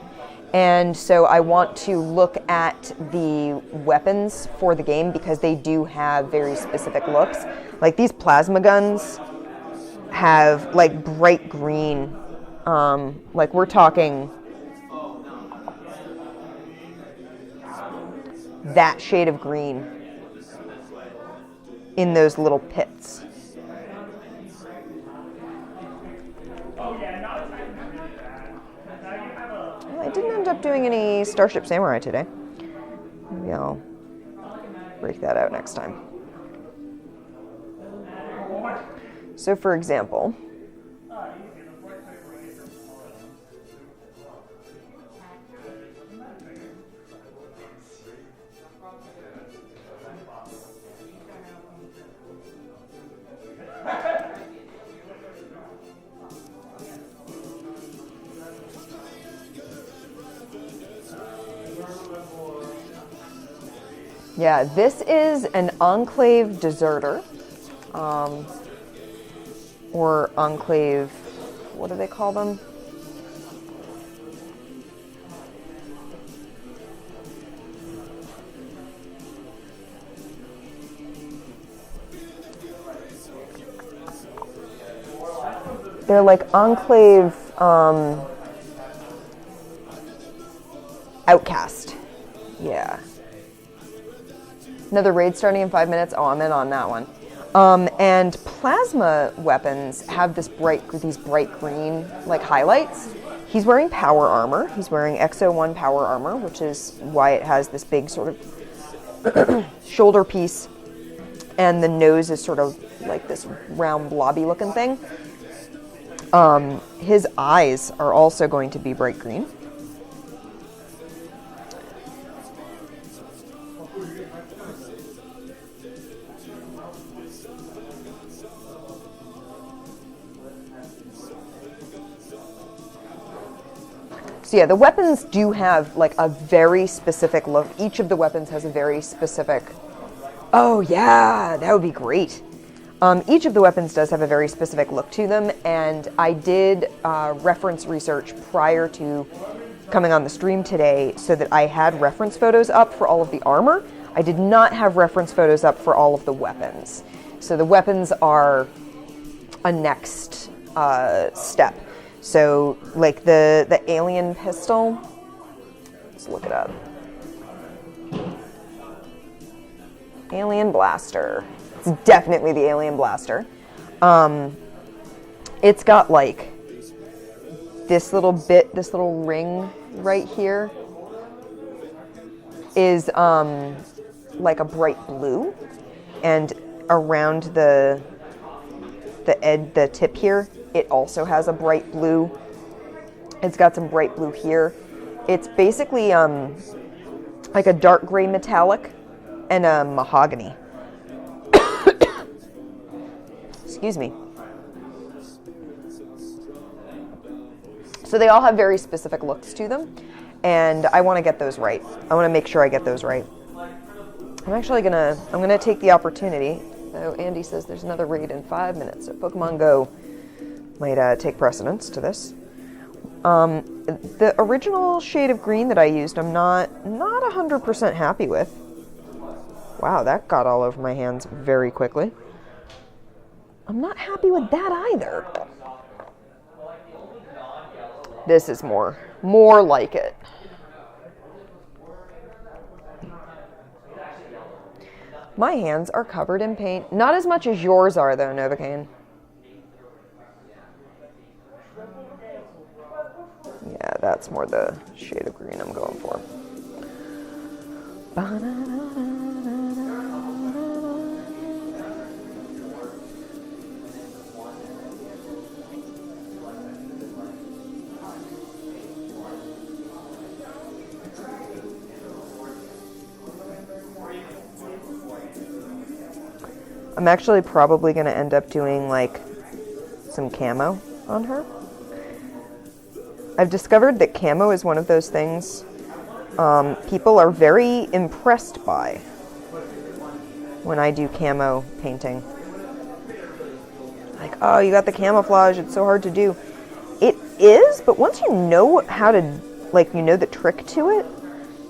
And so I want to look at the weapons for the game because they do have very specific looks. Like these plasma guns have like bright green, like we're talking that shade of green in those little pits. Well, I didn't end up doing any Starship Samurai today. Maybe I'll break that out next time. So for example, yeah, this is an Enclave deserter, or Enclave, what do they call them? They're like Enclave outcast. Yeah. Another raid starting in 5 minutes. Oh, I'm in on that one. And plasma weapons have these bright green like highlights. He's wearing power armor. He's wearing XO1 power armor, which is why it has this big sort of shoulder piece, and the nose is sort of like this round blobby looking thing. His eyes are also going to be bright green. So yeah, the weapons do have like a very specific look. Each of the weapons has a very specific, oh yeah, that would be great. Each of the weapons does have a very specific look to them, and I did reference research prior to coming on the stream today so that I had reference photos up for all of the armor. I did not have reference photos up for all of the weapons. So the weapons are a next step. So like the alien pistol, let's look it up. Alien blaster. It's definitely the alien blaster. It's got like this little ring right here is like a bright blue, and around the tip here, it also has a bright blue. It's got some bright blue here. It's basically like a dark gray metallic and a mahogany. Excuse me. So they all have very specific looks to them, and I want to get those right. I want to make sure I get those right. I'm gonna take the opportunity. So Andy says there's another raid in 5 minutes, so Pokemon Go might take precedence to this. The original shade of green that I used, I'm not 100% happy with. Wow, that got all over my hands very quickly. I'm not happy with that either. This is more like it. My hands are covered in paint. Not as much as yours are, though, Novocaine. Yeah, that's more the shade of green I'm going for. I'm actually probably going to end up doing like some camo on her. I've discovered that camo is one of those things people are very impressed by when I do camo painting. Like, oh, you got the camouflage, it's so hard to do. It is, but once you know how to, like, you know the trick to it,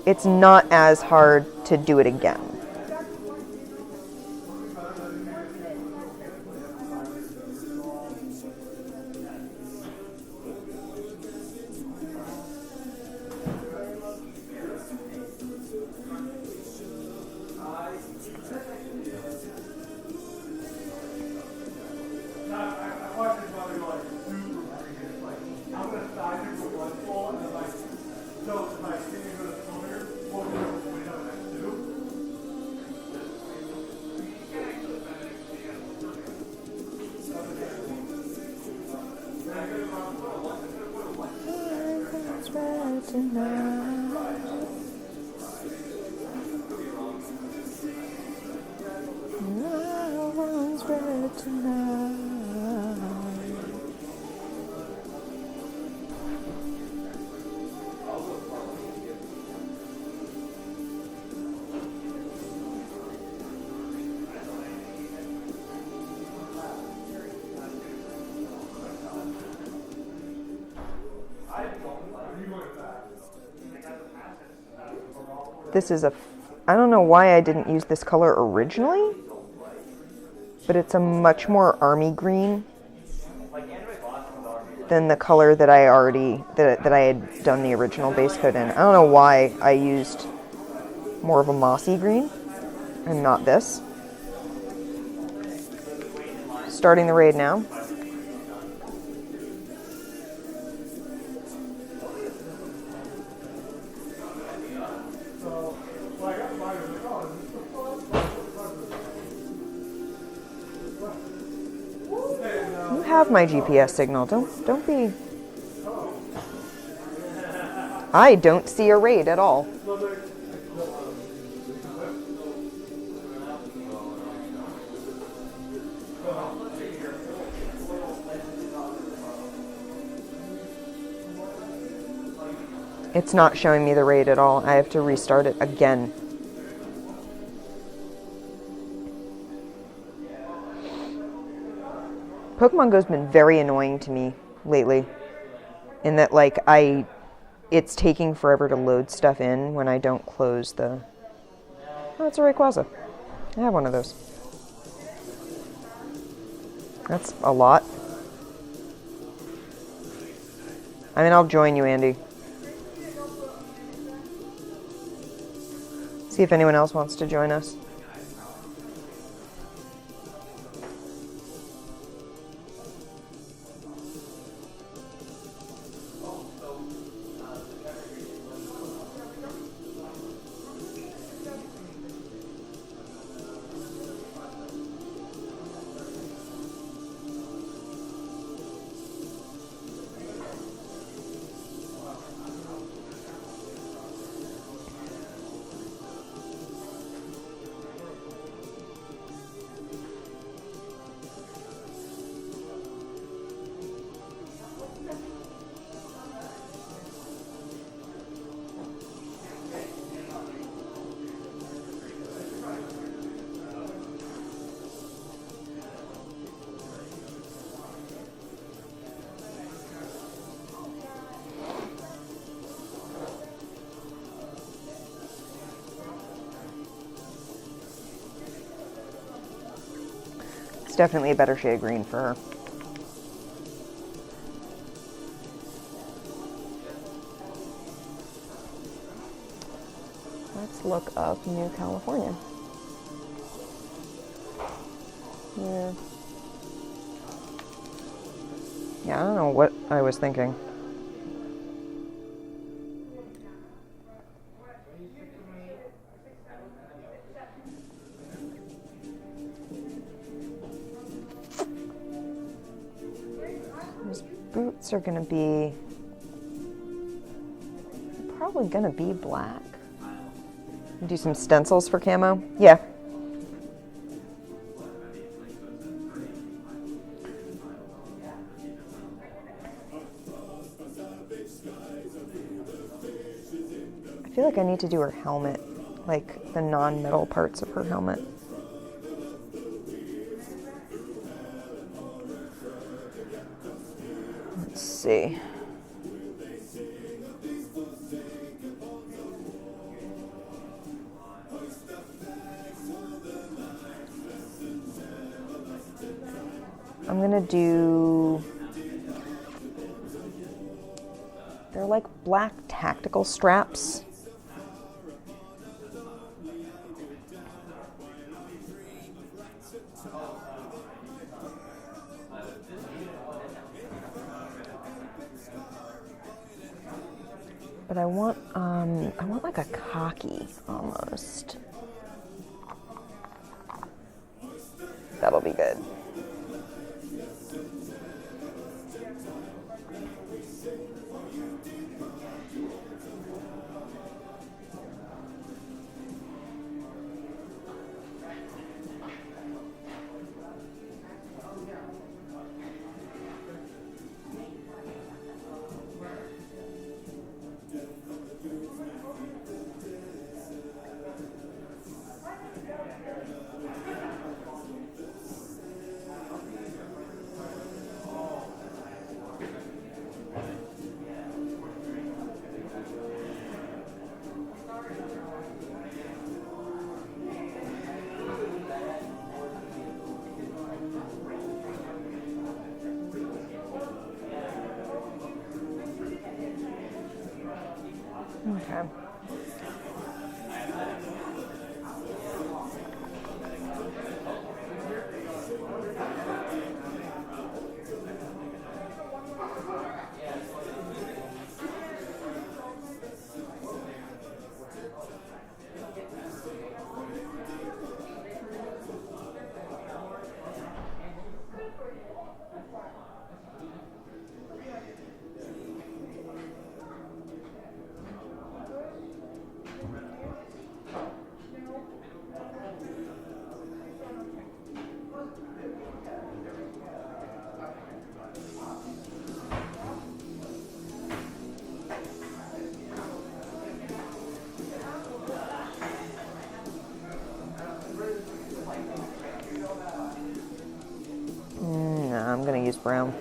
it's not as hard to do it again. This is I don't know why I didn't use this color originally, but it's a much more army green than the color that I had done the original base coat in. I don't know why I used more of a mossy green and not this. Starting the raid now. Have my GPS signal. Don't be. I don't see a raid at all. It's not showing me the raid at all. I have to restart it again. Pokemon Go's been very annoying to me lately, in that, like, it's taking forever to load stuff in when I don't close the... Oh, it's a Rayquaza. I have one of those. That's a lot. I mean, I'll join you, Andy. See if anyone else wants to join us. definitely a better shade of green for her. Let's look up New California. Yeah, I don't know what I was thinking. Those boots are gonna be probably gonna be black. Do some stencils for camo? Yeah. I feel like I need to do her helmet, like the non-metal parts of her helmet. Let's see. I'm gonna do, they're like black tactical straps. But I want like a khaki almost. That'll be good. Okay. No, I'm gonna use brown.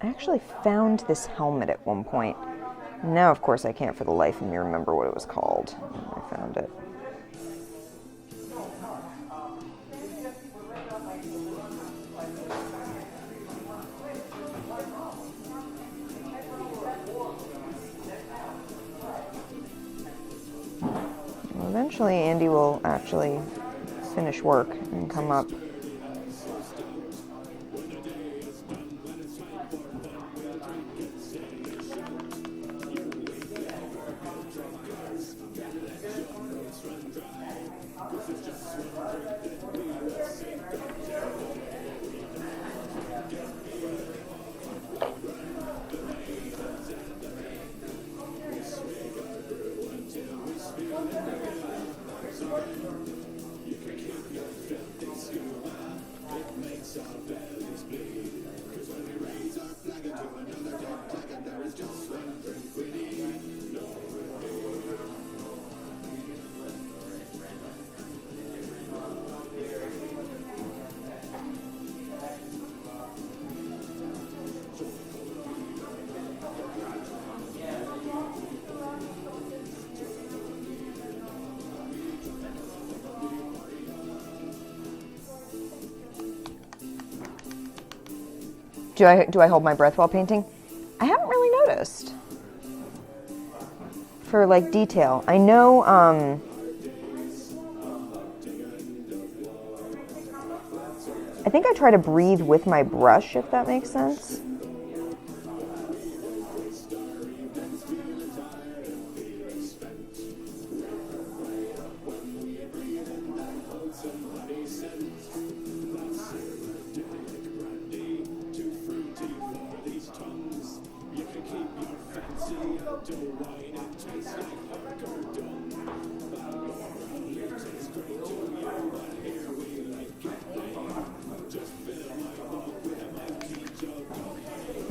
I actually found this helmet at one point. Now, of course, I can't for the life of me remember what it was called when I found it. Eventually, Andy will actually finish work and come up. Do I hold my breath while painting? I haven't really noticed. For like detail. I know I think I try to breathe with my brush, if that makes sense.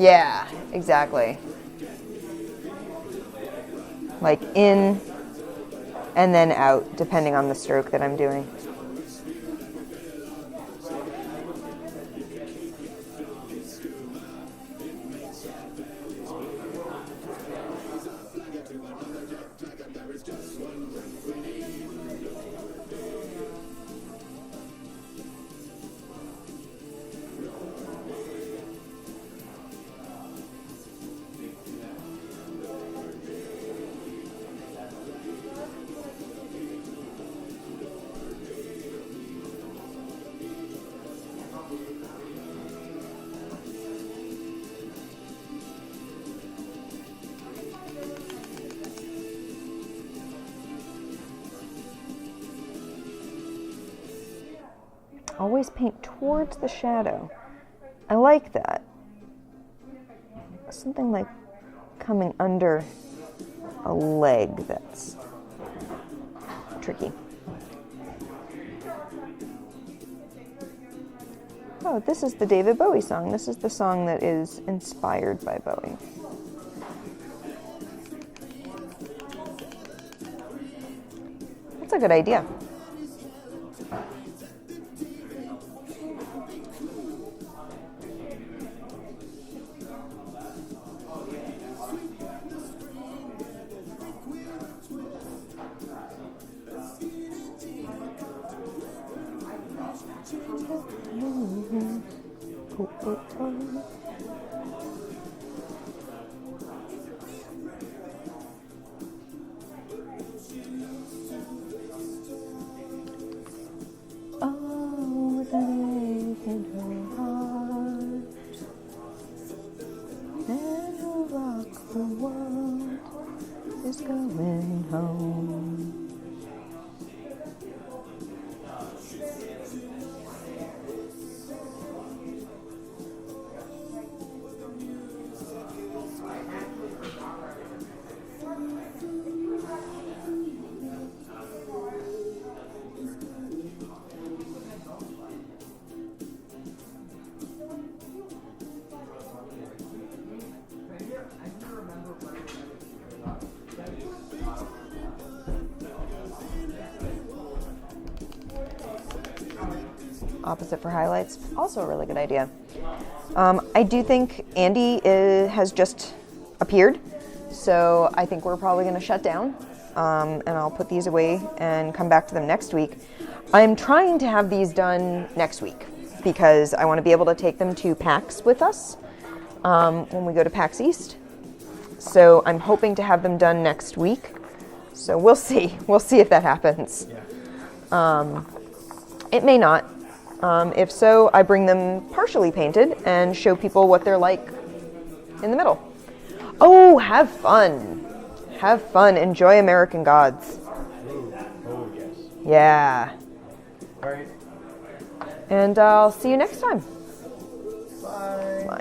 Yeah, exactly. Like in and then out, depending on the stroke that I'm doing. Always paint towards the shadow. I like that. Something like coming under a leg that's tricky. Oh, this is the David Bowie song. This is the song that is inspired by Bowie. That's a good idea. Oh, with an ache in her heart, and who rock the world is going home. Opposite for highlights, also a really good idea. I do think Andy has just appeared, so I think we're probably going to shut down, and I'll put these away and come back to them next week. I'm trying to have these done next week because I want to be able to take them to PAX with us when we go to Pax East. So I'm hoping to have them done next week. So we'll see. We'll see if that happens. Yeah. It may not. If so, I bring them partially painted and show people what they're like in the middle. Oh, have fun. Have fun. Enjoy American Gods. Oh, yes. Yeah. All right. And I'll see you next time. Bye. Bye.